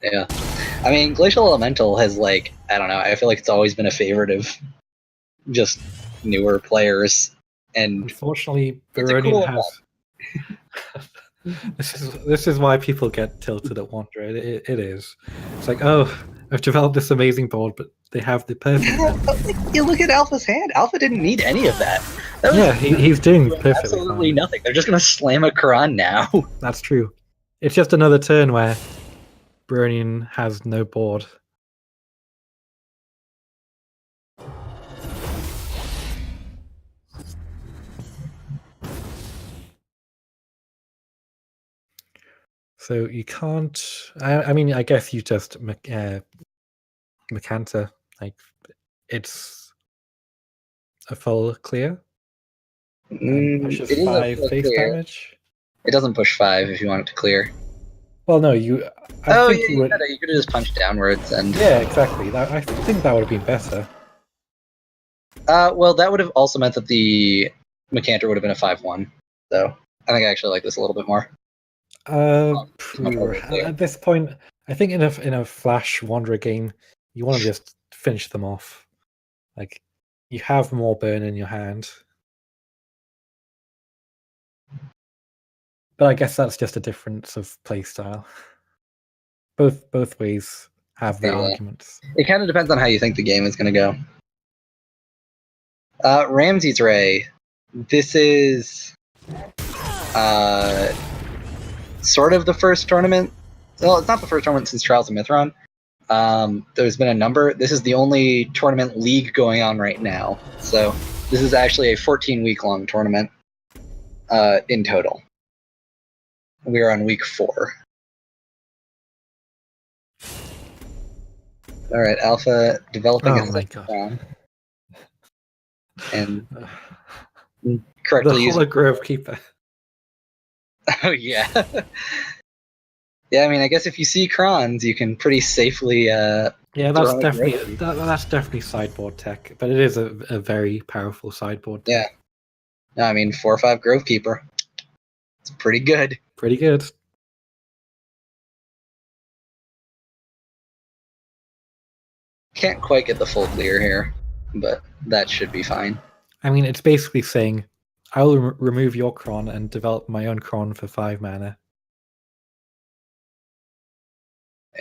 Yeah. I mean, Glacial Elemental has, like, I don't know, I feel like it's always been a favorite of just newer players. And Unfortunately, it's a Baronian cool has. This is why people get tilted at Wanderer. It is. It's like, oh, I've developed this amazing board, but they have the perfect. Yeah, but, like, you look at Alpha's hand. Alpha didn't need any of that. Yeah, he's doing perfectly absolutely fine. Nothing. They're just going to slam a Quran now. That's true. It's just another turn where Baronian has no board. So you can't. I mean, I guess you just Macanta. Like, it's a full clear. Pushes It is 5 a face clear. damage. It doesn't push 5 if you want it to clear. Well, no, you. I think you could have just punched downwards and. Yeah, exactly. I think that would have been better. Well, that would have also meant that the Macantor would have been a 5-1. So I think I actually like this a little bit more. At this point, I think in a Flash Wanderer game, you want to just finish them off. Like, you have more burn in your hand. But I guess that's just a difference of playstyle. Both ways have their arguments. It kind of depends on how you think the game is going to go. Ramsey's Ray. This is sort of the first tournament. Well, it's not the first tournament since Trials of Mithron. There's been a number. This is the only tournament league going on right now. So this is actually a 14-week-long tournament in total. We are on week 4. All right, Alpha developing Oh my god. And correctly using the Grove Keeper. Oh yeah. Yeah, I mean, I guess if you see Krons, you can pretty safely. Yeah, that's definitely sideboard tech, but it is a very powerful sideboard tech. Yeah. No, I mean, 4/5 Grove Keeper. It's pretty good. Pretty good. Can't quite get the full clear here, but that should be fine. I mean, it's basically saying, I'll remove your Kron and develop my own Kron for 5 mana.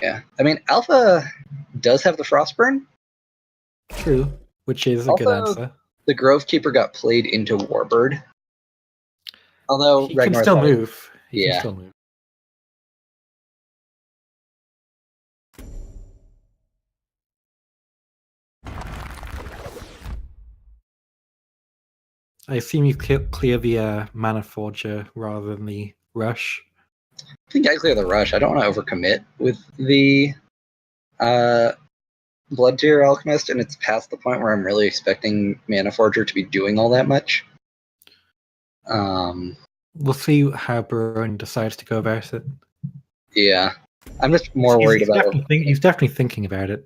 Yeah. I mean, Alpha does have the Frostburn. True, which is a good answer. The Grove Keeper got played into Warbird. Although he can still move. He can still move. I assume you clear the Mana Forger rather than the Rush. I think I clear the Rush. I don't want to overcommit with the Blood Tier Alchemist, and it's past the point where I'm really expecting Mana Forger to be doing all that much. We'll see how Barone decides to go about it. Yeah. I'm just more worried about it. He's definitely thinking about it.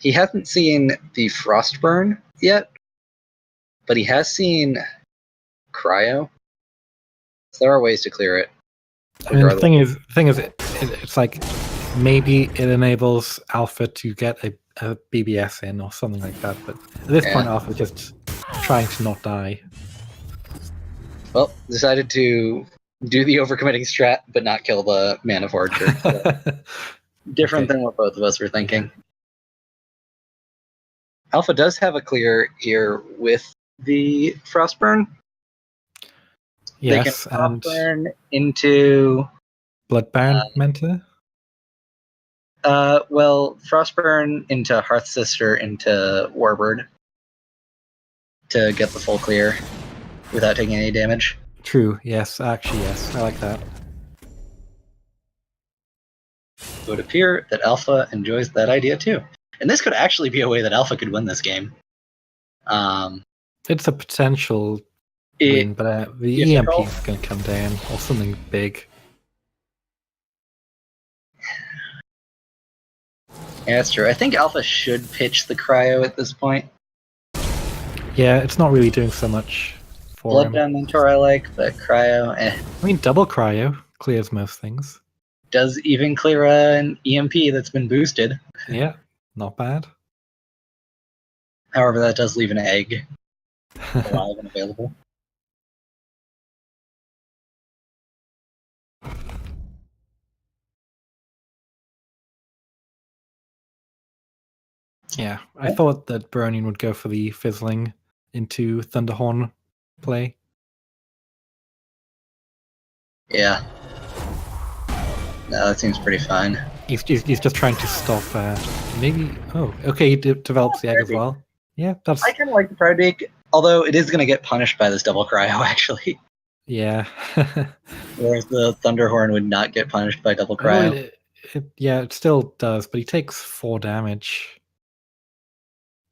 He hasn't seen the Frostburn yet, but he has seen Cryo. So there are ways to clear it. I mean, the thing is, it's like maybe it enables Alpha to get a BBS in or something like that. But at this point, Alpha just trying to not die. Well, decided to do the overcommitting strat, but not kill the Mana Forger. So different than what both of us were thinking. Alpha does have a clear here with the Frostburn. Yes, they can Frostburn into Bloodbound Mentor. Well, Frostburn into Hearth Sister into Warbird. to get the full clear without taking any damage. True. Yes. Actually, yes. I like that. It would appear that Alpha enjoys that idea too. And this could actually be a way that Alpha could win this game. It's a potential win, but the EMP is going to come down or something big. Yeah, that's true. I think Alpha should pitch the cryo at this point. Yeah, it's not really doing so much for him. Bloodbound Mentor I like, but cryo, I mean, double cryo clears most things. Does even clear an EMP that's been boosted. Yeah, not bad. However, that does leave an egg alive and available. Yeah, I thought that Burning would go for the fizzling into Thunderhorn play. Yeah. No, that seems pretty fine. He's just trying to stop. Maybe. Oh, okay. He develops the egg as well. Yeah, that's. I kind of like the Pride Beak, although it is going to get punished by this double cryo, actually. Yeah. Whereas the Thunderhorn would not get punished by double cryo. Yeah, it still does, but he takes 4 damage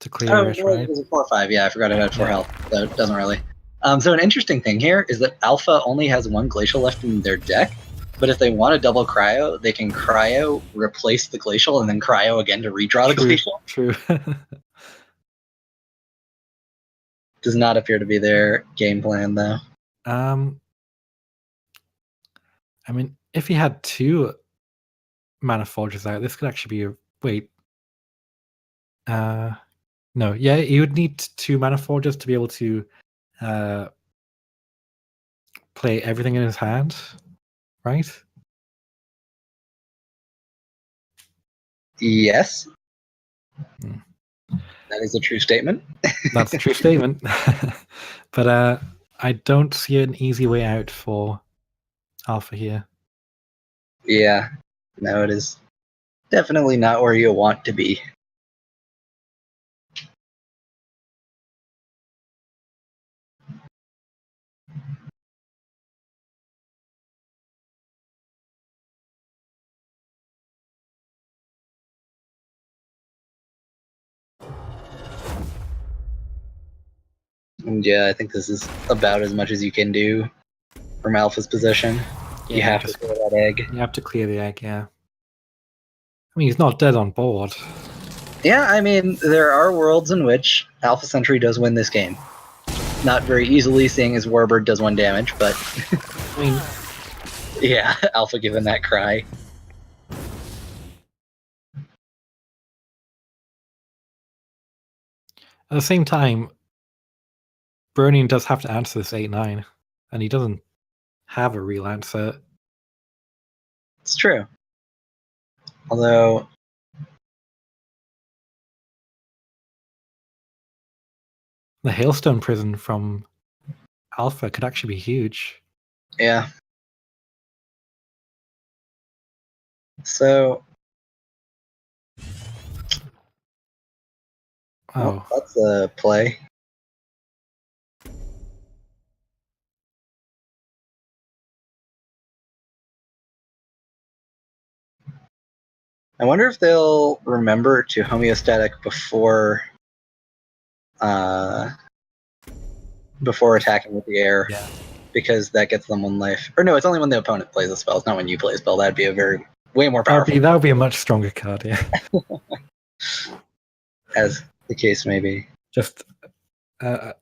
to clear it, right? It was a 4 or 5. Yeah, I forgot it had 4 health, so it doesn't really. So an interesting thing here is that Alpha only has 1 Glacial left in their deck, but if they want a double cryo, they can cryo, replace the Glacial, and then cryo again to redraw the Glacial. True. Does not appear to be their game plan, though. I mean, if he had 2 Mana Forges out, this could actually be a... Wait. No, yeah, you would need 2 Mana Forges to be able to play everything in his hand, right? Yes. That is a true statement. That's a true statement. But I don't see an easy way out for Alpha here. Yeah. No, it is definitely not where you want to be. And yeah, I think this is about as much as you can do from Alpha's position. Yeah, you have to clear that egg. You have to clear the egg, yeah. I mean, he's not dead on board. Yeah, I mean, there are worlds in which Alpha Sentry does win this game. Not very easily, seeing as Warbird does 1 damage, but... I mean... Yeah, Alpha given that cry. At the same time, Burning does have to answer this 8-9, and he doesn't have a real answer. It's true. Although... The Hailstone Prison from Alpha could actually be huge. Yeah. So... Oh, that's a play. I wonder if they'll remember to homeostatic before attacking with the air, yeah. because that gets them 1 life. Or no, it's only when the opponent plays a spell. It's not when you play a spell. That'd be a way more powerful. That would be a much stronger card, yeah. As the case may be. Just 3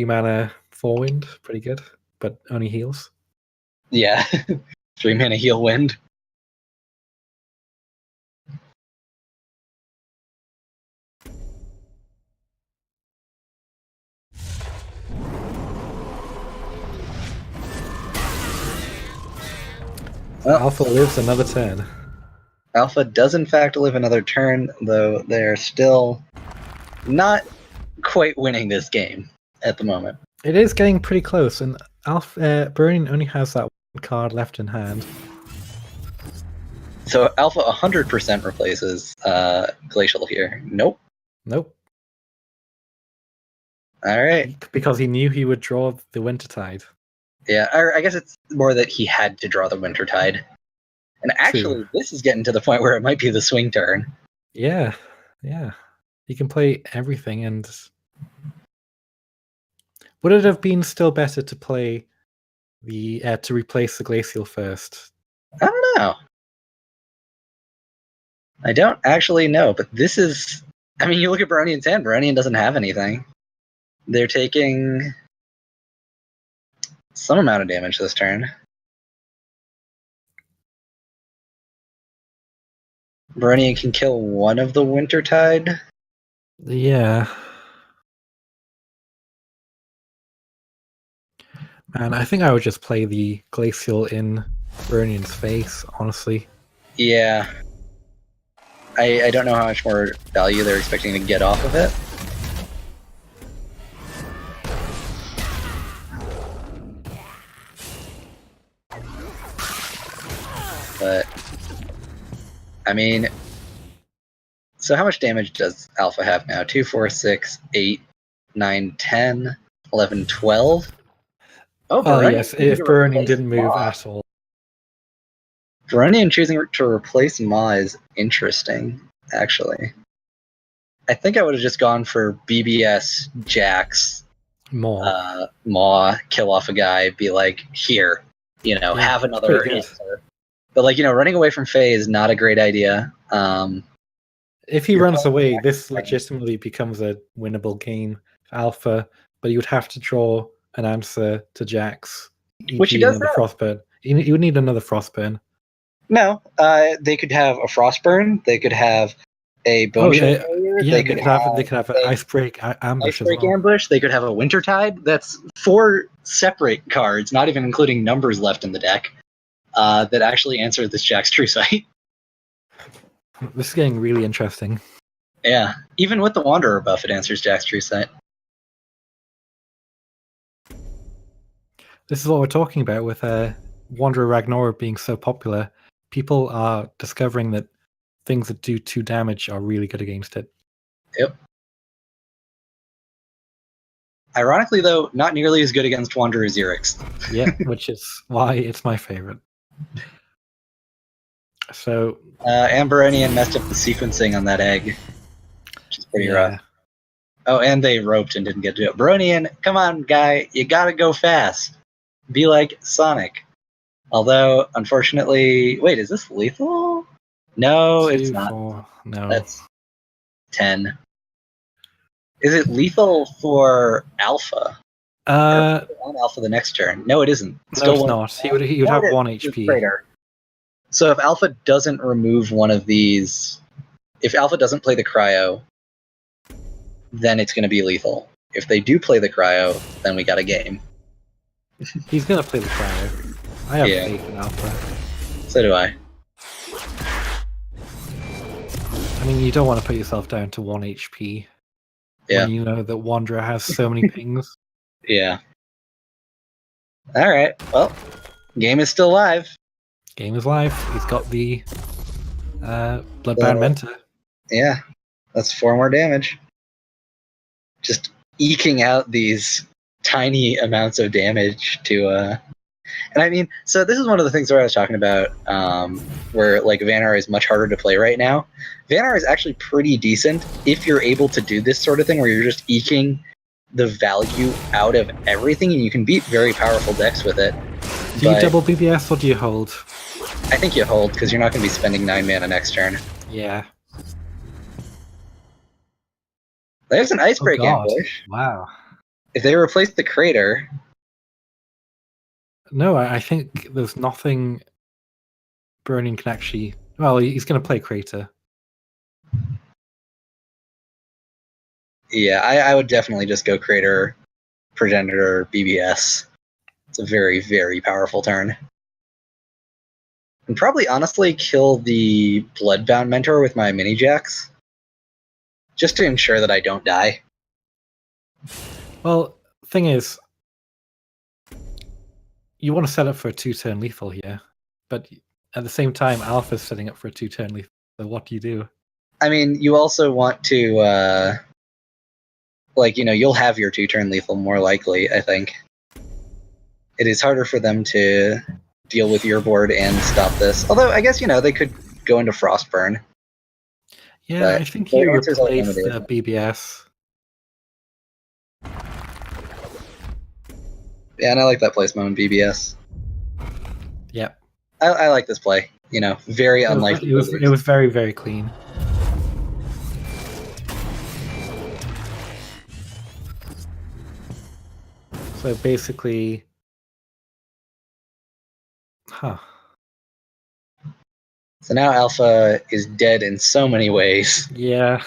mana 4-wind, pretty good, but only heals. Yeah, 3 mana heal wind. Well, Alpha lives another turn. Alpha does in fact live another turn, though they're still not quite winning this game at the moment. It is getting pretty close, and Burning only has that 1 card left in hand. So Alpha 100% replaces Glacial here. Nope. Nope. All right. Because he knew he would draw the Wintertide. Yeah, or I guess it's more that he had to draw the Wintertide. And actually, this is getting to the point where it might be the swing turn. Yeah. He can play everything, and would it have been still better to play the to replace the Glacial first? I don't know. I don't actually know, but this is... I mean, you look at Baronian's hand, Baronian doesn't have anything. They're taking some amount of damage this turn. Baronian can kill one of the Wintertide. Yeah. And I think I would just play the Glacial in Baronian's face, honestly. Yeah. I don't know how much more value they're expecting to get off of it. But, I mean, so how much damage does Alpha have now? 2, 4, 6, 8, 9, 10, 11, 12? Oh, yes, if Baronian didn't move at all. Baronian choosing to replace Ma is interesting, actually. I think I would have just gone for BBS, Jax, Ma, kill off a guy, be like, here, have another answer. But, running away from Faye is not a great idea. If he runs away, this legitimately becomes a winnable game for Alpha, but he would have to draw an answer to Jax. Which he does not. Frostburn. He would need another Frostburn. No, they could have a Frostburn. They could have a Bone Failure. Yeah, they could have an Icebreak Ambush as well. Ambush. They could have a Wintertide. That's 4 separate cards, not even including numbers left in the deck, that actually answer this Jax True Sight. This is getting really interesting. Yeah, even with the Wanderer buff, it answers Jax True Sight. This is what we're talking about with Wanderer Ragnar being so popular. People are discovering that things that do 2 damage are really good against it. Yep. Ironically, though, not nearly as good against Wanderer Xerix. Yeah, which is why it's my favorite. So, Baronian messed up the sequencing on that egg, which is pretty rough. Oh, and they roped and didn't get to do it. Baronian, come on, guy, you gotta go fast. Be like Sonic. Although, unfortunately, wait, is this lethal? No, 2, it's not. 4, no. That's 10. Is it lethal for Alpha? On Alpha the next turn? No, it isn't. No, it's not. He would have 1 HP. So if Alpha doesn't remove one of these, if Alpha doesn't play the Cryo, then it's going to be lethal. If they do play the Cryo, then we got a game. He's going to play the Cryo. I have faith in Alpha. So do I. I mean, you don't want to put yourself down to 1 HP. Yeah. When you know that Wanderer has so many pings. Yeah. Alright, well, game is still live. Game is live. He's got the Bloodbound Mentor. Yeah, that's 4 more damage. Just eking out these tiny amounts of damage to... And I mean, so this is one of the things where I was talking about, where Vanar is much harder to play right now. Vanar is actually pretty decent if you're able to do this sort of thing where you're just eking the value out of everything, and you can beat very powerful decks with it. Do you double BBS or do you hold? I think you hold, because you're not going to be spending 9 mana next turn. Yeah. There's an Icebreak Ambush. Wow. If they replace the Crater... No, I think there's nothing Burning can actually... Well, he's going to play Crater. Yeah, I would definitely just go Crater, Progenitor, BBS. It's a very, very powerful turn. And probably, honestly, kill the Bloodbound Mentor with my Mini-Jax. Just to ensure that I don't die. Well, thing is, you want to set up for a 2-turn lethal here, but at the same time, Alpha's setting up for a 2-turn lethal. So what do you do? I mean, you also want to like, you'll have your 2-turn lethal more likely, I think. It is harder for them to deal with your board and stop this. Although, I guess, they could go into Frostburn. Yeah, But I think their you answers are replace the limited. BBS. Yeah, and I like that placement on BBS. Yep. I like this play. Very unlike It was very, very clean. So basically, So now Alpha is dead in so many ways. Yeah.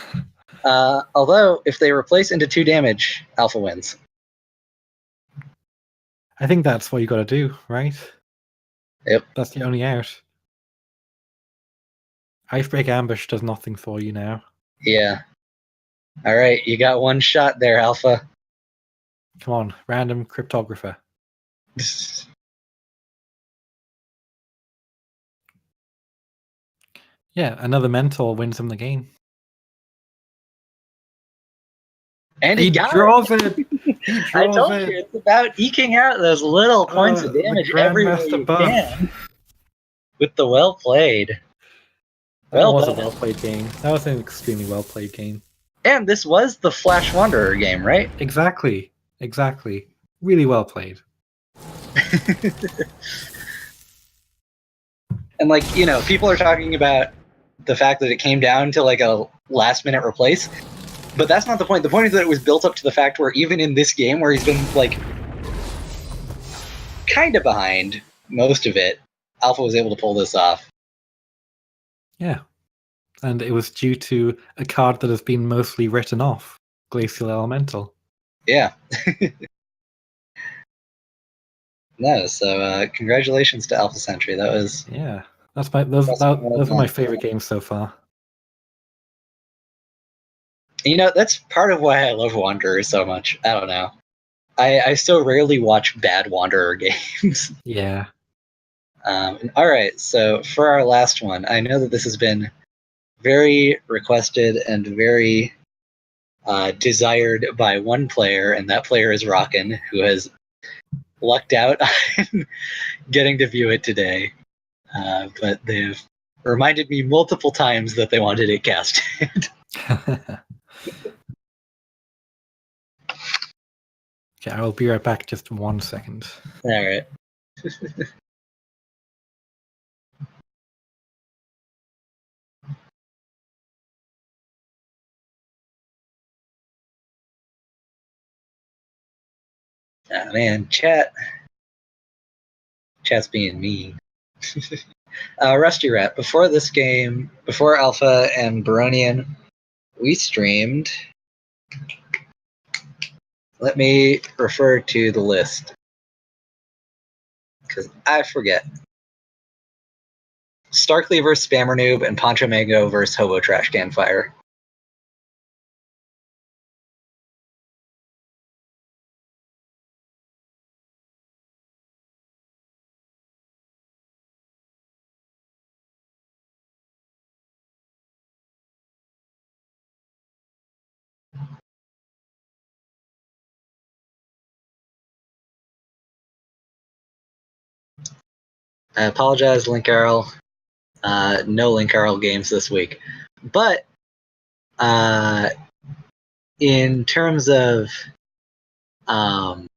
Although, if they replace into 2 damage, Alpha wins. I think that's what you got to do, right? Yep. That's the only out. Icebreak Ambush does nothing for you now. Yeah. All right, you got one shot there, Alpha. Come on, random cryptographer. Yeah, another mentor wins him the game. And he got draws it. He draws I told you, it's about eking out those little points of damage everywhere you can. With the well played. That was a well played game. That was an extremely well played game. And this was the Flash Wanderer game, right? Exactly. Really well played. And people are talking about the fact that it came down to a last minute replace. But that's not the point. The point is that it was built up to the fact where even in this game where he's been kind of behind most of it, Alpha was able to pull this off. Yeah. And it was due to a card that has been mostly written off, Glacial Elemental. Yeah. No, so congratulations to Alpha Sentry. That was... Yeah. Those are my favorite games so far. That's part of why I love Wanderer so much. I don't know. I so rarely watch bad Wanderer games. Yeah. All right, so for our last one, I know that this has been very requested and very desired by one player, and that player is Rockin', who has lucked out on getting to view it today. But they've reminded me multiple times that they wanted it casted. Okay, I will be right back. Just 1 second. All right. Oh, man, chat's being mean. Rusty Rat, before this game, before Alpha and Baronian, we streamed... Let me refer to the list, because I forget. Starkly vs. Spammer Noob and Pancho Mango vs. Hobo Trash Can Fire. I apologize, Link Arrow. No Link Arrow games this week. But in terms of what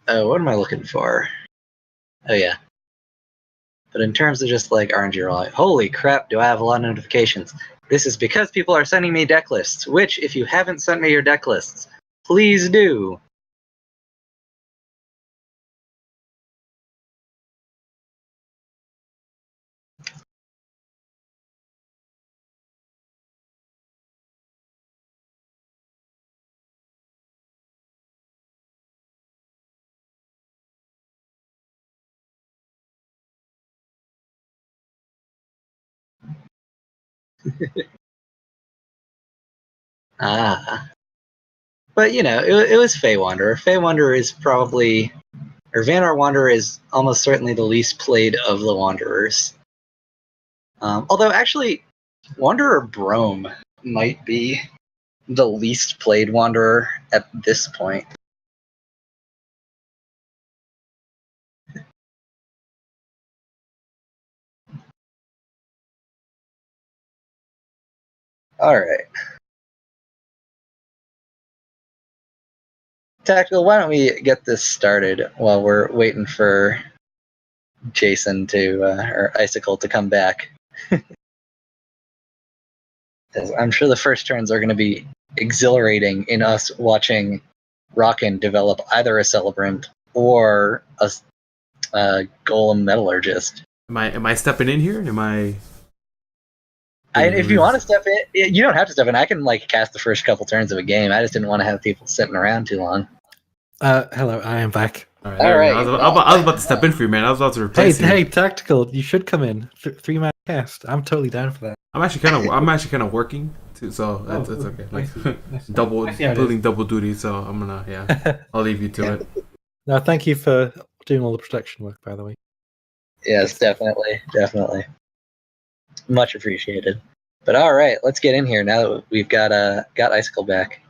am I looking for? Oh yeah. But in terms of just RNG roll, holy crap, do I have a lot of notifications. This is because people are sending me deck lists, which if you haven't sent me your deck lists, please do. But it was Fey Wanderer. Fey Wanderer is probably, or Vanar Wanderer is almost certainly the least played of the Wanderers. Although actually, Wanderer Brome might be the least played Wanderer at this point. All right. Tactical, why don't we get this started while we're waiting for Jason or Icicle to come back? I'm sure the first turns are going to be exhilarating in us watching Rockin develop either a Celebrant or a Golem Metallurgist. Am I stepping in here? Am I? If you want to step in, you don't have to step in. I can cast the first couple turns of a game. I just didn't want to have people sitting around too long. Hello, I am back. All right. I was about to step in for you, man. I was about to replace you. Hey, Tactical, you should come in. 3-man cast. I'm totally down for that. I'm actually kind of working too, so that's okay. Including double duty. So I'm gonna I'll leave you to it. No, thank you for doing all the protection work, by the way. Yes, definitely. Much appreciated. But all right, let's get in here now that we've got Icicle back.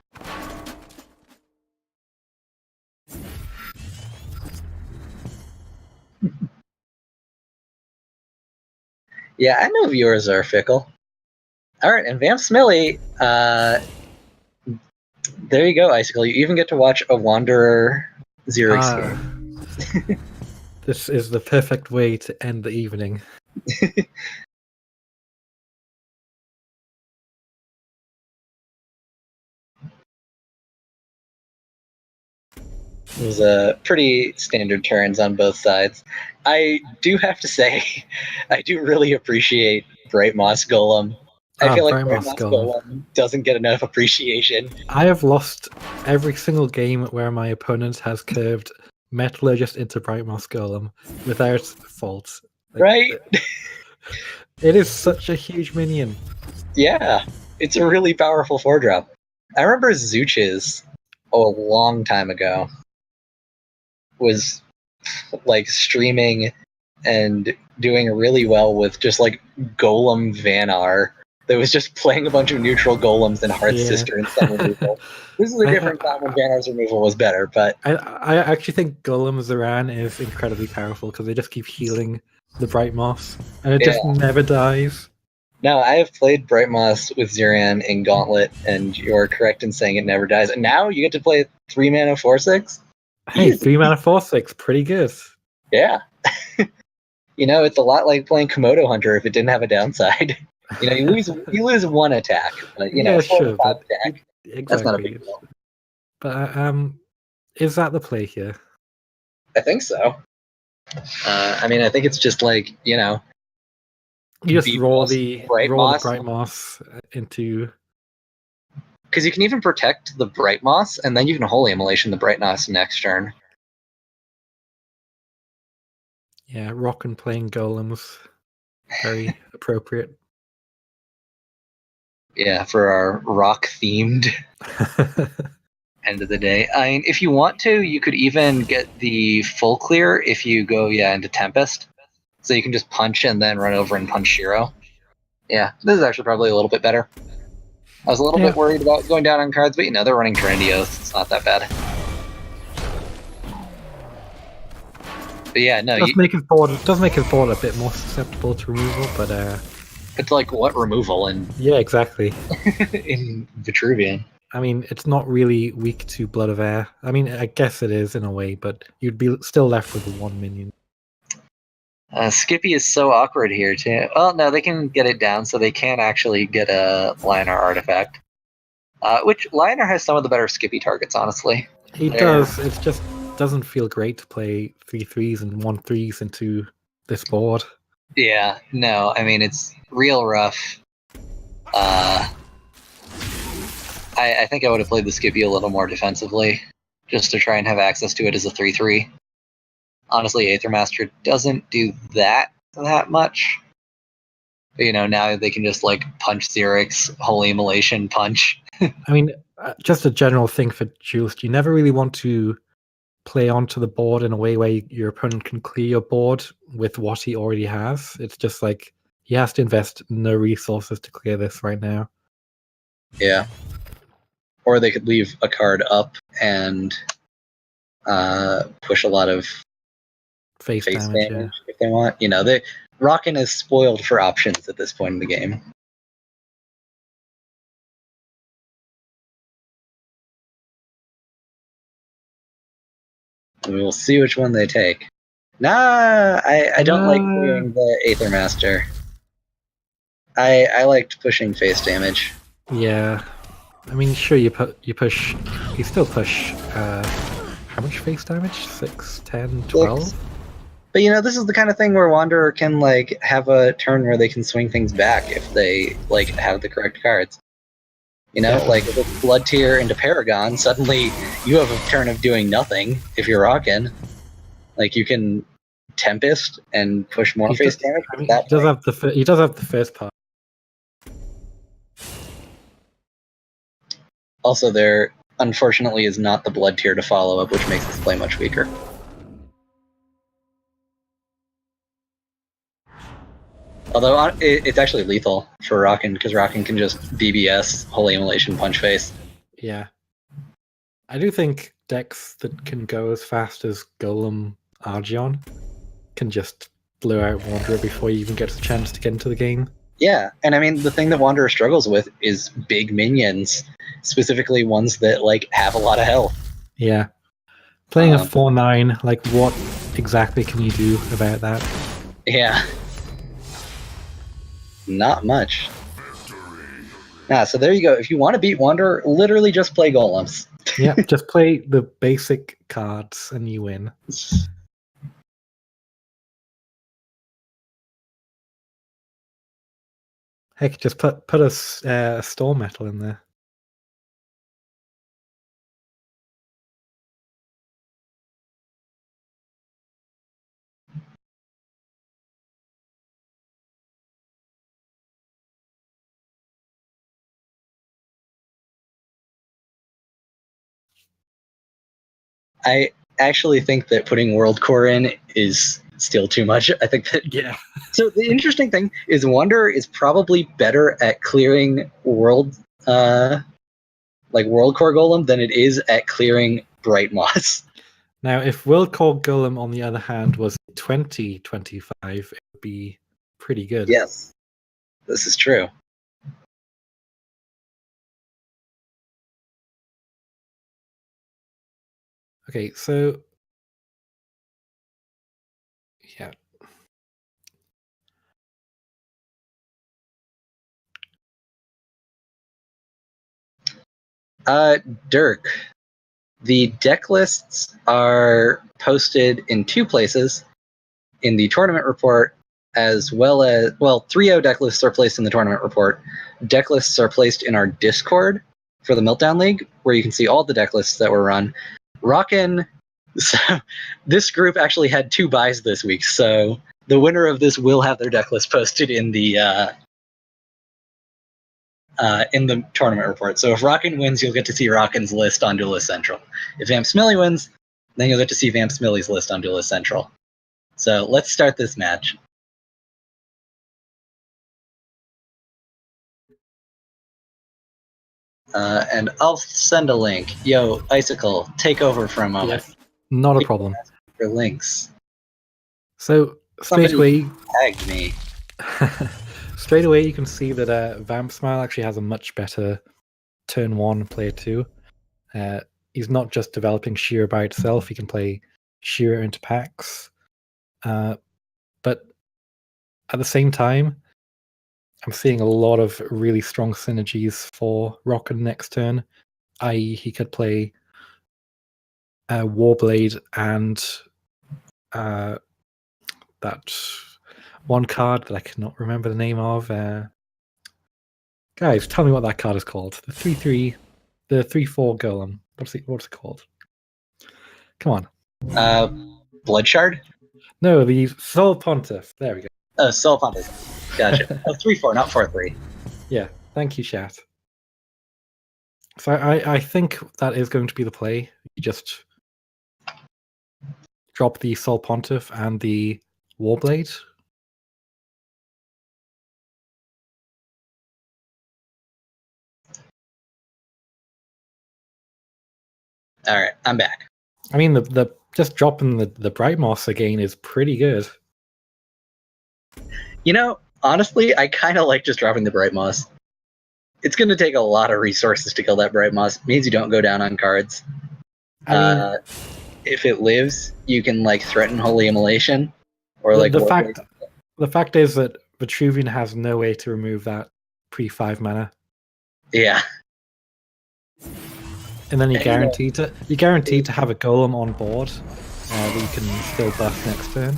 Yeah, I know viewers are fickle. All right, and Vamp Smilly, there you go, Icicle. You even get to watch a Wanderer Xerix game. This is the perfect way to end the evening. It was pretty standard turns on both sides. I do have to say, I do really appreciate Bright Moss Golem. I feel like Bright Moss Golem doesn't get enough appreciation. I have lost every single game where my opponent has curved Metallurgist into Bright Moss Golem without fault. Right? It is such a huge minion. Yeah, it's a really powerful 4-drop. I remember Zooches a long time ago was streaming and doing really well with just Golem Vanar that was just playing a bunch of neutral golems and Hearth Sister and some removal. This is a different time when Vanar's removal was better, but I actually think Golem Zaran is incredibly powerful because they just keep healing the Bright Moss and it just never dies. No, I have played Bright Moss with Zaran in Gauntlet, and you're correct in saying it never dies. And now you get to play 3-mana 4/6. Hey, 3-mana 4/6, pretty good. Yeah. It's a lot like playing Komodo Hunter if it didn't have a downside. You lose one attack, but 4 to 5 attack. Exactly. That's not a big deal. But is that the play here? I think so. I think it's just you just roll the Bright Moss into. Because you can even protect the Bright Moss, and then you can Holy Immolation the Bright Moss next turn. Yeah, rock and playing golems. Very appropriate. Yeah, for our rock-themed end of the day. If you want to, you could even get the full clear if you go into Tempest. So you can just punch and then run over and punch Shiro. Yeah, this is actually probably a little bit better. I was a little bit worried about going down on cards, but they're running Trinity Oath. It's not that bad. But yeah, no. It does make his board a bit more susceptible to removal, but it's what removal in yeah, exactly. in Vitruvian. It's not really weak to Blood of Air. I guess it is in a way, but you'd be still left with 1 minion. Skippy is so awkward here too. Well, no, they can get it down, so they can actually get a Lionar artifact. Which Lionar has some of the better Skippy targets, honestly. He does. It just doesn't feel great to play 3/3s and 1/3s into this board. Yeah, no, it's real rough. I think I would have played the Skippy a little more defensively, just to try and have access to it as a 3/3. Honestly, Aethermaster doesn't do that much. But, now they can just punch Xerix, Holy Immolation, punch. Just a general thing for Juiced, you never really want to play onto the board in a way where your opponent can clear your board with what he already has. It's just He has to invest no resources to clear this right now. Yeah. Or they could leave a card up and push a lot of face damage if they want. Rockin' is spoiled for options at this point in the game. We will see which one they take. Nah, I don't like clearing the Aether Master. I liked pushing face damage. Yeah. I mean, sure, you push... You still push... how much face damage? 6, 10, 12? 6. But this is the kind of thing where Wanderer can have a turn where they can swing things back if they have the correct cards. If it's Blood Tier into Paragon, suddenly you have a turn of doing nothing if you're rocking. You can Tempest and push more face damage. I mean, he does have the first part. Also, there unfortunately is not the Blood Tier to follow up, which makes this play much weaker. Although it's actually lethal for Rockin' because Rockin' can just BBS Holy Immolation Punch Face. Yeah. I do think decks that can go as fast as Golem Argion can just blow out Wanderer before you even get a chance to get into the game. Yeah, and I mean, the thing that Wanderer struggles with is big minions, specifically ones that have a lot of health. Yeah. Playing a 4/9, what exactly can you do about that? Yeah. Not much. So there you go. If you want to beat Wanderer, literally just play Golems. Yeah, just play the basic cards and you win. Heck, just put a Storm Metal in there. I actually think that putting World Core in is still too much. I think that... Yeah. So the interesting thing is Wanderer is probably better at clearing World Core Golem than it is at clearing Bright Moss. Now, if World Core Golem, on the other hand, was 2025, it would be pretty good. Yes, this is true. Okay, so... Yeah. Dirk. The deck lists are posted in two places, in the tournament report, as well as, 3-0 deck lists are placed in the tournament report. Deck lists are placed in our Discord for the Meltdown League, where you can see all the deck lists that were run. Rockin', so this group actually had 2 buys this week, so the winner of this will have their deck list posted in the tournament report. So if Rockin' wins, you'll get to see Rockin's list on Duelist Central. If Vamp Smilly wins, then you'll get to see Vamp Smilly's list on Duelist Central. So let's start this match. And I'll send a link. Yo, Icicle, take over for a moment. Yes, not a problem. For links. So straight away, tagged me. Straight away, you can see that Vamp Smile actually has a much better turn 1 player 2. He's not just developing Sheer by itself, he can play Sheer into packs. But at the same time, I'm seeing a lot of really strong synergies for Rockin' next turn, i.e. he could play Warblade and that one card that I cannot remember the name of. Guys, tell me what that card is called. The 3/3, the 3/4 Golem. What's it called? Come on. Blood Shard? No, the Soul Pontiff. There we go. Oh, Soul Pontiff. Gotcha. 3/4, not 4/3. Yeah, thank you, chat. So I think that is going to be the play. You just drop the Soul Pontiff and the Warblade. All right, I'm back. I mean, the just dropping the Bright Moss again is pretty good. Honestly, I kind of like just dropping the Bright Moss. It's going to take a lot of resources to kill that Bright Moss. It means you don't go down on cards. I mean, if it lives, you can threaten Holy Immolation, or the fact is that Vitruvian has no way to remove that pre-5 mana. Yeah. And then you're guaranteed to have a golem on board that you can still buff next turn.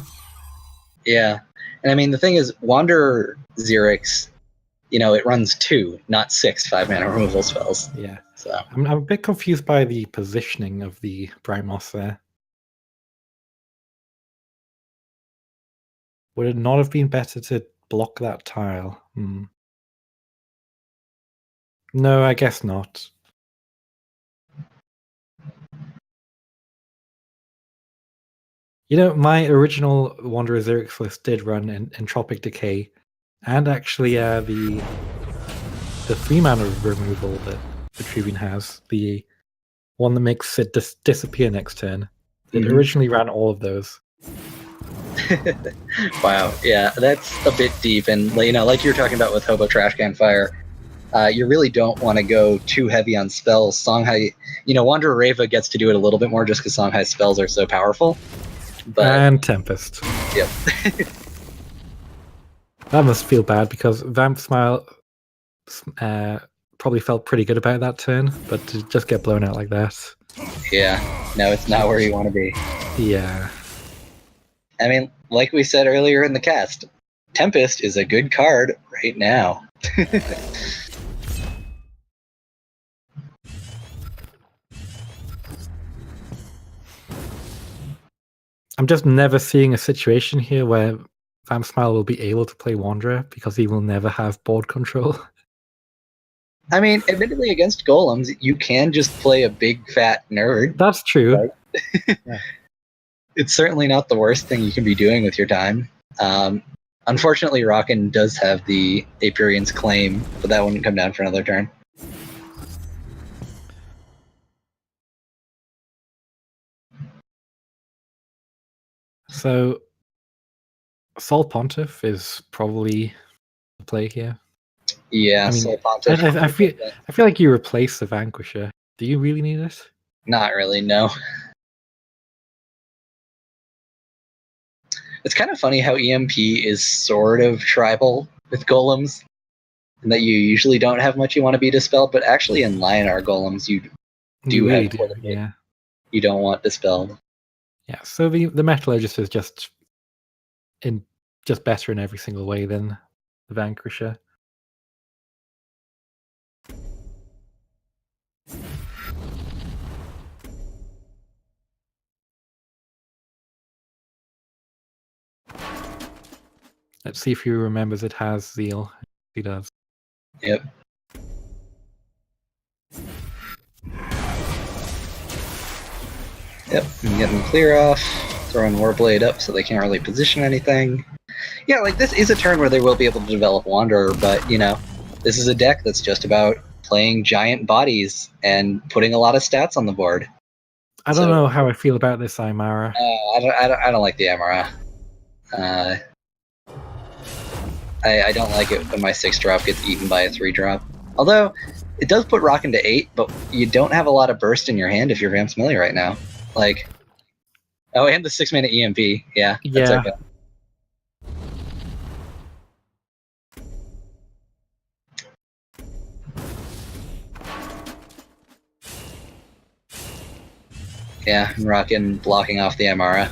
Yeah. And I mean, the thing is, Wanderer Xerix, it runs 2, not 6 5-mana removal spells. Yeah. So I'm a bit confused by the positioning of the Bright Moss there. Would it not have been better to block that tile? No, I guess not. My original Wanderer Xerix list did run Entropic Decay, and actually the 3-mana removal that Vitruvian has, the one that makes it disappear next turn. It originally ran all of those. Wow, yeah, that's a bit deep, and like you were talking about with Hobo Trashcan Fire, you really don't want to go too heavy on spells. Songhai, Wanderer Reva gets to do it a little bit more just because Songhai's spells are so powerful. And Tempest. Yep. That must feel bad because Vamp Smile probably felt pretty good about that turn, but to just get blown out like that. Yeah, no, it's not where you want to be. Yeah. I mean, like we said earlier in the cast, Tempest is a good card right now. I'm just never seeing a situation here where Vamp Smile will be able to play Wanderer because he will never have board control. I mean, admittedly, against golems, you can just play a big fat nerd. That's true. Right? Yeah. It's certainly not the worst thing you can be doing with your time. Unfortunately, Rockin does have the Aperian's Claim, but that wouldn't come down for another turn. So, Sol Pontiff is probably the play here. Yeah, Sol Pontiff. I feel like you replace the Vanquisher. Do you really need it? Not really, no. It's kind of funny how EMP is sort of tribal with golems, and that you usually don't have much you want to be dispelled, but actually in Lionar golems you do have yeah. You don't want dispelled. Yeah, so the Metallurgist is just better in every single way than the Vanquisher. Let's see if he remembers it has Zeal. He does. Yep. Yep, and get them clear off, throwing Warblade up so they can't really position anything. Yeah, this is a turn where they will be able to develop Wanderer, but, this is a deck that's just about playing giant bodies and putting a lot of stats on the board. I don't know how I feel about this Aymara. I don't like the Aymara. I don't like it when my 6-drop gets eaten by a 3-drop. Although, it does put Rockin to 8, but you don't have a lot of burst in your hand if you're Vamps Melee right now. And the 6-mana EMP. Yeah, that's okay. Yeah, and Rockin blocking off the Aymara.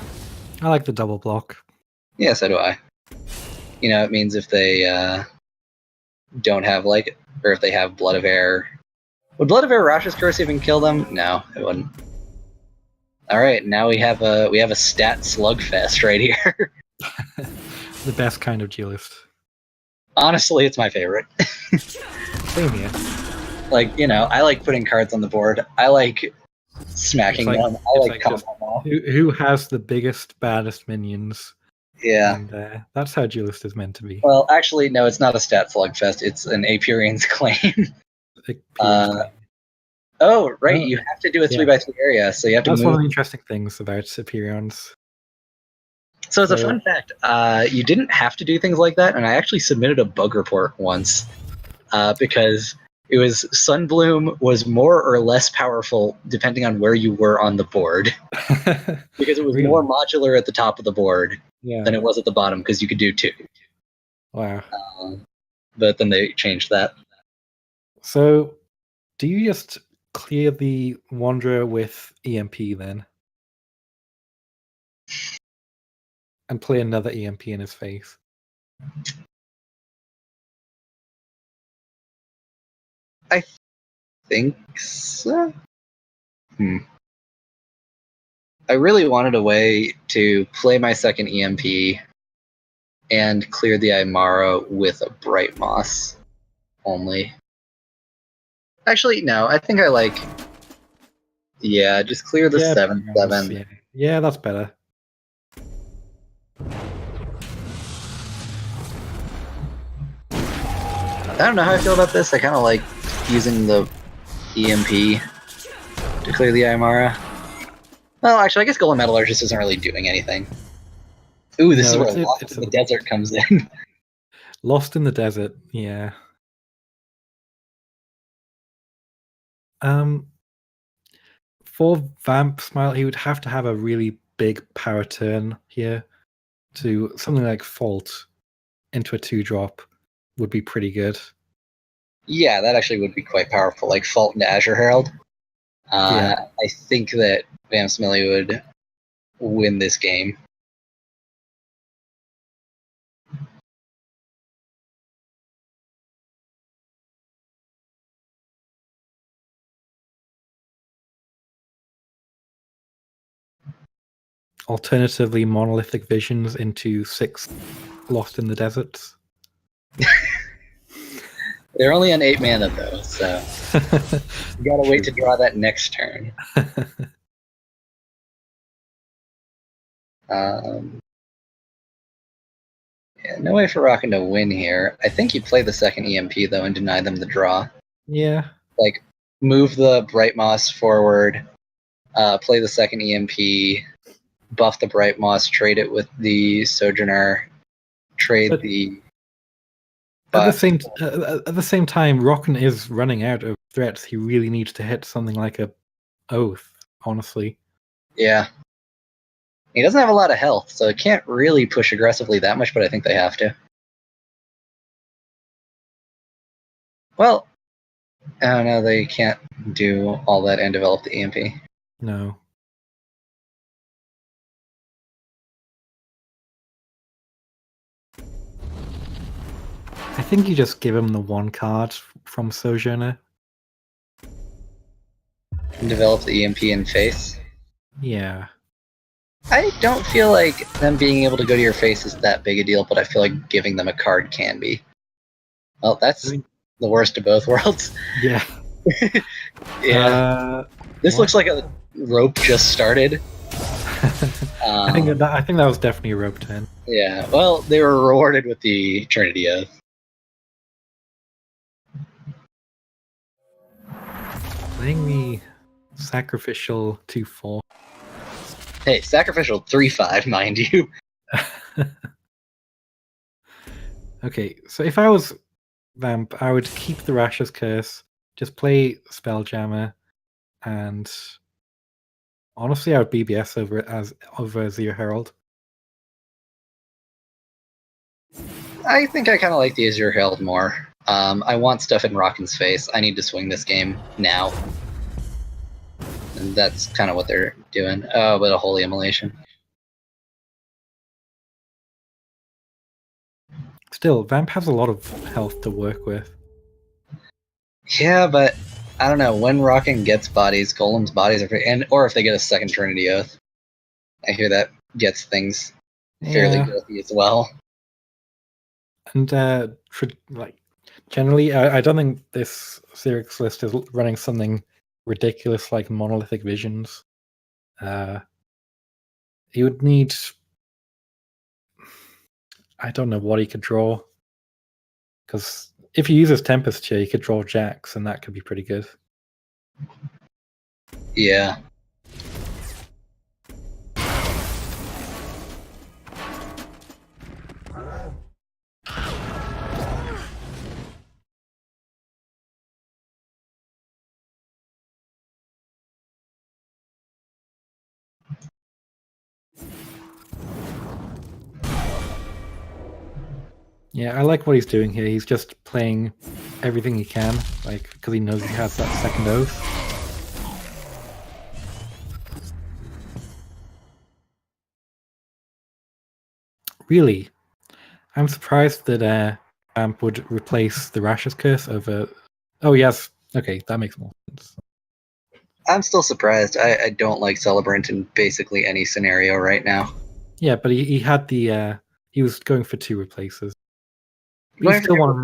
I like the double block. Yeah, so do I. It means if they don't have or if they have Blood of Air. Would Blood of Air Rash's Curse even kill them? No, it wouldn't. Alright, now we have a stat slugfest right here. The best kind of duelist. Honestly, it's my favorite. Same here. I like putting cards on the board. I like smacking them. I like combo them all. Who has the biggest, baddest minions? Yeah. And that's how duelist is meant to be. Well, actually, no, it's not a stat slugfest. It's an Aperian's Claim. Oh, right. You have to do a 3x3 area, so you have to That's move. one of the interesting things about Superions. So as a fun fact, you didn't have to do things like that, and I actually submitted a bug report once because it was Sunbloom was more or less powerful depending on where you were on the board. Because it was Really? more modular at the top of the board than Yeah. it was at the bottom, because you could do 2. Wow. But then they changed that. So, do you just clear the Wanderer with EMP then? And play another EMP in his face? I think so. I really wanted a way to play my second EMP and clear the Aymara with a Bright Moss only. Actually, no, I think I like... Yeah, just clear the 7/7. Yeah, that's better. I don't know how I feel about this. I kind of like using the EMP to clear the Aymara. Well, actually, I guess Golem Metallurgist isn't really doing anything. Ooh, this is where Lost in the Desert comes in. Lost in the Desert, yeah. For Vamp Smile, he would have to have a really big power turn here to something like Fault into a 2-drop would be pretty good. Yeah, that actually would be quite powerful, like Fault into Azure Herald. I think that Vamp Smiley would win this game. Alternatively, Monolithic Visions into 6 Lost in the Deserts. They're only on 8 mana though, so you gotta wait to draw that next turn. Yeah, no way for Rockin' to win here. I think you play the second EMP though and deny them the draw. Yeah. Like, move the Bright Moss forward, play the second EMP, buff the Bright Moss, trade it with the Sojourner, trade the... At the same time, Rockin is running out of threats. He really needs to hit something like a Oath, honestly. Yeah. He doesn't have a lot of health, so it can't really push aggressively that much, but I think they have to. Well, I don't know, they can't do all that and develop the EMP. No. I think you just give him the 1 card from Sojourner. And develop the EMP in face? Yeah. I don't feel like them being able to go to your face is that big a deal, but I feel like giving them a card can be. Well, that's the worst of both worlds. Yeah. Yeah. This looks like a rope just started. I think that was definitely a rope turn. Yeah, well, they were rewarded with the Trinity Oath. Playing the sacrificial 2/4. Hey, sacrificial 3/5, mind you. Okay, so if I was Vamp, I would keep the Rasher's Curse, just play Spelljammer, and honestly, I would BBS over it over Azure Herald. I think I kind of like the Azure Herald more. I want stuff in Rockin's face. I need to swing this game now. And that's kind of what they're doing. Oh, but a Holy Immolation. Still, Vamp has a lot of health to work with. Yeah, but I don't know. When Rockin gets bodies, Golem's bodies are pretty... or if they get a second Trinity Oath. I hear that gets things fairly growthy as well. And generally, I don't think this Xerix list is running something ridiculous like Monolithic Visions. He would need... I don't know what he could draw. Because if he uses Tempest here, he could draw Jax, and that could be pretty good. Yeah. Yeah, I like what he's doing here. He's just playing everything he can, like, because he knows he has that second oath. Really, I'm surprised that Vamp would replace the Rash's Curse over... Oh, yes. Okay, that makes more sense. I'm still surprised. I don't like Celebrant in basically any scenario right now. Yeah, but he had the... he was going for 2 replaces. You still want to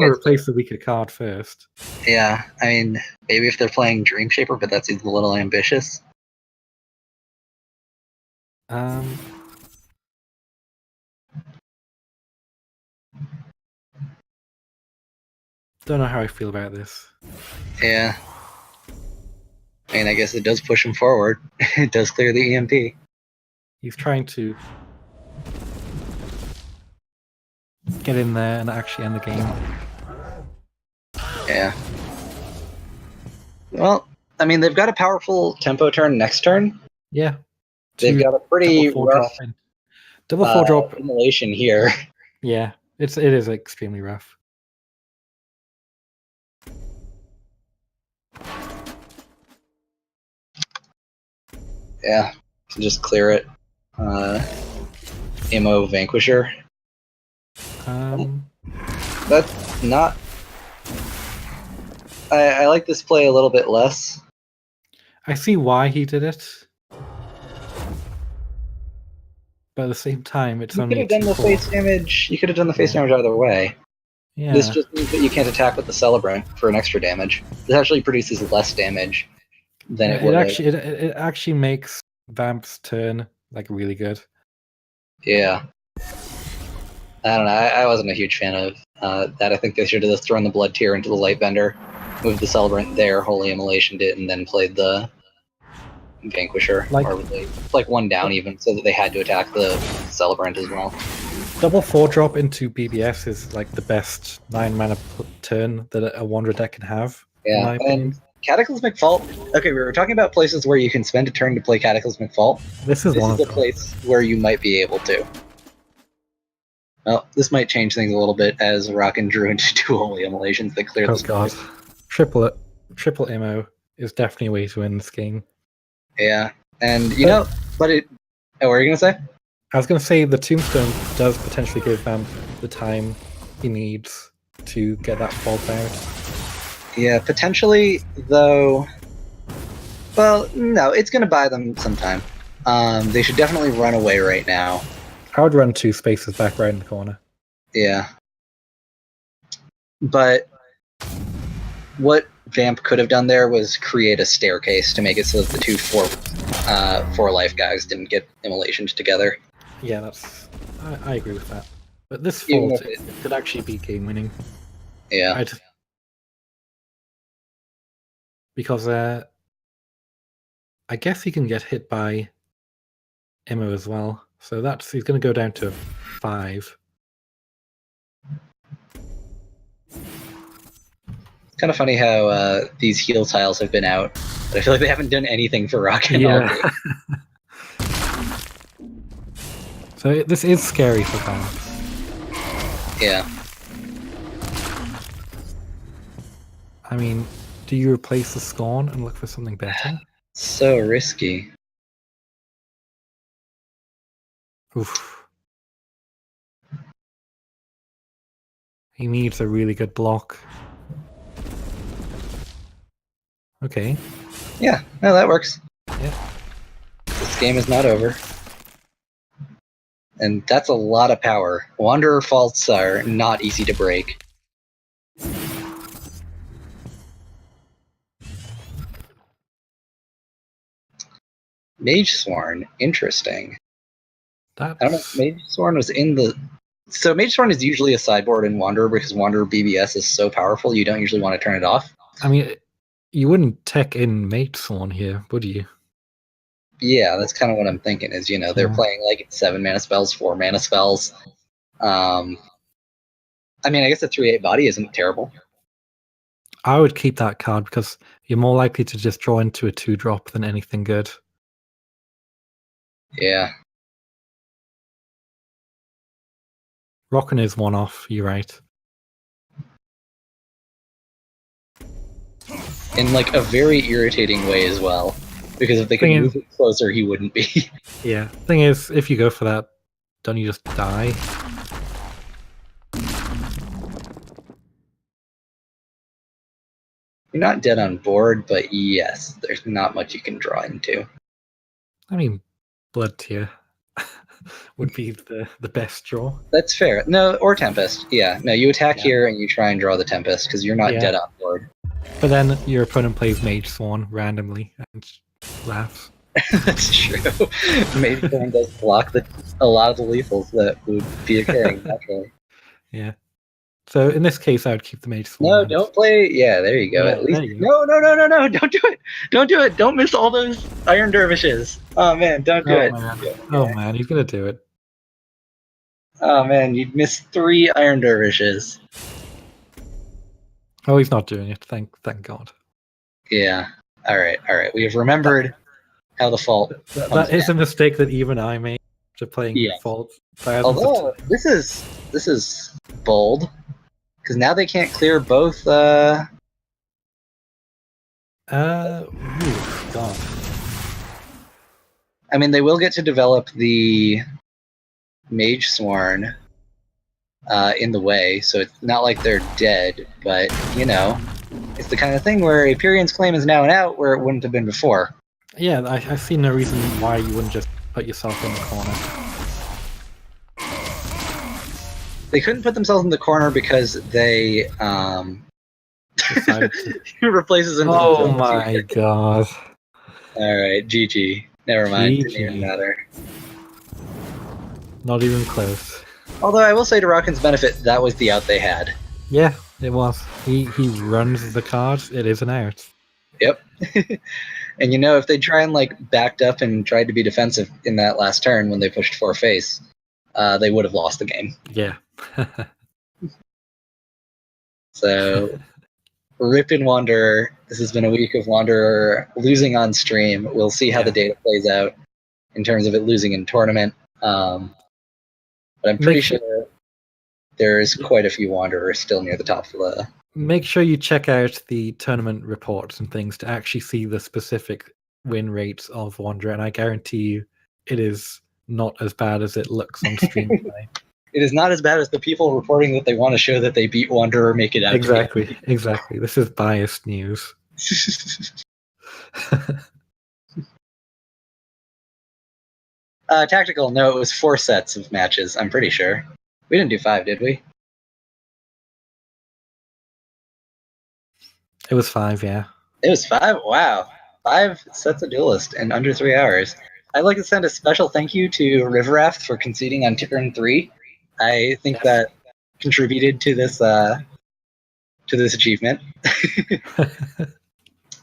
replace the weaker card first. Yeah, I mean, maybe if they're playing Dream Shaper, but that seems a little ambitious. Don't know how I feel about this. Yeah. I mean, I guess it does push him forward. It does clear the EMP. He's trying to get in there and actually end the game. Yeah. Well, I mean, they've got a powerful tempo turn next turn. Yeah. They've got a pretty rough double 4-drop immolation here. Yeah, it is extremely rough. Yeah, so just clear it. Immo Vanquisher. That's not... I like this play a little bit less. I see why he did it. But at the same time, it's only... You could have done the face damage. You could have done the face damage either way. Yeah. This just means that you can't attack with the Celebrant for an extra damage. This actually produces less damage than it would. It actually makes Vamp's turn like really good. Yeah. I don't know. I wasn't a huge fan of that. I think they should have just thrown the Blood Tear into the Light Bender, moved the Celebrant there, Holy Immolationed it, and then played the Vanquisher, or like one down even, so that they had to attack the Celebrant as well. Double 4-drop into BBS is like the best 9-mana turn that a Wanderer deck can have. Yeah, and Cataclysmic Fault. Okay, we were talking about places where you can spend a turn to play Cataclysmic Fault. This is a place where you might be able to. Well, this might change things a little bit as Rock and Drew into 2 Holy Immolations that clear this. Oh god. Triple ammo is definitely a way to win this game. Yeah, and what were you gonna say? I was gonna say the Tombstone does potentially give Vamp the time he needs to get that fault out. Yeah, potentially, though. Well, no, it's gonna buy them some time. They should definitely run away right now. I would run 2 spaces back right in the corner. Yeah. But what Vamp could have done there was create a staircase to make it so that the 2 4 life guys didn't get immolations together. Yeah, I agree with that. But this fault could actually be game winning. Yeah. Because I guess he can get hit by Immo as well. So he's going to go down to 5. It's kind of funny how these heal tiles have been out, but I feel like they haven't done anything for Rock and all day. So this is scary for Vamp. Yeah. I mean, do you replace the Scorn and look for something better? So risky. Oof. He needs a really good block. Okay. Yeah, no, that works. Yeah. This game is not over. And that's a lot of power. Wanderer faults are not easy to break. Mage Sworn, interesting. I don't know if Mage Sworn was in the... So Mage Sworn is usually a sideboard in Wanderer because Wanderer BBS is so powerful you don't usually want to turn it off. I mean, You wouldn't tech in Matesworn here, would you? Yeah, that's kind of what I'm thinking. Is they're playing like 7 mana spells, 4 mana spells. I mean, I guess a 3/8 body isn't terrible. I would keep that card because you're more likely to just draw into a 2-drop than anything good. Yeah. Rockin' is one off, you're right. In like a very irritating way as well. Because if they could move it closer, he wouldn't be. Yeah. Thing is, if you go for that, don't you just die? You're not dead on board, but yes, there's not much you can draw into. I mean, Blood Tier would be the best draw. That's fair. No, or Tempest. Yeah. No, you attack here and you try and draw the Tempest because you're not dead on board. But then your opponent plays Matesworn randomly and laughs. That's true. Matesworn does block a lot of the lethals that would be occurring naturally. Yeah. So in this case, I would keep the Matesworn. No, don't play. Yeah, there you go. Yeah, at least no! Don't do it! Don't do it! Don't miss all those Iron Dervishes. Oh man, don't do it. Man. Oh man, he's gonna do it. Oh man, you'd miss 3 Iron Dervishes. Oh, he's not doing it. Thank God. Yeah. All right. We have remembered how the fault. That is a mistake that even I made after playing Fault. Although this is bold because now they can't clear both. God. I mean, they will get to develop the Magesworn in the way, so it's not like they're dead, but it's the kind of thing where Aperion's claim is now an out where it wouldn't have been before. Yeah, I see no reason why you wouldn't just put yourself in the corner. They couldn't put themselves in the corner because they replaces him. Oh my god. Alright, GG. Never mind, GG. Didn't even matter. Not even close. Although I will say to Rockin's benefit, that was the out they had. Yeah, it was. He runs the card, it is an out. Yep. And if they try and backed up and tried to be defensive in that last turn when they pushed 4 face, they would have lost the game. Yeah. So, rip in Wanderer. This has been a week of Wanderer losing on stream. We'll see how the data plays out in terms of it losing in tournament. But I'm pretty sure there's quite a few Wanderers still near the top of the... Make sure you check out the tournament reports and things to actually see the specific win rates of Wanderer, and I guarantee you it is not as bad as it looks on stream today. It is not as bad as the people reporting that they want to show that they beat Wanderer make it out. Exactly. This is biased news. Tactical, no, it was 4 sets of matches, I'm pretty sure. We didn't do 5, did we? It was 5, yeah. It was 5? Wow. 5 sets of Duelist in under 3 hours. I'd like to send a special thank you to Riveraft for conceding on turn 3. I think that contributed to this achievement.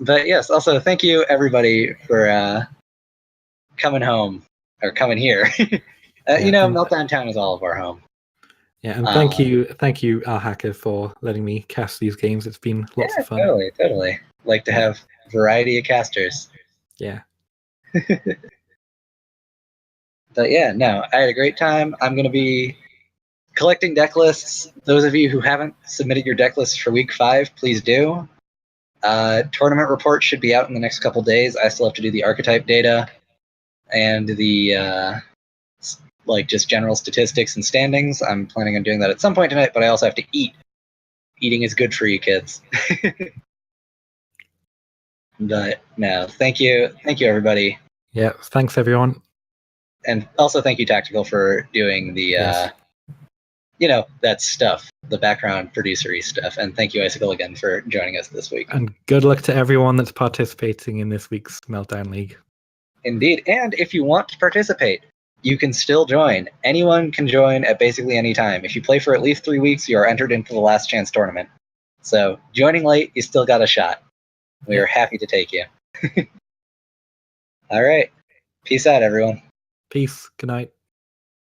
But yes, also thank you everybody for coming home or coming here. Meltdown Town is all of our home. Yeah, and thank you, our hacker, for letting me cast these games. It's been lots of fun. Totally. Like to have variety of casters. Yeah. But yeah, no, I had a great time. I'm going to be collecting deck lists. Those of you who haven't submitted your deck lists for week 5, please do. Tournament report should be out in the next couple days. I still have to do the archetype data and the just general statistics and standings. I'm planning on doing that at some point tonight, but I also have to eat. Eating is good for you kids. But no, thank you everybody. Yeah, thanks everyone. And also thank you, Tactical, for doing the that stuff, the background producer-y stuff. And thank you, Icicle, again for joining us this week. And good luck to everyone that's participating in this week's Meltdown League. Indeed. And if you want to participate, you can still join. Anyone can join at basically any time. If you play for at least 3 weeks, you are entered into the Last Chance tournament. So joining late, you still got a shot. We are happy to take you. All right. Peace out, everyone. Peace. Good night.